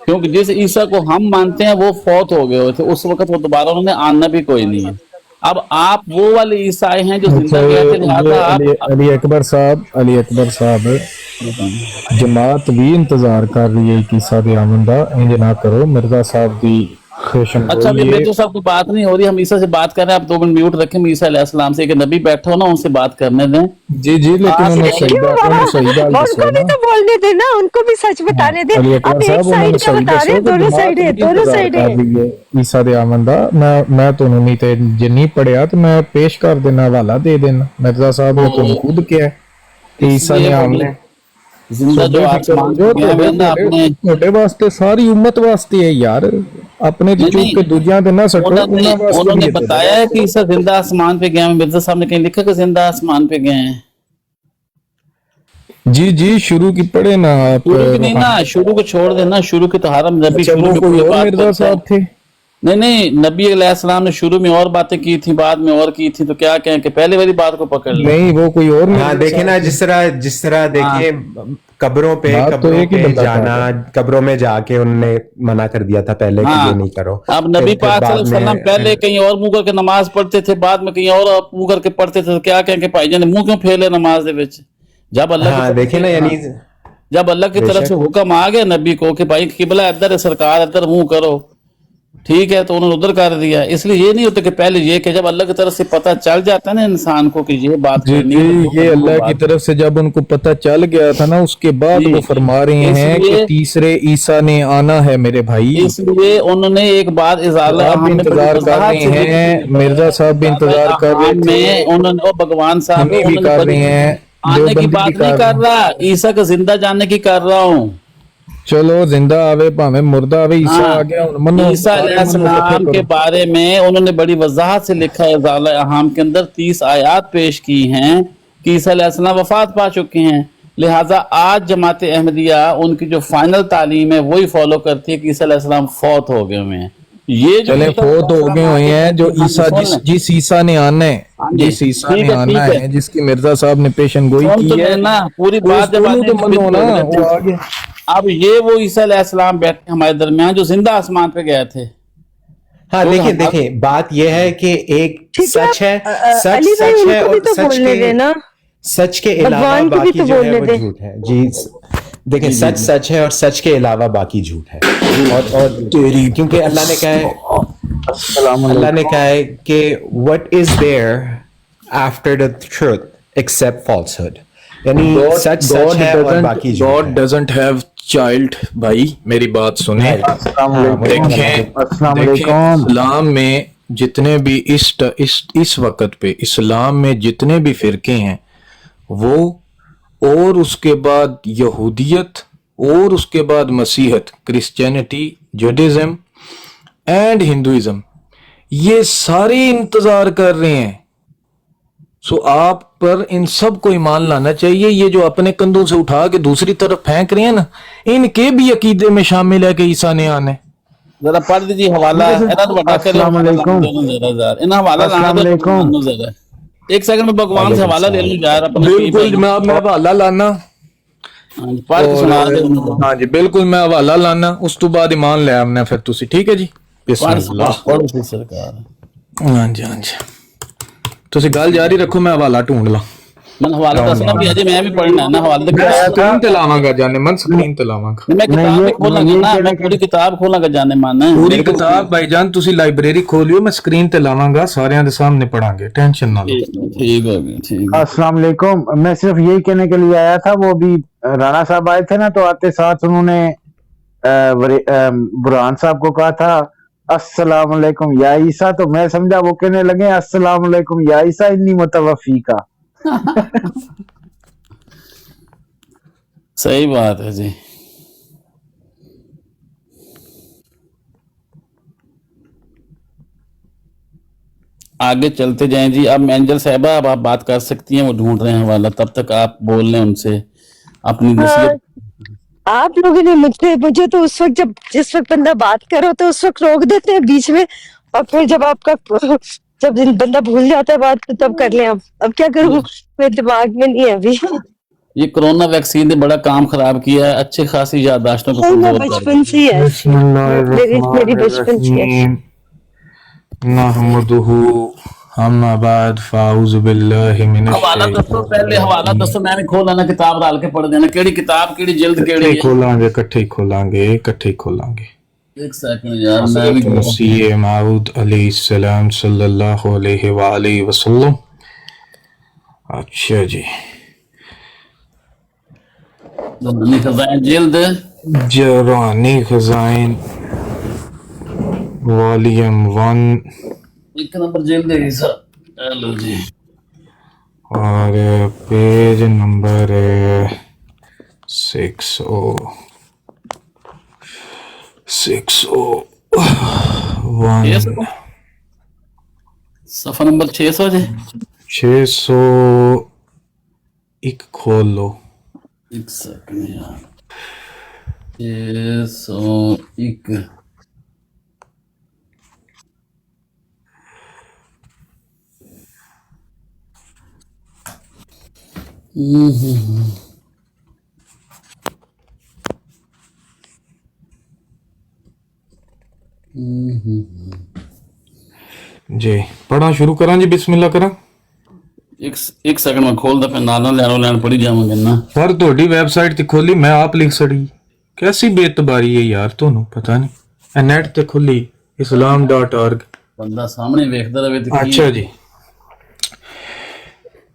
क्योंकि जिस ईसा को हम मानते हैं वो फौत हो गए थे उस वक्त, वो दोबारा उन्होंने आना भी कोई नहीं है। अब आप वो वाले ईसाई हैं जो जिंदा गए थे, लिहाजा आप अली अकबर साहब जमात भी इंतजार कर रही है कि ईसा आमद दा, इंज ना करो मिर्जा साहब दी खुशम। अच्छा अभी मेरे साहब को बात नहीं हो रही, हम ईसा से बात कर रहे हैं, आप 2 मिनट म्यूट रखें, मैं ईसा अलैहिस्सलाम से, एक नबी बैठा हो ना, उनसे बात करने दें। जी जी, लेकिन उन्होंने सही क्यों बात बाबा, दसो उनको भी ना। तो बोलने देना, उनको भी सच बताने दे। अली आप अकबर एक साहब साइड उन्होंने का सही बता रहे दसो हैं, कि दोनों जमात साइड है, भी दोनों इंतजार साइड कर है। रही है ईसा दे आमद दा। मैं तो नहीं ते जे नहीं पढ़िया तो मैं पेश कर देना, हवाला दे देना। मिर्जा साहब ने तो खुद किया है कि ईसा ने आमने जिंदा जो आसमान पे गए हुए हैं ना अपने, ਤੁਹਾਡੇ ਵਾਸਤੇ ਸਾਰੀ उम्मत वास्ते है यार, अपने तो चूक के दूजियां ते ना सटो, उन्हां वास्ते उन्होंने भी है। बताया है कि ईसा जिंदा आसमान पे गए हैं। मिर्जा साहब ने कहीं लिखा कि जिंदा आसमान पे गए हैं? जी जी, शुरू की पढ़े ना आप। शुरू की नहीं ना, शुरू को छोड़ देना, शुरू की तो हरम नबी अच्छा, शुरू वो में कोई पूरी और बात मिर्जा करता है। साहब थे? नहीं, नबी अलैहिस्सलाम ने शुरू में और बातें की थी, बाद में और की थी, तो क्या कहें कि पहले वाली बात को पकड़ ले। नहीं, वो कोई और हाँ देखे ना, जिस तरह देखिए कब्रों पे बात तो कब्रों एक ही पे बंदा जाना, कब्रों में जाके उन्होंने मना कर दिया था पहले कि ये नहीं करो। अब नबी फिर पाक बाद सल्लल्लाहु अलैहि वसल्लम में पहले कहीं और मुंह करके नमाज पढ़ते थे, बाद में कहीं और मुंह करके पढ़ते थे, तो क्या कहें कि भाईजान ने मुंह क्यों फेले नमाज दे विच? जब अल्लाह हाँ देखे ना, यानी जब अल्लाह की तरफ से हुक्म आ गया नबी को कि भाई किबला इधर है, सरकार इधर मुंह करो, ठीक है, तो उन्होंने उधर कर दिया। इसलिए ये नहीं होता कि पहले ये कि जब अल्लाह की तरफ से पता चल जाता है ना इंसान को कि ये बात जी करनी जी, है, तो ये वो अल्लाह बात- की तरफ से जब उनको पता चल गया था ना, उसके बाद जी, वो फरमा रहे हैं कि इसलिए- तीसरे ईसा ने आना है मेरे भाई। इसलिए उन्होंने एक बात इजाला आप भी इंतजार कर रहे हैं, मिर्जा साहब भी इंतजार कर रहे थे, में उन्होंने ओ भगवान साहब हम भी उन्होंने कर बड़ी- रहे हैं, आने की देवबंदी बात भी नहीं कर कर रहे हैं। रहा, ईसा का जिंदा जानने की कर रहा हूँ। चलो जिंदा आवे भावे मुर्दा आवे, ईसा हाँ, आ गया, मनो ईसा अलैहिस्सलाम के बारे में उन्होंने बड़ी वजाहत से लिखा है। इजाला अहाम के अंदर 30 आयात पेश की हैं कि ईसा अलैहिस्सलाम वफात पा चुके हैं। लिहाजा आज जमात अहमदिया उनकी जो फाइनल तालीम है वही फॉलो करती है कि ईसा अलैहिस्सलाम फौत हो गए हुए हैं। ये जो चले फोत हो गए हुए हैं, जो ईसा जिस ईसा ने आना है, जी, जिस ईसा ठीक ने है, आना ठीक है। है, जिसकी मिर्जा साहब ने पेशन गोई सुन की तो है, लेना, पूरी बात जब सुनो तो मनो ना, आदमी- वो आगे अब ये वो ईसा अलैहिस्सलाम बैठे हमारे दरमियान जो जिंदा आसमान पे गए थे। हाँ तो देखिए हम- देखिए, बात यह है कि एक ठीक सच है, सच अली भाई सच है उनको भी और तो सच बोलने के देना। सच के अलावा भगवान को भी बाकी तो जो है बोलने वो दे। झूठ है जी। देखिए सच सच है और सच के अलावा बाकी झूठ है। और क्योंकि अल्लाह ने कहा है, अल्लाह ने कहा है कि what is there after the truth except falsehood, यानी सच सच है और बाकी झूठ गॉड है। Doesn't have child. भाई मेरी बात सुने, देखें इस्लाम में जितने भी इस वक्त पे इस्लाम में जितने भी फिरके हैं वो, और उसके बाद यहूदियत, और उसके बाद मसीहत, क्रिश्चियनिटी, जुडाइज्म एंड हिंदुइज्म, ये सारे इंतजार कर रहे हैं। सो आप पर इन सब को ईमान लाना चाहिए। ये जो अपने कंधों से उठा के दूसरी तरफ फेंक रहे हैं ना, इनके भी अकीदे में शामिल है कि ईसा ने आने। जरा पढ़ दीजिए हवाला। अस्सलाम वालेकुम। इन हवाला जरा एक सेकंड में भगवान से हवाला ले लूं यार अपने। बिल्कुल मैं हवाला लाना, पढ़ के सुना दे। हाँ जी बिल्कुल मैं हवाला लाना, उस तो बाद ईमान ले आमने फिर तुसी, ठीक है जी। बिस्मिल्लाह। पढ़ सी सरकार। हाँ जी हाँ जी, तुसी गल जारी रखो, मैं हवाला ढूंढ ला। मन हवाला दसना भी अजे मैं भी पढ़ना है ना हवाला। स्क्रीन ते लावांगा जाने मन, स्क्रीन ते लावांगा मैं किताब भी खोलांगा ना, मैं पूरी किताब खोलांगा जाने मन। पूरी किताब भाईजान, तुसी लाइब्रेरी खोलियो, मैं स्क्रीन ते लावांगा, सारियां दे सामने पढ़ांगे, टेंशन ना लो। ठीक हो गया, ठीक है। अस्सलाम वालेकुम। मैं सिर्फ यही कहने के लिए आया था, वो भी राणा साहब आए थे ना, तो आते साथ उन्होंने बुरहान साहब को कहा था अस्सलाम वालेकुम या ईसा, तो मैं समझा वो कहने लगे अस्सलाम वालेकुम या ईसा इन्नी मुतवफ़ी का। सही बात है जी। आगे चलते जाएं जी। अब एंजल साहबा अब आप बात कर सकती हैं, वो ढूंढ रहे हैं हवाला, तब तक आप बोल लें उनसे अपनी नसीहत। आप लोगों ने मुझे तो उस वक्त जिस वक्त बंदा बात करो तो उस वक्त रोक देते हैं बीच में, और फिर जब बंदा भूल जाता है बात तो तब कर लें। अब क्या करूं, मेरे दिमाग में नहीं है अभी। ये कोरोना वैक्सीन ने बड़ा काम खराब किया है, अच्छी खासी याददाश्तों को मैं कमजोर कर बचपन से ही है, मेरी बचपन से है। नहमदुहु अम्मा बाद फाउज़ बिल्लाहि मिनश हवाला दसो, पहले हवाला दसो, मैं भी खोल लेना, किताब डाल के पढ़ देना, केड़ी किताब केड़ी जिल्द केड़ी है। खोलांगे, इकट्ठे ही खोलांगे, इकट्ठे ही खोलांगे। एक सेकंड यार, मैं भी मसीह माऊद अलैहिस्सलाम सल्लल्लाहु अलैहि वालैहि वसल्लम। अच्छा जी, जिल्द जरानी खजाइन वॉल्यूम 1 एक नंबर जिल्द है सर। हेलो जी, और पेज नंबर 601 सफा नंबर 600 जी। 601 खोल लो। एक सेकंड यार, 601 जी पढ़ा शुरू करा जी, बिस्मिल्लाह करा। एक सेकंड में खोल दा, पे नाना लैन पढ़ी जावांगे ना। सर थोड़ी वेबसाइट ते खोली, मैं आप लिख सड़ी, कैसी बेतबारी है यार, ਤੁਹਾਨੂੰ पता नहीं नेट ते खुली islam.org। बंदा सामने वेखदा रहे तो की अच्छा जी।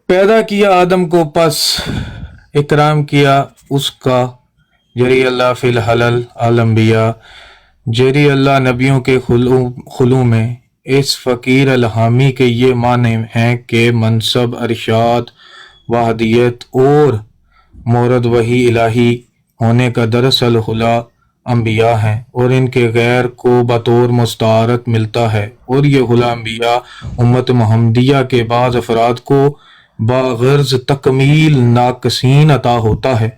पैदा किया आदम को, पस इकराम किया उसका, जरी अल्लाह फिल हलल अलंबिया, जरी अल्लाह नबियों के खुलू में। इस फ़कीर अलहामी के ये माने हैं कि मनसब, अरशाद, वहदियत और मोरद वही इलाही होने का दरअसल हुला अम्बिया हैं, और इनके गैर को बतौर मुस्तारत मिलता है। और ये हुला अम्बिया उम्मत मुहम्मदिया के बाज़ अफराद को बाग़र्ज़ तकमील नाक़सीन अता होता है।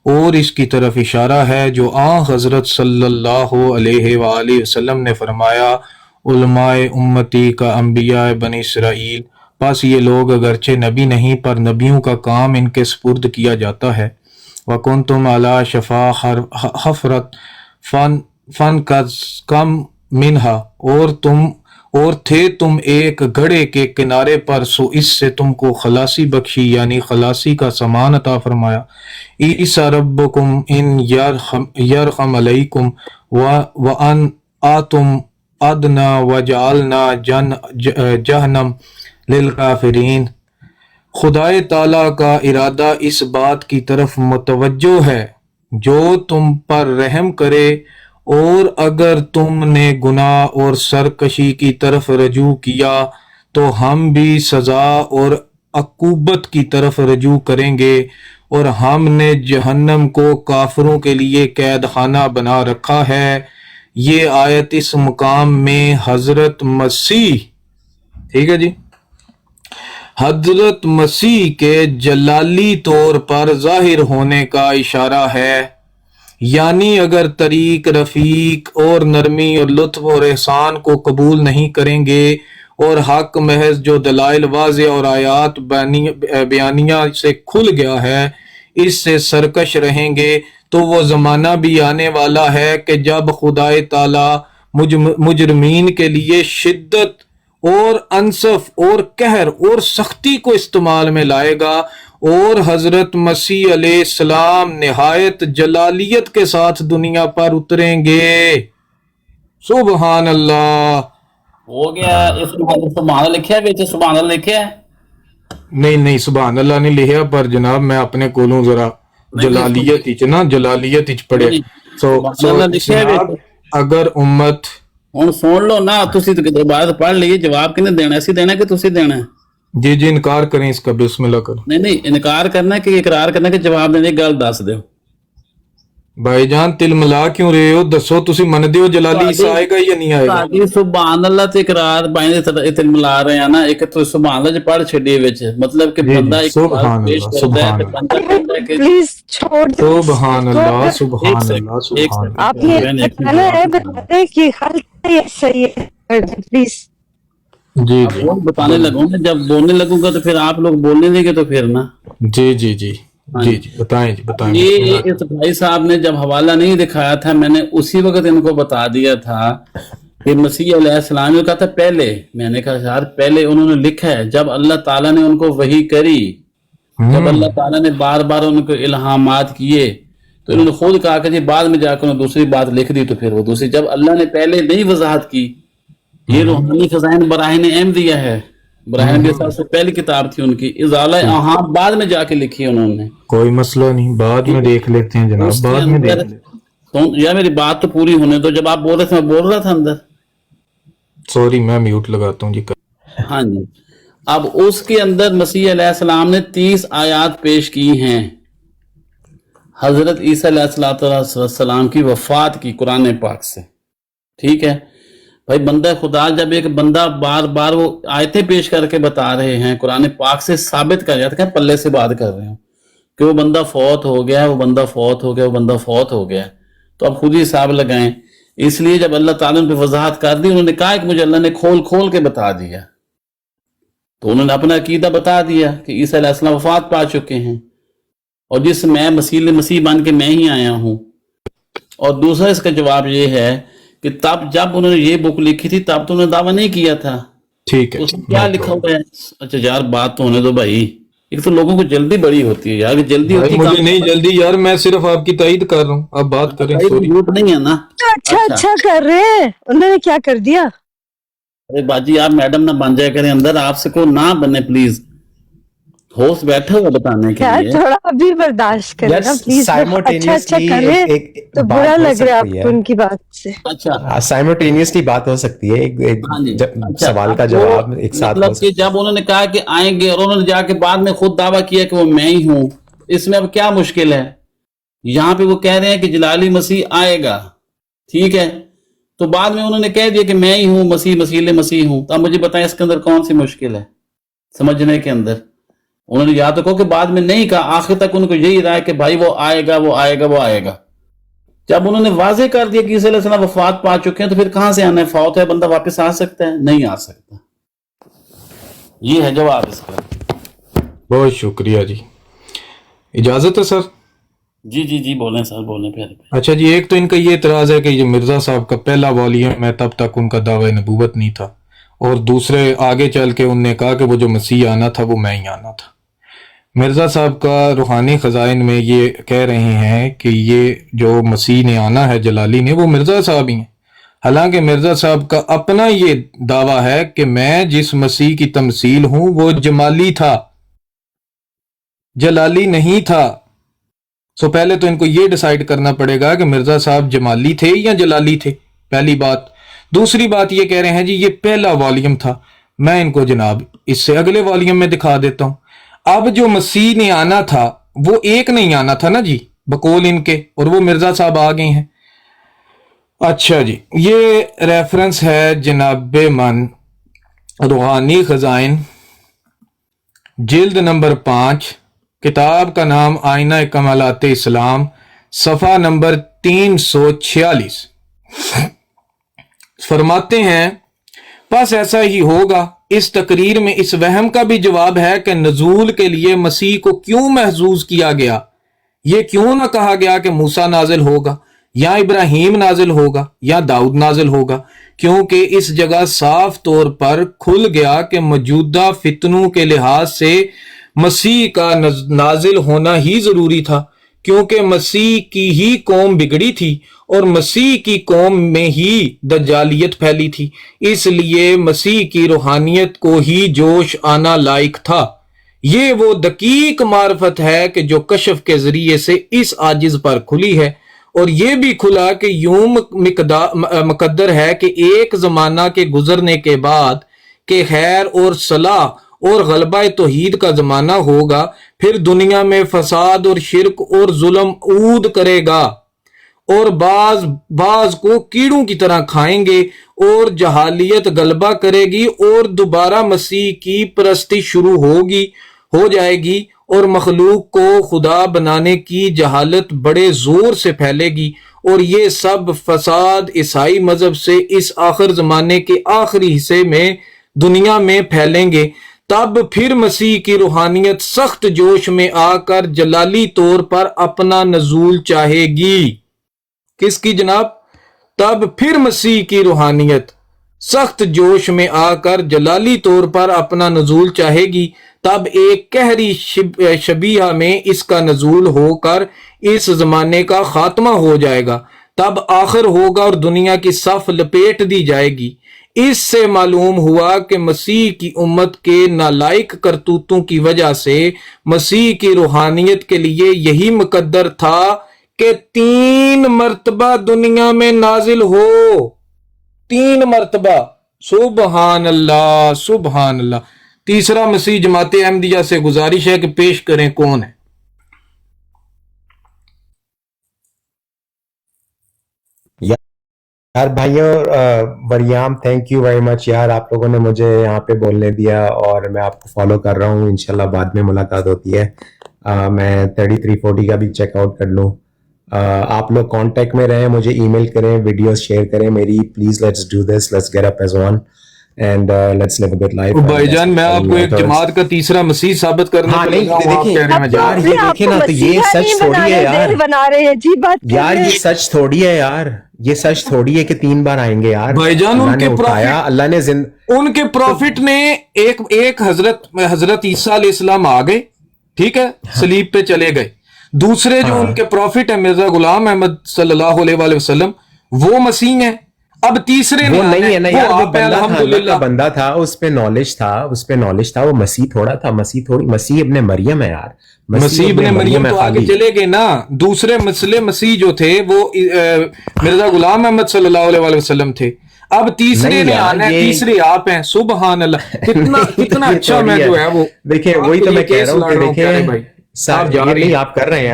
और इसकी तरफ इशारा है जो हज़रत सल्लल्लाहु अलैहि वसल्लम ने फरमाया, उलमाए उम्मती का अम्बिया बनी इसराइल। बस ये लोग अगरचे नबी नहीं पर नबियों का काम इनके सुपुर्द किया जाता है। वकुन्तुम अला शफा हफरत फन कम मिनहा, और थे तुम एक घड़े के किनारे पर, सो इससे तुमको खलासी बख्शी, यानी खलासी का समान अता फरमाया। ईसा रब्बुकुम इन यरहम अलैकुम व अन आतुम अदना वजअलना जहन्नम लिल काफिरीन। खुदाए ताला का इरादा इस बात की तरफ मुतवज्जो है जो तुम पर रहम करे, और अगर तुमने गुनाह और सरकशी की तरफ रजू किया तो हम भी सजा और अकूबत की तरफ रजू करेंगे। और हमने जहन्नम को काफिरों के लिए कैद खाना बना रखा है। ये आयत इस मुकाम में हजरत मसीह, ठीक है जी, हजरत मसीह के जलाली तौर पर जाहिर होने का इशारा है। यानी अगर तरीक, रफीक और नरमी और लुत्फ और एहसान को कबूल नहीं करेंगे और हक महज जो दलाइल वाज़े और आयात बयानिया से खुल गया है इससे सरकश रहेंगे, तो वो ज़माना भी आने वाला है कि जब खुदाए ताला मुजरमीन के लिए शिद्दत और अनसफ और कहर और सख्ती को इस्तेमाल में लाएगा, और हजरत मसीह अलैहिस्सलाम निहायत जलालियत के साथ दुनिया पर उतरेंगे। सुबहान अल्लाह। हो गया। इसमें सुभान अल्लाह लिखा है, बेचे सुभान अल्लाह लिखा है? नहीं सुबहान अल्लाह नहीं लिखा, पर जनाब मैं अपने कोलों जरा जलालियत इच पढ़े। जनाब अगर उम्मत ਹੁਣ ਸੁਣ ਲਓ ਨਾ, ਤੁਸੀਂ ਤਾਂ ਕਿਤੇ ਬਾਅਦ ਪੜ੍ਹ ਲਈ, ਜਵਾਬ ਕਿਹਨੇ ਦੇਣਾ? ਅਸੀਂ ਦੇਣਾ ਕਿ ਤੁਸੀਂ देना है? जी इनकार करें इसका, बिस्मिल्लाह करो। नहीं इनकार करना कि इकरार करना कि जवाब देने की गल दस दो। भाईजान तिल मिला क्यों रहे हो? दसो तुसी मनदे हो जलाली ईसा आएगा या नहीं आएगा? ਤੁਹਾਡੀ ਸੁਭਾਨ ਅੱਲਾਹ ਤੇ ਇਕਰਾਰ ਬਾਈ ਦੇ ਤਿਲ ਮਿਲਾ ਰਹੇ ਆ ਨਾ, ਇੱਕ ਤੁਸੀਂ ਸੁਭਾਨ ਅੱਲਾਹ ਚ ਪੜ੍ਹ ਛੱਡੀ ਵਿੱਚ, ਮਤਲਬ ਕਿ ਬੰਦਾ ਇੱਕ ਸੁਭਾਨ ਪੇਸ਼ ਅੱਲਾਹ, ਕਰਦਾ ਹੈ ਸੁਭਾਨ ਤੇ ਬੰਦਾ ਕਹਿੰਦਾ है कि प्लीज छोड़ दो। सुभान अल्लाह सुभान अल्लाह सुभान अल्लाह। आप ये बताना है, बताते हैं कि गलत है या सही है, प्लीज। जी वो बताने लगूंगा, जब बोलने लगूंगा तो फिर आप लोग बोलने देंगे तो फिर ना। जी बताएं ये इस भाई साहब ने जब हवाला नहीं दिखाया था, मैंने उसी वक्त इनको बता दिया था कि मसीह अलैहिस्सलाम ने कहा था पहले, मैंने कहा यार पहले उन्होंने लिखा है जब अल्लाह ताला ने उनको वही करी, जब अल्लाह ताला ने बार बार उनको इल्हामात किए तो उन्होंने खुद कहा कि जी बाद में जाकर उन्होंने दूसरी बात लिख दी, तो फिर वो दूसरी, जब अल्लाह ने पहले नहीं वजाहत की, ये रूहानी खजाइन बराहीन अहमदिया है, बराहीन के सबसे पहली किताब थी उनकी, इजाला हाँ बाद में जाके लिखी उन्होंने। कोई मसला नहीं, बाद में देख लेते हैं जनाब, बाद में देख लेते हैं। तो यार मेरी बात तो पूरी होने दो, जब आप बोल रहे थे मैं बोल रहा था अंदर। सॉरी मैं म्यूट लगाता हूँ जी। हाँ जी, अब उसके अंदर मसीह अलैहिस्सलाम ने 30 आयात पेश की हैं हजरत ईसा अलैहिस्सलाम की वफात की कुरान पाक से। ठीक है भाई, बंदा खुदा जब एक बंदा बार बार वो आयतें पेश करके बता रहे हैं, कुरान पाक से साबित कर जाता है, पल्ले से बात कर रहे हो कि वो बंदा फौत हो गया, वो बंदा फौत हो गया, वो बंदा फौत हो गया, तो अब खुद ही हिसाब लगाएं। इसलिए जब अल्लाह ताला ने वजाहत कर दी, उन्होंने कहा कि मुझे अल्लाह ने खोल खोल के बता दिया, तो उन्होंने अपना अकीदा बता दिया कि ईसा अलैहिस्सलाम वफात पा चुके हैं और जिस मैं मसीह बन के मैं ही आया हूं। और दूसरा इसका जवाब ये है कि तब जब उन्होंने ये बुक लिखी थी तब तो उन्होंने दावा नहीं किया था। ठीक है, उसमें क्या लिखा हुआ है? अच्छा यार बात तो होने दो भाई, एक तो लोगों को जल्दी बड़ी होती है यार, जल्दी भाई होती मुझे काम- नहीं जल्दी यार, मैं सिर्फ आपकी तायीद कर रहा हूँ, आप बात करें। भाई, सॉरी। झूठ नहीं है ना। अच्छा अच्छा कर रहे हैं, उन्होंने क्या कर दिया? अरे बाजी आप मैडम ना बन जाया करें अंदर, आपसे को ना बने प्लीज, होस्ट बैठा हुआ बताने के यार लिए। थोड़ा अभी बर्दाश्त करें ना प्लीज। अच्छा अच्छा कर रहे हैं तो बुरा लग रहा है आपको उनकी बात से। अच्छा साइमल्टेनियसली बात हो सकती है, एक हाँ जी। जब अच्छा, सवाल का अब जवाब वो एक साथ हो मतलब सकता कि जब उन्होंने कहा कि आएंगे और उन्होंने जाके बाद में खुद दावा किया कि वो मैं ही हूं, इसमें अब क्या मुश्किल है? यहाँ पे वो कह रहे हैं कि जलाली मसीह आएगा, ठीक है, तो बाद में उन्होंने कह दिया कि मैं ही हूं मसीह, मसीह मसीह हूं। तो अब मुझे बताएं इसके अंदर कौन सी मुश्किल है समझने के अंदर? उन्होंने या तो कहो कि बाद में नहीं कहा, आखिर तक उनको यही रहा है कि भाई वो आएगा वो आएगा वो आएगा। जब उन्होंने वाजे कर दिया कि ईसा अलैहिस्सलाम वफात पा चुके हैं, तो फिर कहां से आना है? फौत है, बंदा वापस आ सकता है? नहीं आ सकता। ये है जवाब इसका। बहुत शुक्रिया जी, इजाजत है सर? जी जी जी बोलें सर, बोलें प्यारे। अच्छा जी, एक तो इनका ये एतराज है कि जो मिर्जा साहब का पहला वॉल्यूम है तब तक उनका दावा नबूवत नहीं था, और दूसरे आगे चल के उनने कहा कि वो जो मसीह आना था वो मैं ही आना था। मिर्जा साहब का रूहानी खजाइन में ये कह रहे हैं कि ये जो मसीह ने आना है जलाली ने, वो मिर्जा साहब ही हैं। हालांकि मिर्जा साहब का अपना ये दावा है कि मैं जिस मसीह की तमसील हूं वो जमाली था, जलाली नहीं था। सो पहले तो इनको ये डिसाइड करना पड़ेगा कि मिर्जा साहब जमाली थे या जलाली थे, पहली बात। दूसरी बात ये कह रहे हैं जी ये पहला वॉल्यूम था, मैं इनको जनाब इससे अगले वॉल्यूम में दिखा देता हूं। अब जो मसीह ने आना था वो एक नहीं आना था ना जी, बकौल इनके, और वो मिर्जा साहब आ गए हैं। अच्छा जी, ये रेफरेंस है जनाब मन रूहानी खजाइन, जिल्द नंबर 5, किताब का नाम आईना कमालात इस्लाम, सफ़ा नंबर 346। फरमाते हैं बस ऐसा ही होगा। इस तकरीर में इस वहम का भी जवाब है कि नजूल के लिए मसीह को क्यों महजूज किया गया। ये क्यों ना कहा गया कि मूसा नाजिल होगा या इब्राहिम नाजिल होगा या दाऊद नाजिल होगा, क्योंकि इस जगह साफ तौर पर खुल गया कि मौजूदा फितनों के लिहाज से मसीह का नाजिल होना ही जरूरी था, क्योंकि मसीह की ही कौम बिगड़ी थी और मसीह की कौम में ही दज्जालियत फैली थी। इसलिए मसीह की रूहानियत को ही जोश आना लायक था। ये वो दकीक मार्फत है कि जो कशफ के जरिए से इस आजिज पर खुली है, और ये भी खुला कि यूं मुकद्दर है कि एक जमाना के गुजरने के बाद के खैर और सलाह और गलबा तौहीद का जमाना होगा, फिर दुनिया में फसाद और शिरक और जुल्म ऊद करेगा, और बाज को कीड़ों की तरह खाएंगे और जहालियत गलबा करेगी, और दोबारा मसीह की परस्ती शुरू हो जाएगी, और मखलूक को खुदा बनाने की जहालत बड़े जोर से फैलेगी, और ये सब फसाद ईसाई मजहब से इस आखिर जमाने के आखिरी हिस्से में दुनिया में फैलेंगे। तब फिर मसीह की रूहानियत सख्त जोश में आकर जलाली तौर पर अपना नजूल चाहेगी। किसकी जनाब? तब फिर मसीह की रूहानियत सख्त जोश में आकर जलाली तौर पर अपना नजूल चाहेगी। तब एक कहरी शबीहा में इसका नजूल होकर इस जमाने का खात्मा हो जाएगा। तब आखिर होगा और दुनिया की सफ लपेट दी जाएगी। इससे मालूम हुआ कि मसीह की उम्मत के नालायक करतूतों की वजह से मसीह की रूहानियत के लिए यही मुकद्दर था कि 3 मर्तबा दुनिया में नाजिल हो। 3 मर्तबा। सुबहान अल्लाह, सुबहान अल्लाह। तीसरा मसीह जमात अहमदिया से गुजारिश है कि पेश करें कौन है। यार भाइयों, Variyam thank you very much यार, आप लोगों ने मुझे यहाँ पे बोलने दिया और मैं आपको फॉलो कर रहा हूँ। इंशाल्लाह बाद में मुलाकात होती है। मैं 3340 का भी चेकआउट कर लूँ। आप लोग कांटेक्ट में रहें, मुझे ईमेल करें, वीडियोस शेयर करें मेरी, please let's do this, let's get up as one and let's live a good life. भाईजान मैं आपको एक जमात का तीसरा मसीह साबित करने हाँ, नहीं, देखिए यार ये देखिए ना, तो ये सच थोड़ी है यार, बना रहे हैं अजीब बात यार ये सच थोड़ी है यार, ये सच थोड़ी है कि 3 बार आएंगे यार। भाईजान उनके उठाया अल्लाह ने उनके प्रॉफिट ने एक हजरत ईसा अलैहिस्सलाम आ गए, ठीक है, सलीब पे चले गए। दूसरे जो उनके प्रॉफिट है मिर्जा गुलाम अहमद सल्लल्लाहु अलैहि वसल्लम, वो मसीह है। अब तीसरे वो नहीं है ना यार, वो बंदा था, अल्हम्दुलिल्लाह बंदा था, उस पे नॉलेज था, वो मसीह थोड़ा था, मसीह इब्ने मरियम है यार, मसीह इब्ने मरियम तो आगे चले गए ना। दूसरे मसीह जो थे वो मिर्जा गुलाम अहमद सल्लल्लाहु अलैहि वसल्लम थे। अब तीसरे ने आना है, तीसरे आप हैं। सुबहान अल्लाह, कितना अच्छा मैं जो है वो देखिए, वही तो मैं कह रहा हूँ कि देखिए भाई आप कर रहे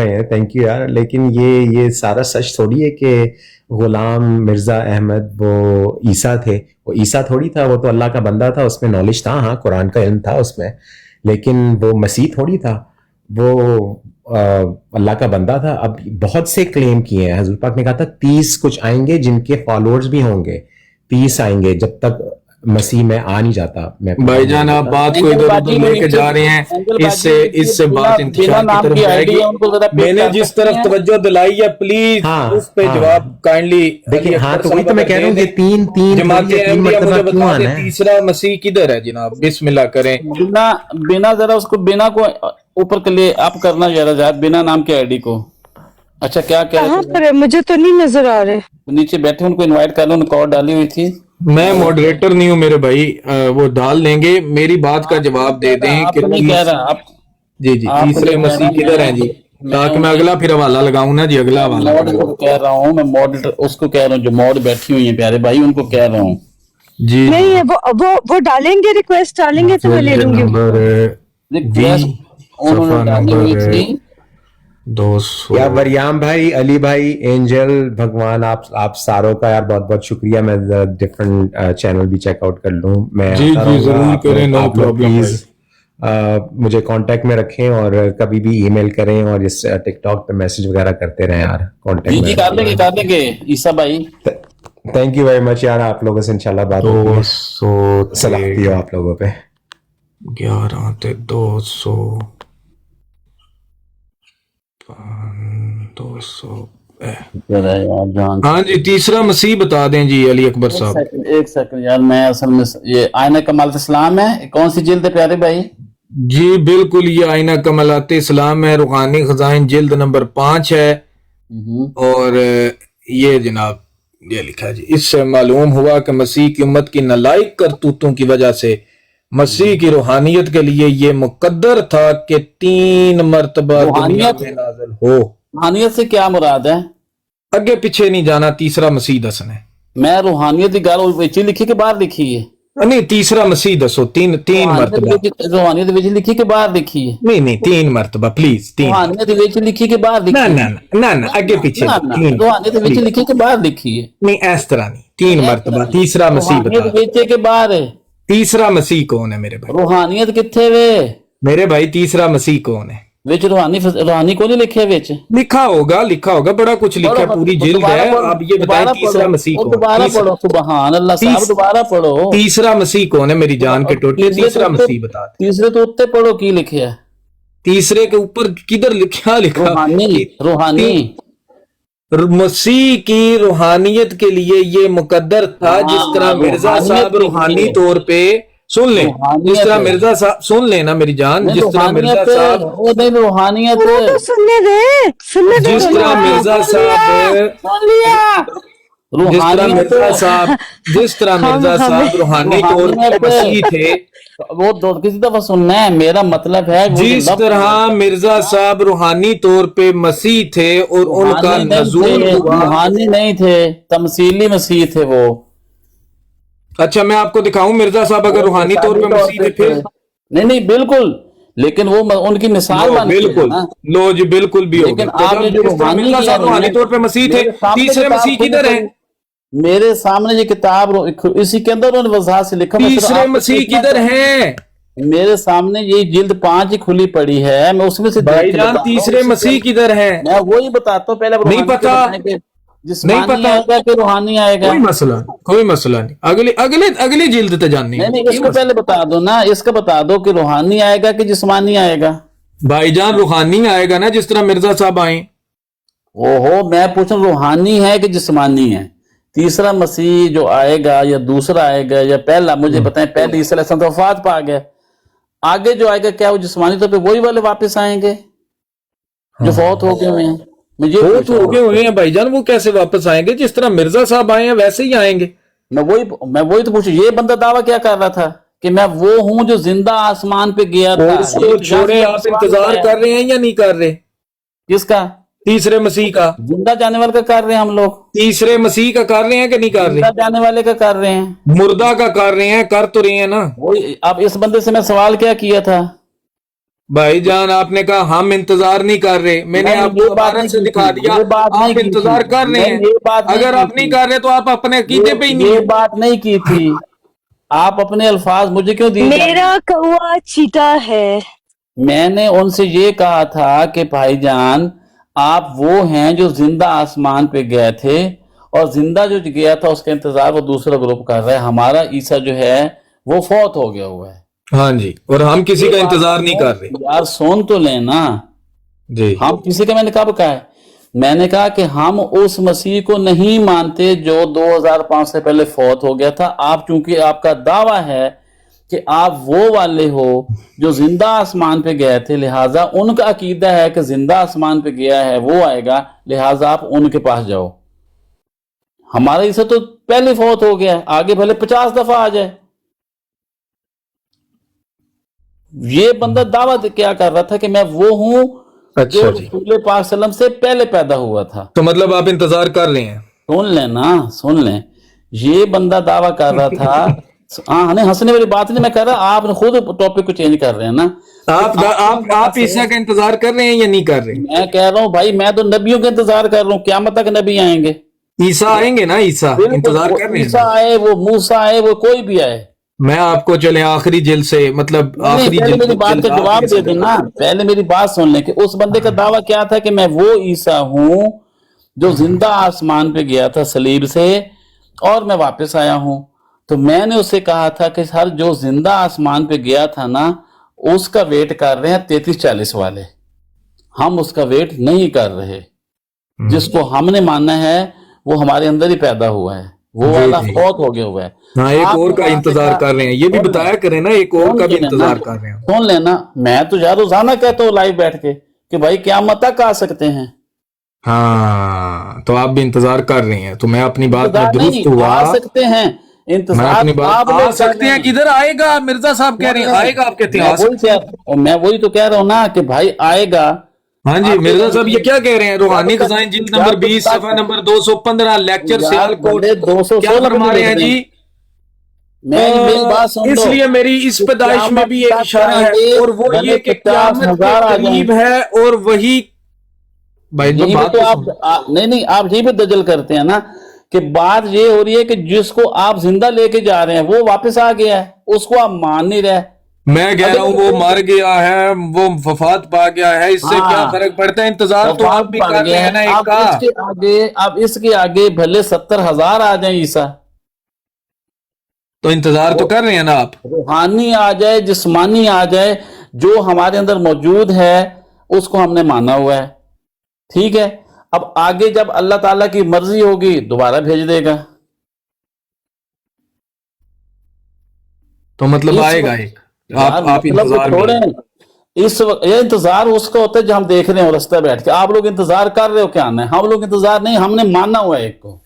हैं, थैंक यू यार, लेकिन ये सारा सच थोड़ी है कि गुलाम मिर्जा अहमद वो ईसा थे। वो ईसा थोड़ी था, वो तो अल्लाह का बंदा था, उसमें नॉलेज था, हाँ कुरान का इल्म था उसमें, लेकिन वो मसीह थोड़ी था, वो अल्लाह का बंदा था। अब बहुत से क्लेम किए हैं, हजूर पाक ने कहा था 30 कुछ आएंगे जिनके फॉलोअर्स भी होंगे, 30 आएंगे जब तक मसीह में आ नहीं जाता। मैं भाईजान आप बात को इधर उधर लेके जा रहे हैं, इससे बात इंतशार की तरफ जाएगी। मैंने जिस तरफ तवज्जो दिलाई है, प्लीज उस पे जवाब काइंडली देखिए। हाँ तो वही तो मैं कह रहा हूँ कि तीन मरतबा क्यों आना है। तीसरा मसीह किधर है जनाब, बिस्मिल्लाह करें। बिना जरा उसको बिना को ऊपर के लिए आप करना जरा बिना नाम के आईडी को। अच्छा क्या कहाँ पर है, मुझे तो नहीं नजर आ रहे। नीचे बैठे उनको इनवाइट कर लो, उन्होंने कॉल डाली हुई थी। मैं मॉडरेटर नहीं हूँ मेरे भाई, वो डाल देंगे। मेरी बात का जवाब दे दें कि नहीं कह रहा आप जी तीसरे मसीह किधर हैं जी, ताकि मैं अगला फिर हवाला लगाऊं ना जी, अगला हवाला को कह रहा हूँ मैं, मॉडरेटर उसको कह रहा हूँ जो मॉड बैठी हुई है प्यारे भाई, उनको कह रहा हूँ जी। नहीं है वो डालेंगे, रिक्वेस्ट डालेंगे तो मैं ले लूंगी। उन्होंने डाली हुई थी 200 या वरियाम भाई, अली भाई, एंजल, भगवान, आप सारों का यार बहुत बहुत शुक्रिया। मैं डिफरेंट चैनल भी चेकआउट कर लूं। मैं जी जरूर करें, नो प्रॉब्लम। मुझे कांटेक्ट में रखें और कभी भी ईमेल करें और इस टिकटॉक पे मैसेज वगैरह करते रहें यार, कांटेक्ट में कर देंगे ईसा भाई। थैंक यू वेरी मच यार, आप लोगों से इंशाल्लाह बात होगी। सलामती हो आप लोगों पे। 11 ते 200 हाँ जी, तीसरा मसीह बता दें जी अली अकबर साहब। एक सेकंड यार, मैं असल में ये आईना कमाल इस्लाम है, कौन सी जिल्द है प्यारे भाई? जी बिल्कुल, ये आईना कमालात इस्लाम है, रूहानी खजाइन जिल्द नंबर 5 है। और ये जनाब ये लिखा है जी, इससे मालूम हुआ कि मसीह की उम्मत की नालायक करतूतों की वजह से मसीह की रूहानियत के लिए ये मुकद्दर था कि 3 मरतबा दुनिया में नाज़िल हो। रूहानियत से क्या मुराद है? अगे पीछे नहीं जाना, तीसरा मसीह दसना है। मैं रूहानियत की गल विच लिखी के बाहर लिखी है? नहीं, तीसरा मसीह दसो। तीन मरतबा रूहानियत विच लिखी के बाहर लिखी है? नहीं 3 मरतबा प्लीज। रूहानियत विच लिखी के बाहर लिखी? ना अगे पीछे। रूहानियत विच लिखी के बाहर लिखी है? नहीं इस तरह नहीं, 3 मरतबा तीसरा मसीह बता। के बाहर है तीसरा मसीह कौन है मेरे भाई? रूहानियत किथे वे मेरे भाई? तीसरा मसीह कौन है? विच रूहानी को नहीं लिखे, विच लिखा होगा बड़ा कुछ लिखा, पूरी जिल्द है। आप ये बताएं तीसरा मसीह कौन? दोबारा पढ़ो, सुभान अल्लाह साहब, दोबारा पढ़ो। तीसरा मसीह कौन है मेरी जान के टोटले? तीसरा मसीह बता। तीसरे तो उत्ते पढ़ो की लिखे है? तीसरे के ऊपर किधर लिखा? रूहानी मसीह की रूहानियत के लिए ये मुकद्दर था। जिस तरह मिर्जा साहब रूहानी तौर पे, सुन ले, जिस तरह मिर्जा साहब, सुन लेना मेरी जान, जिस तरह मिर्जा साहब रूहानियत सुनने दे जिस तरह मिर्जा साहब रूहानी तौर पे मसीह थे, वो किसी दफा सुनना है, मेरा मतलब है जिस तरह मिर्जा साहब रूहानी तौर पे मसीह थे और उनका नज़ूल रूहानी नहीं थे, तमसीली मसीह थे वो। अच्छा मैं आपको दिखाऊं मिर्जा साहब अगर रूहानी तौर पे मसीह थे फिर? नहीं बिल्कुल, लेकिन वो उनकी मिसाल बिल्कुल लो जी, बिल्कुल भी होगा। मिर्जा साहब रूहानी तौर पे मसीह थे, तीसरे मसीह किधर है? मेरे सामने ये किताब, इसी के अंदर उन्होंने वजाहत से लिखा, तीसरे मसीह किधर है? मेरे सामने ये जिल्द 5 ही खुली पड़ी है, मैं उसमें से भाईजान तीसरे मसीह किधर है? मैं वही बताता हूँ। पहले नहीं पता, नहीं पता कि रूहानी आएगा, कोई मसला नहीं, अगली जिल्द तक जाननी है। नहीं इसको पहले बता दो ना, इसका बता दो कि रूहानी आएगा कि जिस्मानी आएगा? भाईजान रूहानी आएगा ना, जिस तरह मिर्जा साहब आए। ओहो, मैं पूछ रहा रूहानी है कि जिस्मानी है? तीसरा मसीह जो आएगा या दूसरा आएगा या पहला, मुझे बताएं। पहले ईसा अलैहिस्सलाम तो वफात पा गए, आगे जो आएगा क्या वो जिस्मानी तौर पे वही वाले वापस आएंगे जो फौत हो गए हुए हैं? मैं ये वो पूछ तो रहा हो हूँ। गए हुए हैं भाईजान, वो कैसे वापस आएंगे? जिस तरह मिर्जा साहब आए हैं वैसे ही आएंगे। मैं वही तो पूछू, ये बंदा दावा क्या कर रहा था कि मैं वो हूं जो जिंदा आसमान पे गया था। और उसको छोड़े, आप इंतजार कर रहे हैं या नहीं कर रहे? किसका? तीसरे मसीह का। जिंदा जाने वाले का कर रहे हैं हम लोग। तीसरे मसीह का कर रहे हैं कि नहीं कर जिंदा रहे? जाने वाले का कर रहे हैं। मुर्दा का कर रहे हैं, कर तो रहे हैं ना वही अब इस बंदे से मैं सवाल क्या किया था? भाईजान? आपने कहा हम इंतजार नहीं कर रहे, मैंने नहीं, आपको ये बात उदाहरण नहीं से की दिखा थी, दिया ये बात नहीं आप की इंतजार थी। कर रहे नहीं, ये बात हैं। नहीं अगर की आप नहीं थी। कर रहे तो आप अपने अकीदे पे ही नहीं ये है। बात नहीं की थी। आप अपने अल्फाज मुझे क्यों दिए? मेरा कौवा चीता है। मैंने उनसे ये कहा था कि भाईजान आप वो हैं जो जिंदा आसमान पे गए थे, और जिंदा जो गया था उसका इंतजार वो दूसरा ग्रुप कर रहा है। हमारा ईसा जो है वो फौत हो गया हुआ है। हाँ जी, और हम किसी का इंतजार नहीं कर रहे। यार सुन तो लेना जी। हम किसी का, मैंने कब कहा है? मैंने कहा कि हम उस मसीह को नहीं मानते जो 2005 से पहले फौत हो गया था। आप चूंकि आपका दावा है कि आप वो वाले हो जो जिंदा आसमान पे गए थे, लिहाजा उनका अकीदा है कि जिंदा आसमान पे गया है वो आएगा, लिहाजा आप उनके पास जाओ। हमारा इसे तो पहले फौत हो गया है, आगे भले 50 दफा आ जाए। ये बंदा दावा क्या कर रहा था कि मैं वो हूं अच्छा जो जी। रसूल पाक सल्लम से पहले पैदा हुआ था। तो मतलब आप इंतजार कर रहे हैं? सुन लेना, सुन लें, ये बंदा दावा कर रहा था। हाँ नहीं, हंसने वाली बात नहीं मैं कर रहा, आप खुद टॉपिक को चेंज कर रहे हैं ना। आप ईसा का इंतजार कर रहे हैं या नहीं कर रहे? मैं कह रहा हूँ भाई, मैं तो नबियों का इंतजार कर रहा हूँ, क़यामत तक नबी आएंगे। ईसा आएंगे ना? ईसा इंतजार कर रहे ईसा हैं? आए, वो मूसा आए, वो कोई भी आए। मैं आपको चले आखिरी जिल से, मतलब नहीं, आखिरी पहले जिल मेरी बात का जवाब दे देना। पहले मेरी बात सुन ले कि उस बंदे का दावा क्या था कि मैं वो ईसा हूं जो जिंदा आसमान पे गया था सलीब से और मैं वापस आया हूं। तो मैंने उससे कहा था कि सर जो जिंदा आसमान पे गया था ना, उसका वेट कर रहे हैं 33-40 वाले, हम उसका वेट नहीं कर रहे। जिसको हमने मानना है वो हमारे अंदर ही पैदा हुआ है, वो वाला फौत हो गया हुआ है। हाँ, एक आप और का वहां से इंतजार कर रहे हैं, ये भी बताया करें ना, एक और का भी इंतजार कर रहे हैं। सुन लेना, मैं तो यार रोजाना कहता हूँ लाइव बैठ के कि भाई क़यामत तक आ सकते हैं। हाँ, तो आप भी इंतजार कर रहे हैं, तो मैं अपनी बात में इंतजार दुरुस्त नहीं, हुआ। आ सकते हैं मैं इंतजार अपनी बात आप आ लोग कर सकते रहे हैं, किधर आएगा? मिर्जा साहब कह रहे हैं आएगा, आप कहते हैं आ सकते हैं। मैं वही तो कह रहा हूँ ना कि भाई आएगा। हाँ जी, मिर्जा साहब ये क्या कह रहे हैं? रूहानी खजाइन जिल्द नंबर 20 सफा नंबर 215 लेक्चर सियालकोट, क्या फरमा रहे हैं जी? मेरी बात सुन लो। इसलिए मेरी इस पैदाइश में भी एक इशारा है, और वो ये कि क़यामत के करीब है, और वही भाई यही बात तो तो आप नहीं आप यही पे दजल करते हैं ना कि बात ये हो रही है कि जिसको आप जिंदा लेके जा रहे हैं वो वापस आ गया है, उसको आप मान नहीं रहे। मैं कह रहा हूँ वो मर गया है, वो वफात पा गया है, इससे हाँ, क्या फर्क पड़ता है? इंतजार तो आप भी कर रहे हैं ना एक का। अब इसके आगे भले 70,000 आ जाए ईसा, तो इंतजार तो कर रहे हैं ना आप? रूहानी आ जाए, जिस्मानी आ जाए, जो हमारे अंदर मौजूद है उसको हमने माना हुआ है, ठीक है। अब आगे जब अल्लाह ताला की मर्जी होगी दोबारा भेज देगा। तो मतलब आएगा एक, आप मतलब इंतजार छोड़े में। इस वक्त ये इंतजार उसका होता है जो हम देख रहे हो रास्ते बैठ के। आप लोग इंतजार कर रहे हो क्या आना है, हम लोग इंतजार नहीं, हमने माना हुआ है एक को।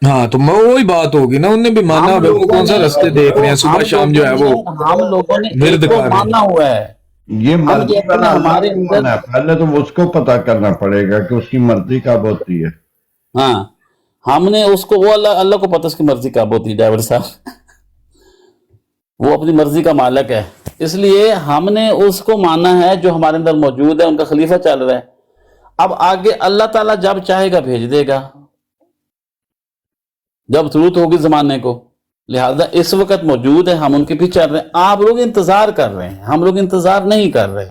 हाँ, तो वही बात होगी ना, उन्होंने भी माना, वो कौन सा रास्ते देख रहे हैं, सुबह शाम जो है वो हम लोगों ने विरद एक को कर रहे हैं। माना हुआ है। ये हम मर्जी कहते हैं हमारे अंदर, पहले तो उसको पता करना पड़ेगा कि उसकी मर्जी कब होती है। हाँ हमने उसको, वो अल्लाह को पता उसकी मर्जी कब होती है ड्राइवर साहब वो अपनी मर्जी का मालिक है, इसलिए हमने उसको माना है जो हमारे अंदर मौजूद है, उनका खलीफा चल रहा है। अब आगे अल्लाह ताला जब चाहेगा भेज देगा, जब जरूरत होगी जमाने को। लिहाजा इस वक्त मौजूद है, हम उनके पीछे चल रहे हैं। आप लोग इंतजार कर रहे हैं, हम लोग इंतजार नहीं कर रहे।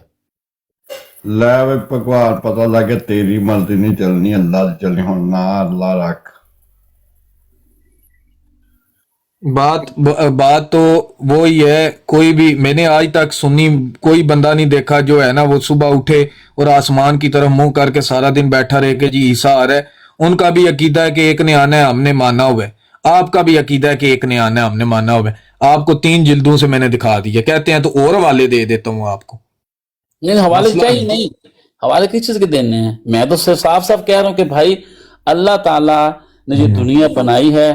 ਲੈ ਵੇ ਭਗਵਾਨ ਪਤਾ ਲੱਗੇ ਤੇਰੀ ਮਰਜ਼ੀ ਨਹੀਂ ਚੱਲਣੀ, ਅੱਲਾ ਦੀ ਚੱਲਣੀ। ਹੁਣ ਨਾ ਅੱਲਾ ਰੱਖ। बात तो वो ही है, कोई भी मैंने आज तक सुनी, कोई बंदा नहीं देखा जो है ना वो सुबह उठे और आसमान की तरफ मुंह करके सारा दिन बैठा रहे कि जी ईसा आ रहा है। उनका भी अकीदा है कि एक ने आना है, हमने माना हुआ है। आपका भी अकीदा है कि एक ने आना है, हमने माना हुआ है, आपको 3 जिल्दों से मैंने दिखा दिया, कहते हैं तो और हवाले दे देता हूँ आपको। नहीं हवाले मसला चाहिए नहीं, हवाले किस चीज के देने हैं? मैं तो सिर्फ साफ साफ कह रहा हूँ कि भाई अल्लाह ताला ने ये दुनिया बनाई है,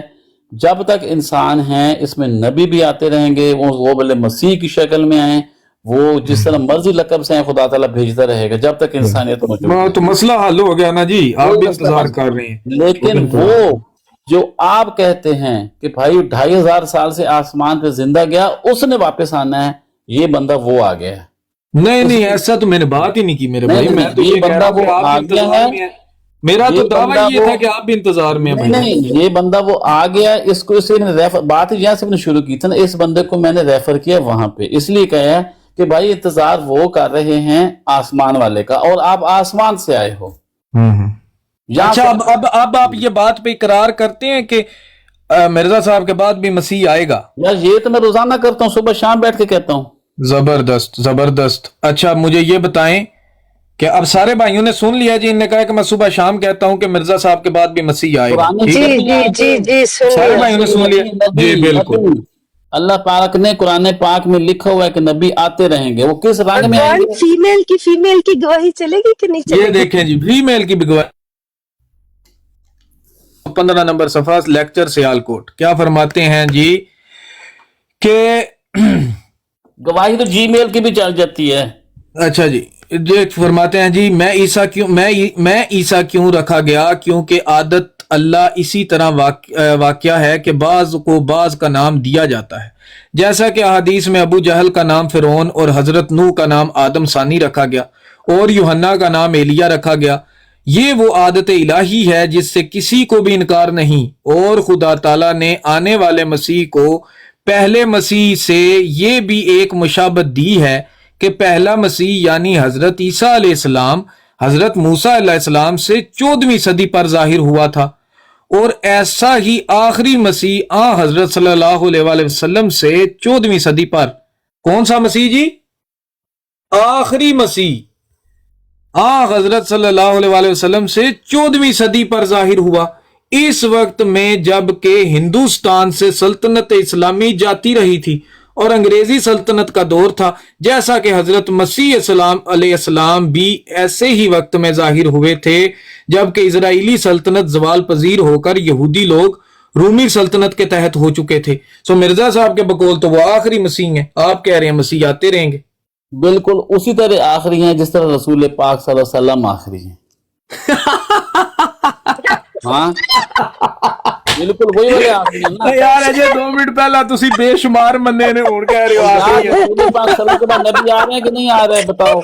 जब तक इंसान है इसमें नबी भी आते रहेंगे, वो भले मसीह की शक्ल में आए, वो जिस तरह मर्जी लकब से खुदा ताला भेजता रहेगा जब तक इंसानियत मौजूद है। तो मसला हल हो गया ना जी, आप कोई भी मसला इंतजार नहीं। कर रहे हैं। लेकिन वो जो आप कहते हैं कि भाई 2500 साल से आसमान पे जिंदा गया, उसने वापस आना है, ये बंदा वो आ गया है। नहीं नहीं, ऐसा तो मैंने बात ही नहीं की मेरे नहीं, भाई, नहीं, मैं तो ये ये कह बंदा रहा हूँ कि वो आप आ भी गया इंतजार है। में हैं। मेरा ये तो दावा बंदा ये वो- था कि आप भी इंतजार में हैं नहीं भाई। नहीं, ये बंदा वो आ गया, इसको इसे रेफर, बात यहाँ से मैंने शुरू की थी ना, इस बंदे को मैंने रेफर किया वहां पे, इसलिए कहा कि भाई इंतजार वो कर रहे हैं आसमान वाले का, और आप आसमान से आए हो। यहाँ अच्छा, से- अब आप ये बात पे इकरार करते हैं कि मिर्जा साहब के बाद भी मसीह आएगा? यार ये तो मैं रोजाना करता हूँ, सुबह शाम बैठ के कहता हूँ। जबरदस्त जबरदस्त। अच्छा मुझे ये बताएं कि अब सारे भाइयों ने सुन लिया जी, इन्होंने कहा कि मैं सुबह शाम कहता हूं कि मिर्जा साहब के बाद भी मसीह आएगा, कुरान ठीक जी है? जी जी जी सुन सारे लिया। भाइयों ने सुन लिया जी, बिल्कुल। अल्लाह पाक ने कुरान पाक में लिखा हुआ है कि नबी आते रहेंगे, वो किस रंग में भगवान आएंगे? फीमेल की गवाही चलेगी कि नहीं ये चलेगी? देखें जी, फीमेल की बिगवा 15 नंबर सफा लेक्चर सियालकोट क्या फरमाते हैं जी कि गवाही तो जीमेल की भी चल जाती है। अच्छा जी, ये फरमाते हैं जी, मैं ईसा क्यों रखा गया, क्योंकि आदत अल्लाह इसी तरह वाकया है कि बाज को बाज का नाम दिया जाता है, जैसा कि हदीस में अबू जहल का नाम फिरौन और हजरत नूह का नाम आदम सानी रखा गया और यूहन्ना का नाम एलिया रखा गया। ये वो आदत इलाही है जिससे किसी को भी इनकार नहीं, और खुदा ताला ने आने वाले मसीह को पहले मसीह से ये भी एक मुशाबत दी है कि पहला मसीह यानी हजरत ईसा अलैहिस्सलाम हजरत मूसा अलैहिस्सलाम से 14वीं सदी पर जाहिर हुआ था, और ऐसा ही आखिरी मसीह हजरत सल्लल्लाहु अलैहि वसल्लम से 14वीं सदी पर। कौन सा मसीह जी? आखिरी मसीह हजरत सल्लल्लाहु अलैहि वसल्लम से 14वीं सदी पर जाहिर हुआ, इस वक्त में जबकि हिंदुस्तान से सल्तनत इस्लामी जाती रही थी और अंग्रेजी सल्तनत का दौर था, जैसा कि हजरत मसीह अलैहिस्सलाम भी ऐसे ही वक्त में जाहिर हुए थे जबकि इजराइली सल्तनत जवाल पजीर होकर यहूदी लोग रूमी सल्तनत के तहत हो चुके थे। सो मिर्जा साहब के बकौल तो वो आखिरी मसीह हैं, आप कह रहे हैं मसीह आते रहेंगे। बिल्कुल उसी तरह आखिरी हैं जिस तरह रसूल पाक सल्लल्लाहु अलैहि वसल्लम आखिरी हैं। हाँ बिल्कुल वही वाले आखिरी हैं ना यार अजय 2 मिनट पहला तुसी बेशुमार मन्ने ने और कह रहे हो यार, आखिरी है। रसूल पाक सल्लल्लाहु अलैहि वसल्लम के बाद नबी आ रहे हैं कि नहीं आ रहे हैं बताओ?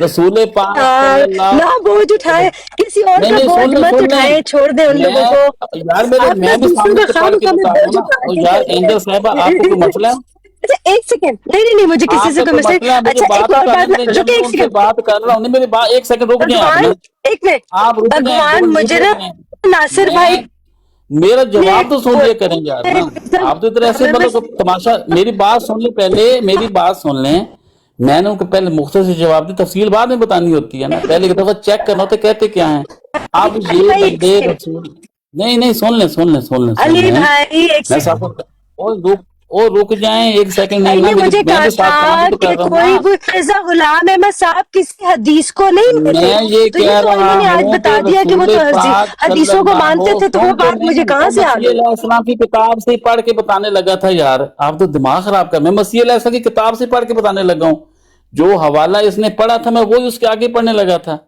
रसूल पाक सल्लल्लाहु- ना बोझ उठाए, किसी और नहीं, का नहीं, बोझ सुन ले, मत सुन ले। उठाए, छोड़ दे उन लोगों को। यार मेरे आपका मैं भी दूसरों सामने का से पढ़ के खाम बता खाम रहा हूँ ना, बोझ तो उठा यार के- एंजल साहबा आपको कोई मसला है? अच्छा एक सेकंड, नहीं, मुझे किसी से आपको कोई कोई मसला मसला है? नहीं। मुझे अच्छा एक और बात, करने दे, जब रुके मैं एक उनसे सेकंड। बात कर रहा हूँ नहीं, मेरी बात 1 सेकंड रुक जाए भगवान, आप एक मिनट, आप रुक जाए, भगवान 2 मिनट मुझे रुक ना जाए। नासिर मैं- भाई मेरा जवाब तो सुन मैं- लिया करेंगे यार ना, आप तो इधर ऐसे मतलब तमाशा। मेरी बात सुन ले पहले, मेरी बात सुन लें। मैंने उनको पहले मुख्तर से जवाब दी, तफसील बाद में बतानी होती है ना, पहले एक दफा चेक करना होता है कहते क्या है। आप ये बंदे रसूल नहीं सुन ले अली भाई एक मैं सेकंड, साहब रुक जाएं 1 सेकंड नहीं ना, ने मुझे मैं कहा भी साथ काम था तो कि कर रहा हूँ कोई ना। भी मिर्जा गुलाम अहमद साहब किसी हदीस को नहीं मानते। मैं ये तो कह तो रहा इन्होंने आज हूँ बता कि दिया कि वो तो रसूल पाक हदीसों को मानते थे, तो वो सल्लल्लाहु बात मुझे कहाँ से आ मसीह गई? अलैहिस्सलाम की किताब से पढ़ के बताने लगा था यार, आप तो दिमाग खराब कर। मैं मसीह अलैहिस्सलाम की किताब से पढ़ के बताने लगा हूँ, जो हवाला इसने पढ़ा था मैं वही उसके आगे पढ़ने लगा था,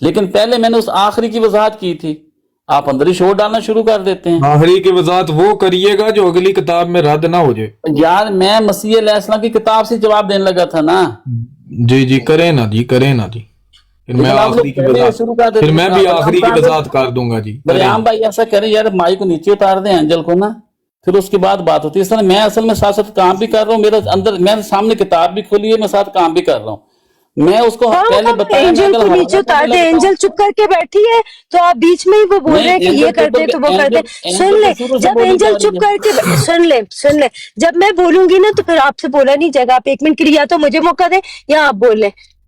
लेकिन पहले मैंने उस आखिरी की वजाहत की थी। आप अंदर ही शोर डालना शुरू कर देते हैं। आखिरी की वजाहत वो करिएगा जो अगली किताब में रद्द ना हो जाए। यार मैं मसीह अलैहिस्सलाम की किताब से जवाब देने लगा था ना। जी करें ना जी फिर मैं आप लोग आखिरी की पहले शुरू कर वजाहत देते फिर मैं भी हैं। आखिरी की वजाहत कर दूंगा जी। बरियाम भाई ऐसा करें यार, माई को नीचे उतार दें एंजल को ना, फिर उसके बाद बात होती है। इस तरह मैं असल में साथ साथ काम भी कर रहा हूँ, मेरे अंदर मेरे सामने किताब भी खुली है, मैं साथ काम भी कर रहा हूँ। मैं उसको पहले बताया, एंजल को नीचे उतार दे, एंजल चुप करके बैठी है तो आप बीच में ही वो बोल रहे हैं कि ये करते तो वो करते। सुन ले, जब एंजल चुप करके सुन ले, जब मैं बोलूंगी ना तो फिर आपसे बोला नहीं जाएगा। आप 1 मिनट के लिए या तो मुझे मौका दें या आप बोल लें।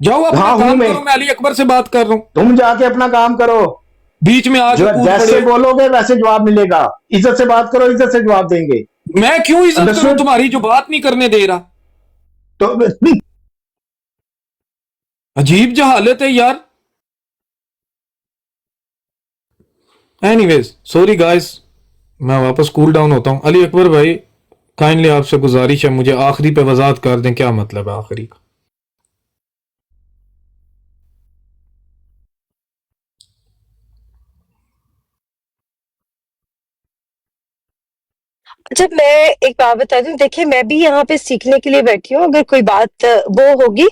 जाओ अपना हाँ, हूं काम मैं। करो, मैं अली अकबर से बात कर रहा हूँ। तुम जाके अपना काम करो, बीच में आके जो कूद जैसे पड़े। बोलोगे वैसे जवाब मिलेगा। इज्जत से बात करो, इज्जत से जवाब देंगे। मैं क्यों इज्जत करूं Understood? तुम्हारी जो बात नहीं करने दे रहा? तो अजीब जहालत है यार। एनीवेज सॉरी गाइस, मैं वापस कूल डाउन होता हूं। अली अकबर भाई काइंडली आपसे गुजारिश है, मुझे आखिरी पे वजाहत कर दें, क्या मतलब है आखिरी का? अच्छा, मैं एक बात बता दूं, देखिए मैं भी यहाँ पे सीखने के लिए बैठी हूँ। अगर कोई बात वो होगी,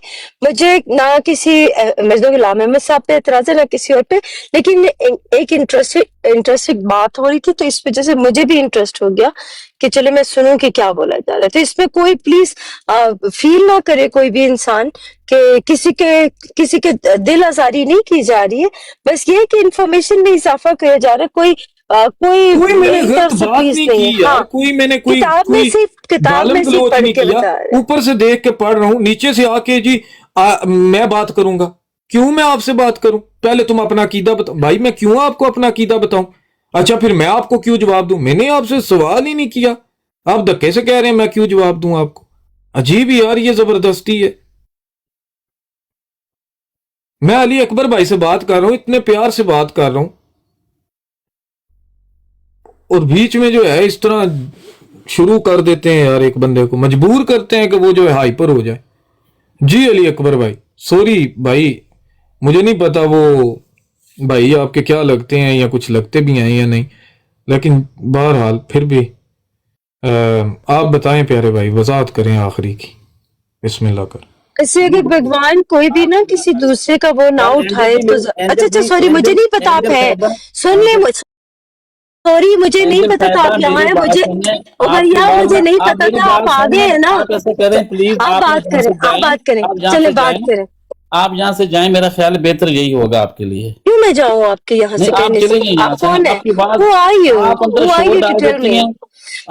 मुझे ना किसी मजनू गुलाम अहमद साहब पे एतराज है ना किसी और पे, लेकिन एक इंटरेस्टिंग बात हो रही थी, तो इस वजह से मुझे भी इंटरेस्ट हो गया कि चलो मैं सुनूं कि क्या बोला जा रहा है। तो इसमें कोई प्लीज फील ना करे कोई भी इंसान कि किसी के दिल आजारी नहीं की जा रही है, बस ये है कि इंफॉर्मेशन में इजाफा किया जा रहा है। कोई कोई मैंने मेरी गलत तरफ से बात प्लीज नहीं नहीं की है। यार, हाँ, कोई मैंने कोई किताब में सिर्फ गालम पढ़ गलोच नहीं के किया। बता रहे हैं। ऊपर से देख के पढ़ रहा हूं, नीचे से आके जी मैं बात करूंगा। क्यों मैं आपसे बात करूं? पहले तुम अपना अकीदा बताओ। भाई मैं क्यों आपको अपना अकीदा बताऊं? अच्छा फिर मैं आपको क्यों जवाब दूं? मैंने आपसे सवाल ही नहीं किया, आप धक्के से कह रहे हैं मैं क्यों जवाब दूं आपको? अजीब यार, ये जबरदस्ती है। मैं अली अकबर भाई से बात कर रहा हूं, इतने प्यार से बात कर रहा हूं, और बीच में जो है इस तरह शुरू कर देते हैं यार, एक बंदे को मजबूर करते हैं कि वो जो है हाइपर हो जाए। जी अली अकबर भाई सॉरी भाई, मुझे नहीं पता वो भाई आपके क्या लगते हैं या कुछ लगते भी हैं या नहीं, लेकिन बहरहाल फिर भी आप बताएं प्यारे भाई, वजाहत करें आखिरी की, बिस्मिल्लाह कर। ऐसे अगर भगवान कोई भी ना किसी दूसरे का वो ना उठाए तो अच्छा सॉरी, मुझे नहीं पता आप है, सुन ले, सॉरी मुझे नहीं पता था आप यहाँ है, मुझे ओ भैया मुझे नहीं पता था आप आ गए हैं ना। आप ऐसा करें प्लीज, आप बात करें, चले बात करें। आप यहाँ से जाएं, मेरा ख्याल बेहतर यही होगा आपके लिए। क्यों मैं जाऊँ आपके यहाँ से? आप कहने चले से जाइए यहाँ आप से, कौन है? आपकी बात वो आई हो, आप अंदर वो आई शोर डाल डिटेल देती हैं। में।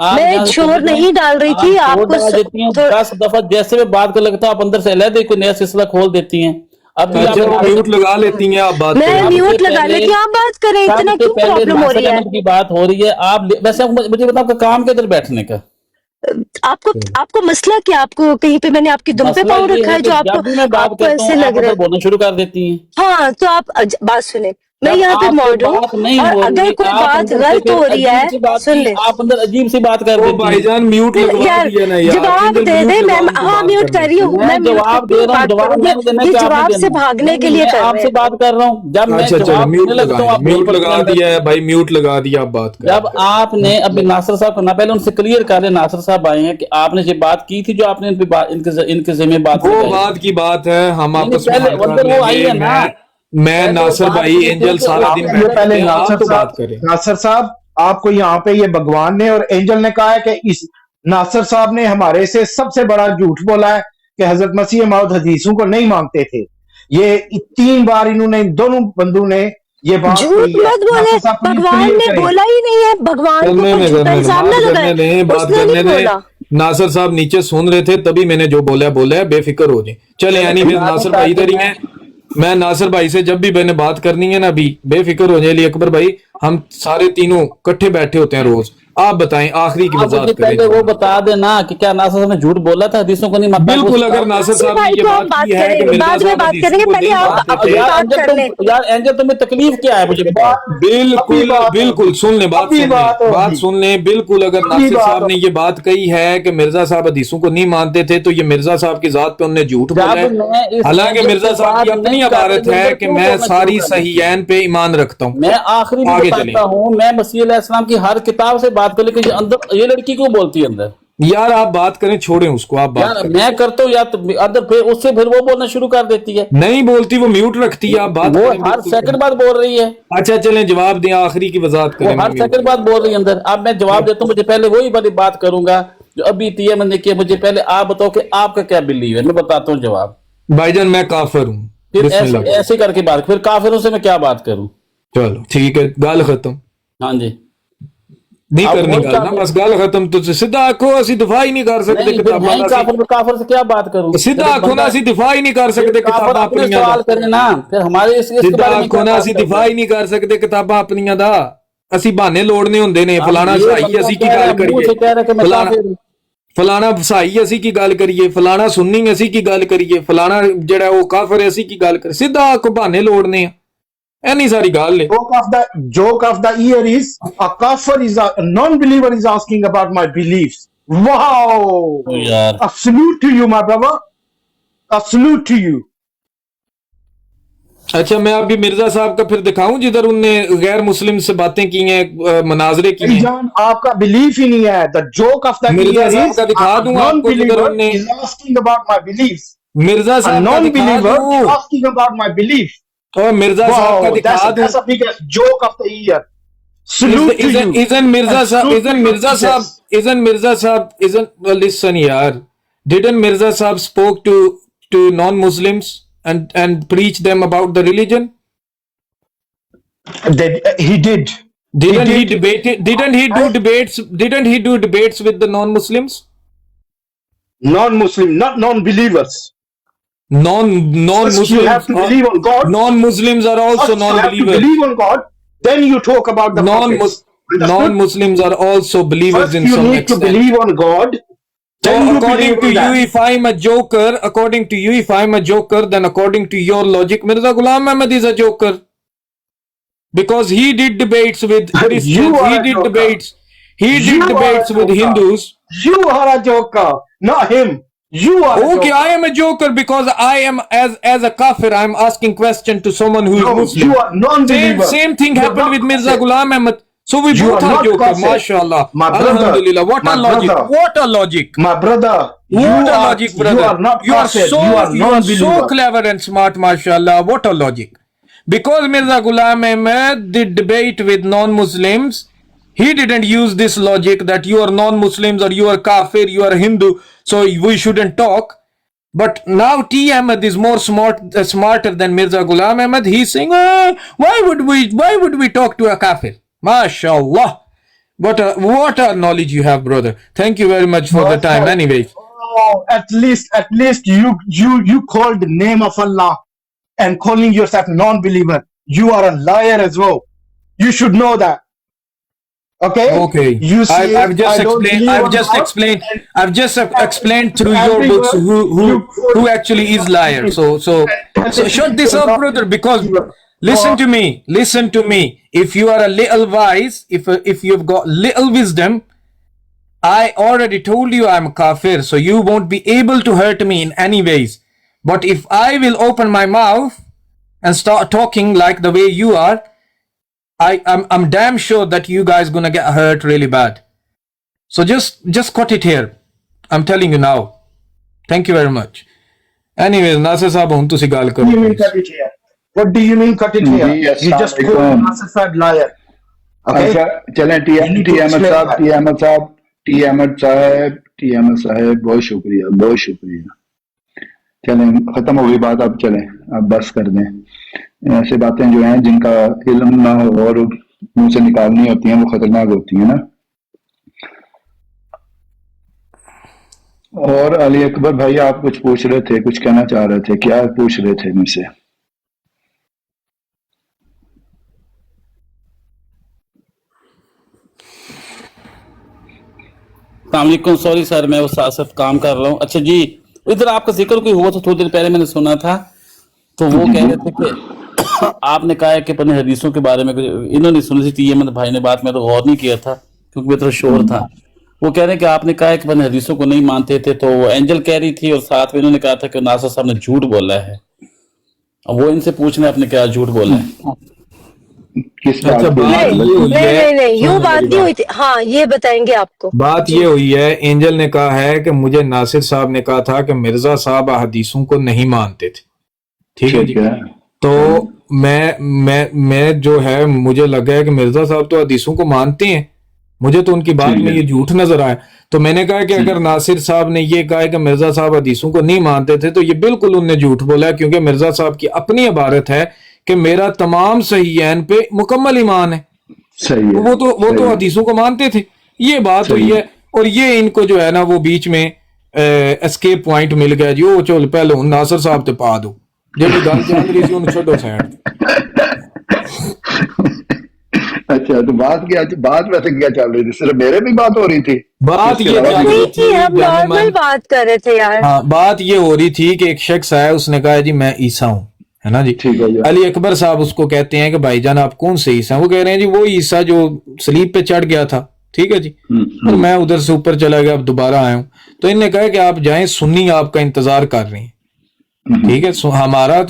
आप मैं यहाँ से शोर चले जाएं, नहीं डाल रही थी, आप शोर आपको डाल देती हैं। 10 दफा जैसे मैं बात कर लगता आप अंदर से अलग कोई नया सिलसिला खोल देती हैं। अभी अच्छा आप म्यूट लगा लेती हैं, आप बात मैं करें। म्यूट लगा लेती हूँ, आप बात करें, इतना सबसे क्यों पहले प्रॉब्लम हो रही नासिर है? अहमद की बात हो रही है। आप वैसे मुझे बताओ आपका काम के इधर बैठने का आपको मसला क्या? आपको कहीं पे मैंने आपकी दुम पे मसला पाँव ये रखा है है कि जो जब भी मैं बात आपको करता ऐसे हूँ लग आप रहा अंदर है? बोलना शुरू कर देती हैं। हाँ तो आप बात सुने, मैं जब यहाँ पे आपसे मौजूद हूँ, बात नहीं और हो अगर रही, कोई आप बात अंदर से गलत फिर हो रही है, अजीब सी बात सुन ले, आप अंदर अजीब सी बात कर ओ देती हैं। भाईजान म्यूट लगवा यार दिया ना यार, जवाब एंजल दे म्यूट दे। लगा मैं उनको हाँ बात म्यूट करने कर रही दो। हूँ, मैं मैं म्यूट जवाब करके दे रहा हूँ, बात जवाब करूंगी। मैंने देना ये कि आपने जवाब से देना? भागने के नहीं, लिए मैं कर रहे आपसे हैं। बात कर रहा हूँ। जब मैं अच्छा चलो जवाब म्यूट देने लगता हूँ लगा, आप म्यूट बोल लगा पड़ते हैं दिया है अंदर। भाई, म्यूट लगा दिया, आप बात करें। जब आपने अभी नासिर साहब को ना, पहले उनसे क्लियर कर ले, नासिर साहब आए हैं कि आपने ये बात की थी जो आपने इनके ज़िम्मे बात वो लगाई। बात की बात है, हम नहीं, आपस में पहले हल कर अंदर वो आई लेंगे। है ना, मैं पहले वो नासिर बात भाई की थी एंजल कि सारा उसके दिन आपने ये बैठे पहले हैं, आप तो बात करें। नासिर साहब आपको यहाँ पे ये भगवान ने और एंजल ने कहा है कि इस नासिर साहब ने हमारे से सबसे बड़ा झूठ बोला है कि हजरत मसीह मौद हदीसों को नहीं मानते थे। ये 3 बार इन्होंने, दोनों बंधु ने ये बात झूठ कही है। मत बोले, नासिर साहब प्लीज भगवान क्लियर ने करें। बोला ही नहीं है, भगवान को करने कोई में झूठा करने में इल्जाम ना बात लगाए, करने दें, बात उसने करने नहीं दें। बोला। नासिर साहब नीचे सुन रहे थे, तभी मैंने जो बोला है, बेफिक्र हो जाए। चले यानी फिर नासिर भाई इधर ही हैं। मैं नासिर भाई से जब भी मैंने बात करनी है ना, अभी बेफिक्र हो जाए अली अकबर भाई, हम सारे तीनों इकट्ठे बैठे होते हैं रोज। आप बताएं आखिरी की आप मुझे वजाहत पहले वो करें। बता देना कि क्या नासिर साहब ने झूठ बोला था, हदीसों को नहीं मानता? बिल्कुल, अगर नासिर साहब ने भाई ये को बात हम बात की है कि करेंगे, मिर्जा बाद में साहब बात हदीसों करेंगे, को पहले नहीं आप मानते अपनी थे। यार बात एंजल कर ले। यार एंजल तुम्हें तकलीफ क्या है मुझे बताओ। बिल्कुल बिल्कुल सुन ले, बात अभी सुन ले, बात होगी। बात सुन ले। बिल्कुल, अगर अभी नासिर बात साहब ने ये बात कही है कि मिर्जा साहब हदीसों को नहीं मानते थे, तो ये मिर्जा साहब की जात पे उन्होंने झूठ बोला जब मैं है। इस हालांकि एंजल मिर्जा से साहब की बात अपनी नहीं इबारत कर रही, है अंदर कि क्यों मैं बोलना सारी शुरू कर दिया? सहीयैन पे ईमान रखता हूँ। मैं आखिरी में आगे बताता चलें। हूँ, मैं मसीह अलैहिस्सलाम की हर किताब से बात कर, लेकिन अंदर ये लड़की क्यों बोलती है अंदर? यार आप बात करें, छोड़ें उसको, आप बात यार करें। मैं करता हूँ, या तो अंदर फिर उससे फिर वो बोलना शुरू कर देती है। नहीं बोलती, वो म्यूट रखती है, आप बात वो करें हर बिल्कुल। सेकंड बाद बोल रही है, अच्छा चलें, जवाब दें, आखिरी की वजाहत वो करें। हर सेकंड बाद बोल रही है अंदर। अब मैं जवाब देता हूँ, मुझे पहले वही वाली बात करूंगा जो अभी TM ने किया। मुझे पहले आप बताओ कि आपका क्या बिलीव है, मैं बताता हूँ जवाब। भाईजान मैं काफिर हूँ, फिर बिस्मिल्लाह। ऐसे करके बात, फिर काफिरों से मैं क्या बात करूं? चलो ठीक है, गाल खत्म। हाँ जी, نہیں آپ کرنی وہی گل نا کافر بس گل ختم تو سیدھا آکھو اسی دفاع ہی نہیں کر سکتے نہیں، پھر کتاباں میں دا کافر کافر سے کیا بات کروں؟ سیدھا پھر آکھو نا بندہ اسی دفاع ہی نہیں کر پھر سکتے کافر کتاباں اپنے اپنیاں دا سوال کرے نا، پھر ہمارے اس کے سیدھا بارے میں آکھو کیا نا بات اسی کر رہے دفاع ہو؟ ہی نہیں کر سکتے کتاباں اپنیاں دا اسی بہانے لوڑنے ہوندے نے اب فلانا یہ سائی بندہ اسی کی کہہ رہا گل ہے، منہ کریے سے کہہ رہا ہے کہ میں فلانا کافر ہوں۔ فلانا سائی اسی کی گل کریے فلانا سنی اسی کی گل کریے فلانا جڑا وہ کافر ہے اسی کی گل کریے سیدھا آکھو بہانے لوڑنے ہیں اینی ساری گل ہے Joke of the year is a kafir is a non-believer is asking about my beliefs. Wow! او یار A salute to you, my brother. A salute to you. اچھا میں ابھی مرزا صاحب کا پھر دکھاؤں جدھر انہوں نے غیر مسلم سے باتیں کی ہیں مناظرے کی بھائی ہیں جان آپ کا belief ہی نہیں ہے. The joke of the Mirza year صاحب is کا دکھا a دوں آپ کو جدھر non-believer انہوں نے is asking about my beliefs. Mirza A صاحب کا دکھا non-believer دوں is asking about my belief. اور مرزا صاحب کا Wow, دکھا دوں that's a biggest joke of the year. Salute to you. isn't And Mirza salute to isn't your Mirza teachers. Sahab isn't Mirza Sahab isn't well, listen yaar didn't Mirza Sahab spoke to non-Muslims and preach them about the religion? He did. Didn't he did. debate didn't he do debates with the non-Muslims? Non-Muslim, not non-believers. First, you have Non-Muslims to believe on God. non-Muslims are also First, you have to non-believers. believe on God. Then you talk about the prophets. Understood? Non-Muslims are also believers First, in you some need to extent. believe on God. So Then you according believe to on you, that. if I'm a joker, then according to your logic, Mirza Ghulam Ahmad is a joker. Because he did debates with You Christians, are a joker. he You did are a debates with joker. Hindus. You are a joker, not him. You are a Okay, joker. I am a joker because I am as a kafir, I am asking question to someone who is No, Muslim. you are non-believer. Same thing You are happened not with Mirza kafir. Ghulam Ahmad. So we You both are are not joker, kafir. mashallah. My brother, Alhamdulillah. What my a logic. brother, What a logic. my brother, What a logic, you brother. are not You are kafir. so You are non-believer. clever and smart, mashallah. What a logic. Because Mirza Ghulam Ahmad did debate with non-Muslims, he didn't use this logic that you are non-Muslims or you are kafir, you are Hindu, so we shouldn't talk. But now T. Ahmad is more smarter than Mirza Ghulam Ahmad. He's saying, why would we talk to a kafir? MashaAllah. What a knowledge you have, brother. Thank you very much for the time. Anyways. Oh, at least you called the name of Allah and calling yourself non-believer. You are a liar as well. You should know that. Okay? You say I've just I don't explained. believe I've on just God, explained. and I've just explained through your books everywhere you who actually is liar. So shut this up, brother. Because listen to me. Listen to me. If you are a little wise, if you've got little wisdom, I already told you I'm a kafir, so you won't be able to hurt me in any ways. But if I will open my mouth and start talking like the way you are, I'm damn sure that you guys gonna get hurt really bad. So just cut it here. I'm telling you now. Thank you very much. Anyways, Nasir Saab, hun tusi gal what do you karo. mean cut it here? What do you mean cut it here? G You السلام just called علیکم. Nasir Saab liar. Okay? اچھا چلیں You need ٹی to Ahmad explain صاحب that. ٹی احمد صاحب ٹی احمد صاحب بہت شکریہ. چلیں ختم ہو گئی بات. اب چلیں اب بس کر دیں. ایسے باتیں جو ہیں جن کا علم نہ ہو اور منہ سے نکالنی ہوتی ہیں وہ خطرناک ہوتی ہیں نا. اور علی اکبر بھائی آپ کچھ پوچھ رہے تھے, کچھ کہنا چاہ رہے تھے, کیا پوچھ رہے تھے مجھ سے؟ السلام علیکم. سوری سر میں وہ ساتھ ساتھ کام کر رہا ہوں. اچھا جی, ادھر آپ کا ذکر کوئی ہوا تھا تھوڑی دیر پہلے, میں نے سنا تھا. تو وہ کہہ رہے تھے کہ آپ نے کہا ہے کہ اپنے حدیثوں کے بارے میں انہوں نے سنی تھی احمد بھائی نے بات, میں تو غور نہیں کیا تھا کیونکہ میرا شور تھا. وہ کہہ رہے ہیں کہ آپ نے کہا ہے کہ اپنے حدیثوں کو نہیں مانتے تھے, تو وہ اینجل کہہ رہی تھی اور ساتھ میں انہوں نے کہا تھا کہ ناصر صاحب نے جھوٹ بولا ہے. اب وہ ان سے پوچھنا آپ نے کیا جھوٹ بولا ہے. کس اچھا بات یہ ہوئی ہے, نہیں یوں بات نہیں ہوئی تھی. ہاں یہ بتائیں گے آپ کو. بات یہ ہوئی ہے, اینجل نے کہا ہے کہ مجھے ناصر صاحب نے کہا تھا کہ مرزا صاحب حدیثوں کو نہیں مانتے تھے. ٹھیک ہے جی. تو میں جو ہے مجھے لگا ہے کہ مرزا صاحب تو حدیثوں کو مانتے ہیں, مجھے تو ان کی بات میں یہ جھوٹ نظر آیا. تو میں نے کہا کہ اگر ناصر صاحب نے یہ کہا کہ مرزا صاحب حدیثوں کو نہیں مانتے تھے تو یہ بالکل انہوں نے جھوٹ بولا ہے, کیونکہ مرزا صاحب کی اپنی عبارت ہے کہ میرا تمام صحیحین پہ مکمل ایمان ہے. सही है, वो तो सही है। हदीसों को मानते थे। ये बात हुई है, और ये इनको जो है ना वो बीच में एस्केप पॉइंट मिल गया जी। ओ चल पहले हुन नासिर साहब ते पा दो, ਜਿਹੜੀ ਗੱਲ ਚੱਲ ਰਹੀ ਸੀ ਉਹਨੂੰ ਛੱਡੋ ਸਾਈਡ। अच्छा, तो बात वैसे क्या चल रही थी? सिर्फ मेरे भी बात हो रही थी? बात ये चल रही नहीं थी, हम नॉर्मल बात कर रहे थे यार। हाँ, बात ये हो रही थी कि एक शख्स आया, उसने कहा जी मैं ईसा हूँ, है ना जी। ठीक है जी। अली अकबर साहब उसको कहते हैं कि भाईजान आप कौन से ईसा हैं? वो कह रहे हैं जी वो ईसा जो सलीब पे चढ़ गया था, ठीक है जी, और मैं उधर से ऊपर चला गया, अब दोबारा आया हूँ। तो इन्होंने कहा कि आप जाएं, सुन्नी आपका इंतजार कर रही है, ठीक है।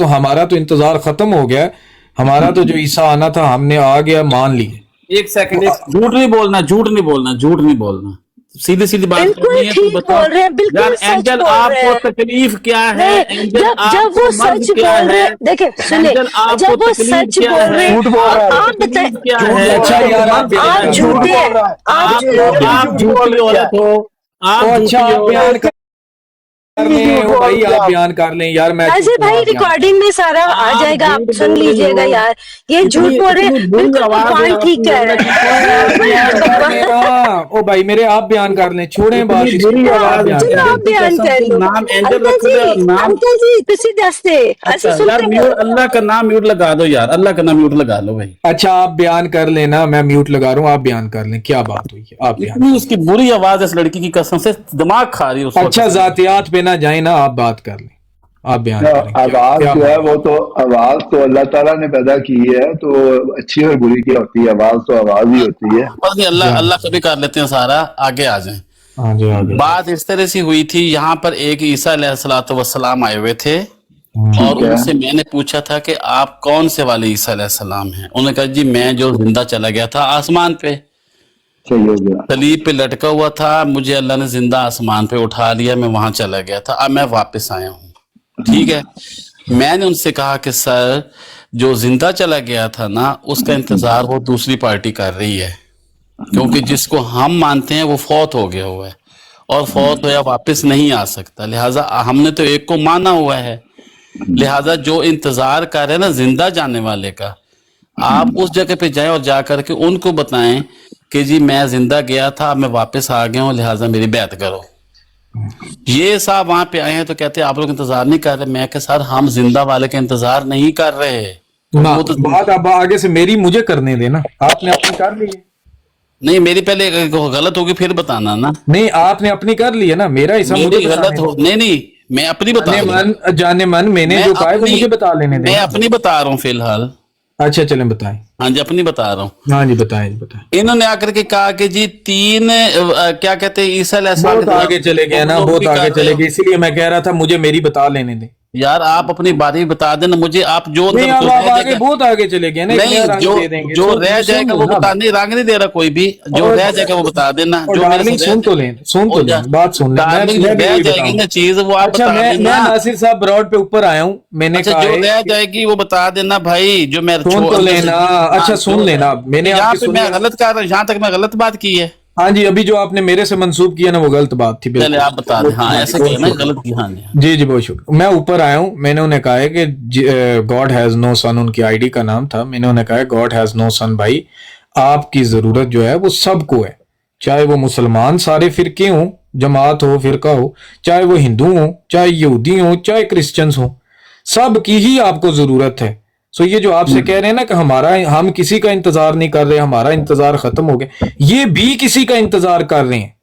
हमारा तो इंतजार खत्म हो गया, हमारा तो जो ईसा आना था हमने आ गया, मान लिया। एक सेकंड, झूठ नहीं बोलना, सीधी सीधी बात बिल्कुल करनी है। ठीक तो बताओ बोल रहे हैं, बिल्कुल यार, सच एंजल बोल रहे हैं। आपको तकलीफ क्या है? एंजल जब आपको वो मर्ज सच क्या बोल रहे है? हैं, देखिए सुनिए, एंजल आपको जब वो तकलीफ सच क्या बोल है? रहे हैं, झूठ बोल रहा है। आप बताएं, क्या है? अच्छा यार, आप झूठे हैं, आप झूठी औरत हो, आप अच्छा झूठी आप बयान औरत। कर लें, ओ भाई आप बयान कर लें यार। मैं अजय भाई रिकॉर्डिंग में सारा आ जाएगा, आप सुन लीजिएगा यार। ये झूठ बोल रहे हैं, बिल्कुल भगवान ठीक कह रहे हैं। ओ भाई मेरे आप बयान कर लें, छोड़ें बात इसको। बुरी आवाज बयान चलो कर आप बयान कर लो। नाम एंजल अंकल रखो जी, और नाम अंकल जी तुसी दसते अच्छा असं यार, सुनते म्यूट, अल्लाह का नाम म्यूट लगा दो यार, अल्लाह का नाम म्यूट लगा लो भाई। अच्छा आप बयान कर लेना, मैं म्यूट लगा रहा हूँ, आप बयान कर लें क्या बात हुई है, आप बयान। इतनी उसकी बुरी आवाज इस लड़की की कसम से दिमाग खा रही है उस वक्त। अच्छा जातियात पे ना जाए ना, आप बात कर लें, आप बयान करें। आवाज क्या जो है बात? वो तो आवाज तो अल्लाह ताला ने पैदा की है, तो अच्छी और बुरी की होती है, आवाज तो आवाज ही होती है। बस ये अल्लाह अल्लाह कभी कर लेते हैं सारा, आगे आ जाएं। हाँ जी आगे। बात इस तरह से हुई थी, यहाँ पर एक ईसा अलैहिस्सलाम आए हुए थे और है। उनसे मैंने पूछा था कि आप कौन से वाले ईसा अलैहिस्सलाम हैं। उन्होंने कहा जी मैं जो जिंदा चला गया था आसमान पे, सही हो गया। सलीब पे लटका हुआ था, मुझे अल्लाह ने जिंदा आसमान पे उठा लिया, मैं वहां चला गया था, अब मैं वापस आया हूँ, ठीक है। मैंने उनसे कहा कि सर जो जिंदा चला गया था ना, उसका इंतजार वो दूसरी पार्टी कर रही है, क्योंकि जिसको हम मानते हैं वो फौत हो गया हुआ है और फौत होया वापस नहीं आ सकता, लिहाजा हमने तो एक को माना हुआ है, लिहाजा जो इंतजार कर रहे हैं ना जिंदा जाने वाले का, आप उस जगह पे जाएं और जा करके उनको बताएं कि जी मैं जिंदा गया था, मैं वापस आ गया हूँ, लिहाजा मेरी बैत करो। ये साहब वहां पे आए हैं तो कहते हैं आप लोग इंतजार नहीं कर रहे। मैं कहा सर हम जिंदा वाले का इंतजार नहीं कर रहे, ना, वो तो बात अब आगे से मेरी मुझे करने देना, आपने अपनी कर ली है। नहीं, मेरी पहले गलत होगी फिर बताना ना। नहीं आपने अपनी कर ली है ना, मेरा हिस्सा मेरी मुझे गलत हो, नहीं मैं अपनी बता रहा हूं। जाने मन मैंने जो कहा है वो मुझे बता लेने मैं दें। अपनी बता रहा हूँ फिलहाल। अच्छा चलें बताएं। हाँ जी अपनी बता रहा हूँ। हाँ जी बताएं बताएं। इन्होंने आकर के कहा कि जी तीन क्या कहते हैं ईसा अलैहिस्सलाम बहुत आगे चले गए ना, बहुत आगे चले गए, इसीलिए मैं कह रहा था मुझे मेरी बता लेने दें। यार आप अपनी बारी बता देना मुझे, आप जो नहीं जो अब रह आप आगे जाएगा- बहुत आगे चले गए ना, नहीं इतने रंग जो दे देंगे। जो सुन- रह सुन जाएगा लो वो ना। बता, नहीं रंग नहीं दे रहा कोई भी, जो और- रह जाएगा वो बता देना। और जो मेरे डार्लिंग से सुन तो लें, सुन तो लें, बात सुन लें। डार्लिंग मैं भी रह वही जाएगी बताऊं। ना चीज वो आप अच्छा बता मैं देना। नासिर साहब ब्रॉड पे ऊपर आया हूँ, मैंने अच्छा कहा जो है रह कि- जाएगी वो बता देना भाई, जो मैं सुन तो लेना। अच्छा सुन लेना, मैंने यहाँ आपकी पे मैं सुनी। गलत कर रहा हूँ, यहाँ तक मैं गलत बात की है। हाँ जी अभी जो आपने मेरे से मंसूब किया ना वो गलत बात थी। चले आप बता दें। हाँ ऐसे किया ना, गलत की। हाँ जी जी जी बहुत शुक्रिया। मैं ऊपर आया हूँ, मैंने उन्हें कहा है कि गॉड हैज नो सन, उनकी आईडी का नाम था, मैंने उन्हें कहा है गॉड हैज नो सन भाई, आपकी जरूरत जो है वो सबको है, चाहे वो मुसलमान सारे फिरके हों, जमात हो, फिरका हो, चाहे वो हिंदू हो, चाहे यहूदी हो, चाहे क्रिश्चियंस हो, सब की ही आपको जरूरत है। सो ये जो आपसे कह रहे हैं ना कि हम किसी का इंतजार नहीं कर रहे, हमारा इंतजार खत्म हो गया, ये भी किसी का इंतजार कर रहे हैं।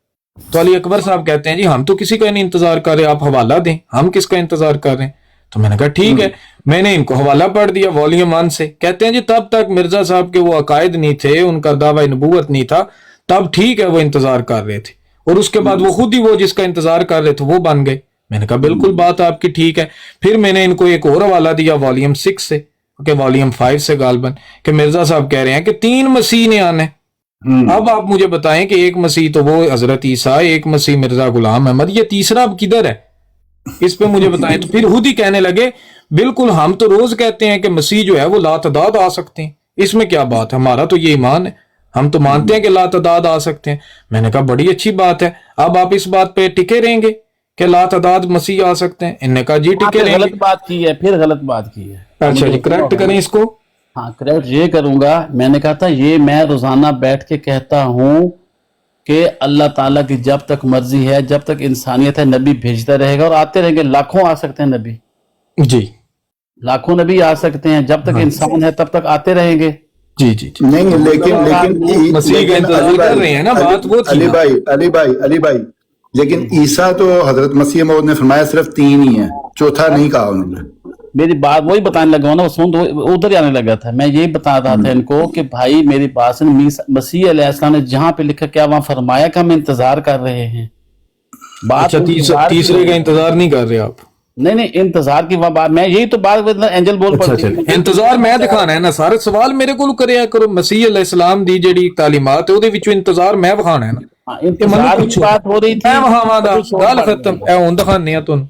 तो अली अकबर साहब कहते हैं जी हम तो किसी का नहीं इंतजार कर रहे, आप हवाला दें, हम किसका इंतजार कर रहे हैं। तो मैंने कहा ठीक है, मैंने इनको हवाला पढ़ दिया वॉल्यूम 1 से। कहते हैं जी तब तक मिर्जा साहब के वो अकायद नहीं थे, उनका दावा नबूवत नहीं था, तब ठीक है वो इंतजार कर रहे थे, और उसके बाद वो खुद ही वो जिसका इंतजार कर रहे थे वो बन गए। मैंने कहा बिल्कुल बात आपकी ठीक है। फिर मैंने इनको एक और हवाला दिया वॉल्यूम 6 से, वॉल्यूम 5 से गालबन, कि मिर्जा साहब कह रहे हैं कि 3 मसीह ने आना है। अब आप मुझे बताएं कि एक मसीह तो वो हजरत ईसा, एक मसीह मिर्जा गुलाम अहमद, ये तीसरा अब किधर है, इस पे मुझे बताएं। तो फिर खुद ही कहने लगे बिल्कुल हम तो रोज कहते हैं कि मसीह जो है वो लातदाद आ सकते हैं, इसमें क्या बात है, हमारा तो ये ईमान है, हम तो मानते हैं कि लातदाद आ सकते हैं। मैंने कहा बड़ी अच्छी बात है, अब आप इस बात पे टिके रहेंगे कि लातदाद मसीह आ सकते हैं। इन्होंने कहा जी टिके रहेंगे। गलत बात की है, फिर गलत बात की है। अच्छा जी करेक्ट करें इसको। हाँ करेक्ट ये करूंगा। मैंने कहा था ये मैं रोजाना बैठ के कहता हूँ कि अल्लाह ताला की जब तक मर्जी है, जब तक इंसानियत है, नबी भेजता रहेगा और आते रहेंगे। लाखों आ सकते हैं नबी, जी लाखों नबी आ सकते हैं, जब तक इंसान है तब तक आते रहेंगे। जी जी जी। नहीं लेकिन मसीह का इंतजार कर रहे हैं ना, बात वो थी ना। अली भाई लेकिन ईसा तो हजरत मसीह मौद ने फरमाया सिर्फ 3 ही है, चौथा नहीं कहा उन्होंने। मेरी बात वही बताने लगा हूं ना, सुन तो उधर ही आने लगा था। मैं यही बता रहा था इनको कि भाई मेरी बात सुन, मसीह अलैहिस्सलाम ने जहां पे लिखा क्या वहां फरमाया कि हम इंतजार कर रहे हैं। बात अच्छा, तीसरे का इंतजार नहीं कर रहे आप? नहीं इंतजार की बात, मैं यही तो बात एंजल बोल पड़ती है। इंतजार मैं दिखाना है ना, सारे सवाल मेरे को करिया करो। मसीह अलैहिस्सलाम दी जेड़ी तालीमात है ਉਹਦੇ ਵਿੱਚੋਂ इंतजार मैं दिखाना है ना। हाँ, इंतजार की बात हो रही थी। मैं वहां दा गल खत्म ए हुन दिखाने आ तुम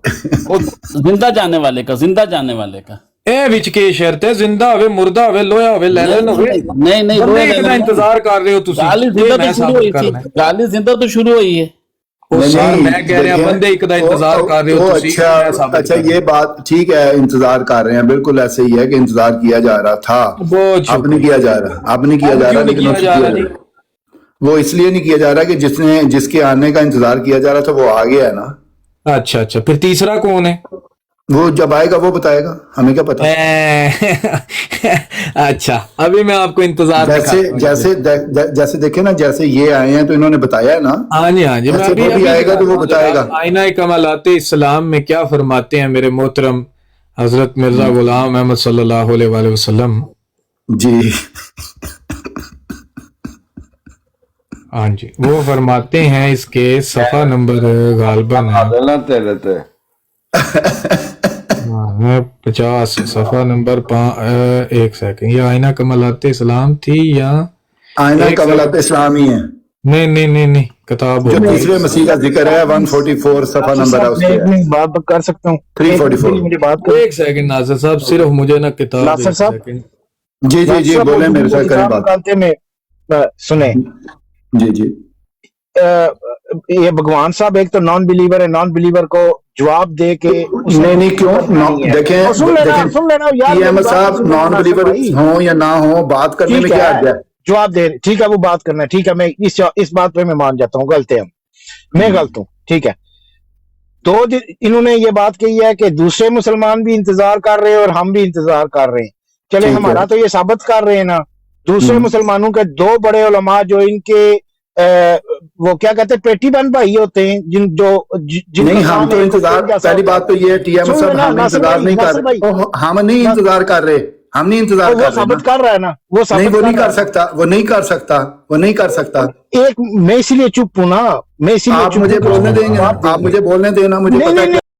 जिंदा जाने वाले का, जिंदा जाने वाले का ए विच के शर्त है? जिंदा होवे, मुर्दा होवे, लोया होवे, लैलन होवे, नहीं इतना इंतजार कर रहे हो तुसी। गाली जिंदा तो शुरू हुई थी, गाली जिंदा तो शुरू हुई है। मैं कह रहा बंदे एक दा इंतजार कर रहे हो तुसी। अच्छा ये बात ठीक है, इंतजार कर रहे हैं, बिल्कुल ऐसे ही है कि इंतजार किया जा रहा था, अब नहीं किया जा रहा, अब नहीं किया जा रहा। लेकिन वो इसलिए नहीं किया जा रहा कि जिसके आने का इंतजार किया जा रहा था वो आ गया है ना। अच्छा अच्छा, फिर तीसरा कौन है? वो जब आएगा वो बताएगा, हमें क्या पता। अच्छा, अभी मैं आपको इंतजार जैसे देखे ना, जैसे ये आए हैं तो इन्होंने बताया है ना। हाँ जी हाँ जी, मैं अभी आएगा तो वो बताएगा। आईना कमालाते इस्लाम में क्या फरमाते हैं मेरे मोहतरम हजरत मिर्जा गुलाम अहमद सल्लल्लाहु अलैहि वसल्लम जी। हाँ जी, वो फरमाते हैं, इसके सफा नंबर गालबन है 50, सफा नंबर 5। एक सेकंड, ये आईना कमालाते इस्लाम थी या आईना कमालाते इस्लाम ही है? नहीं किताब जो तीसरे मसीह का जिक्र है 144 सफा नंबर है उसके। बात कर सकता हूँ 344। मेरी बात एक सेकंड नासिर साहब, सिर्फ मुझे ना किताब नासिर साहब जी बोले, मेरे साथ करें बात। में सुने जी ये भगवान साहब एक तो नॉन बिलीवर है, नॉन बिलीवर को जवाब दे के नहीं क्यों देखें सुन लेना यार साहब, नॉन बिलीवर हो या ना हो, बात करने में क्या हर्ज है? जवाब दे, ठीक है वो बात करना है, ठीक है मैं इस बात पे मैं मान जाता हूँ, गलत है मैं गलत हूँ, ठीक है। तो इन्होंने ये बात कही है कि दूसरे मुसलमान भी इंतजार कर रहे हैं और हम भी इंतजार कर रहे हैं। चले हमारा तो ये साबित कर रहे हैं ना, दूसरे मुसलमानों के 2 बड़े उलमा जो इनके वो क्या कहते हैं पेटी बन भाई होते हैं, नहीं हम तो इंतजार, पहली बात तो ये है टीएम साहब हम इंतजार नहीं कर रहे, हम नहीं इंतजार कर रहे, हम नहीं इंतजार कर रहे। वो साबित कर रहा है ना, वो नहीं कर सकता। एक मैं इसीलिए चुप हूं ना, मैं इसीलिए आप मुझे बोलने देंगे, आप मुझे बोलने देना, मुझे पता है।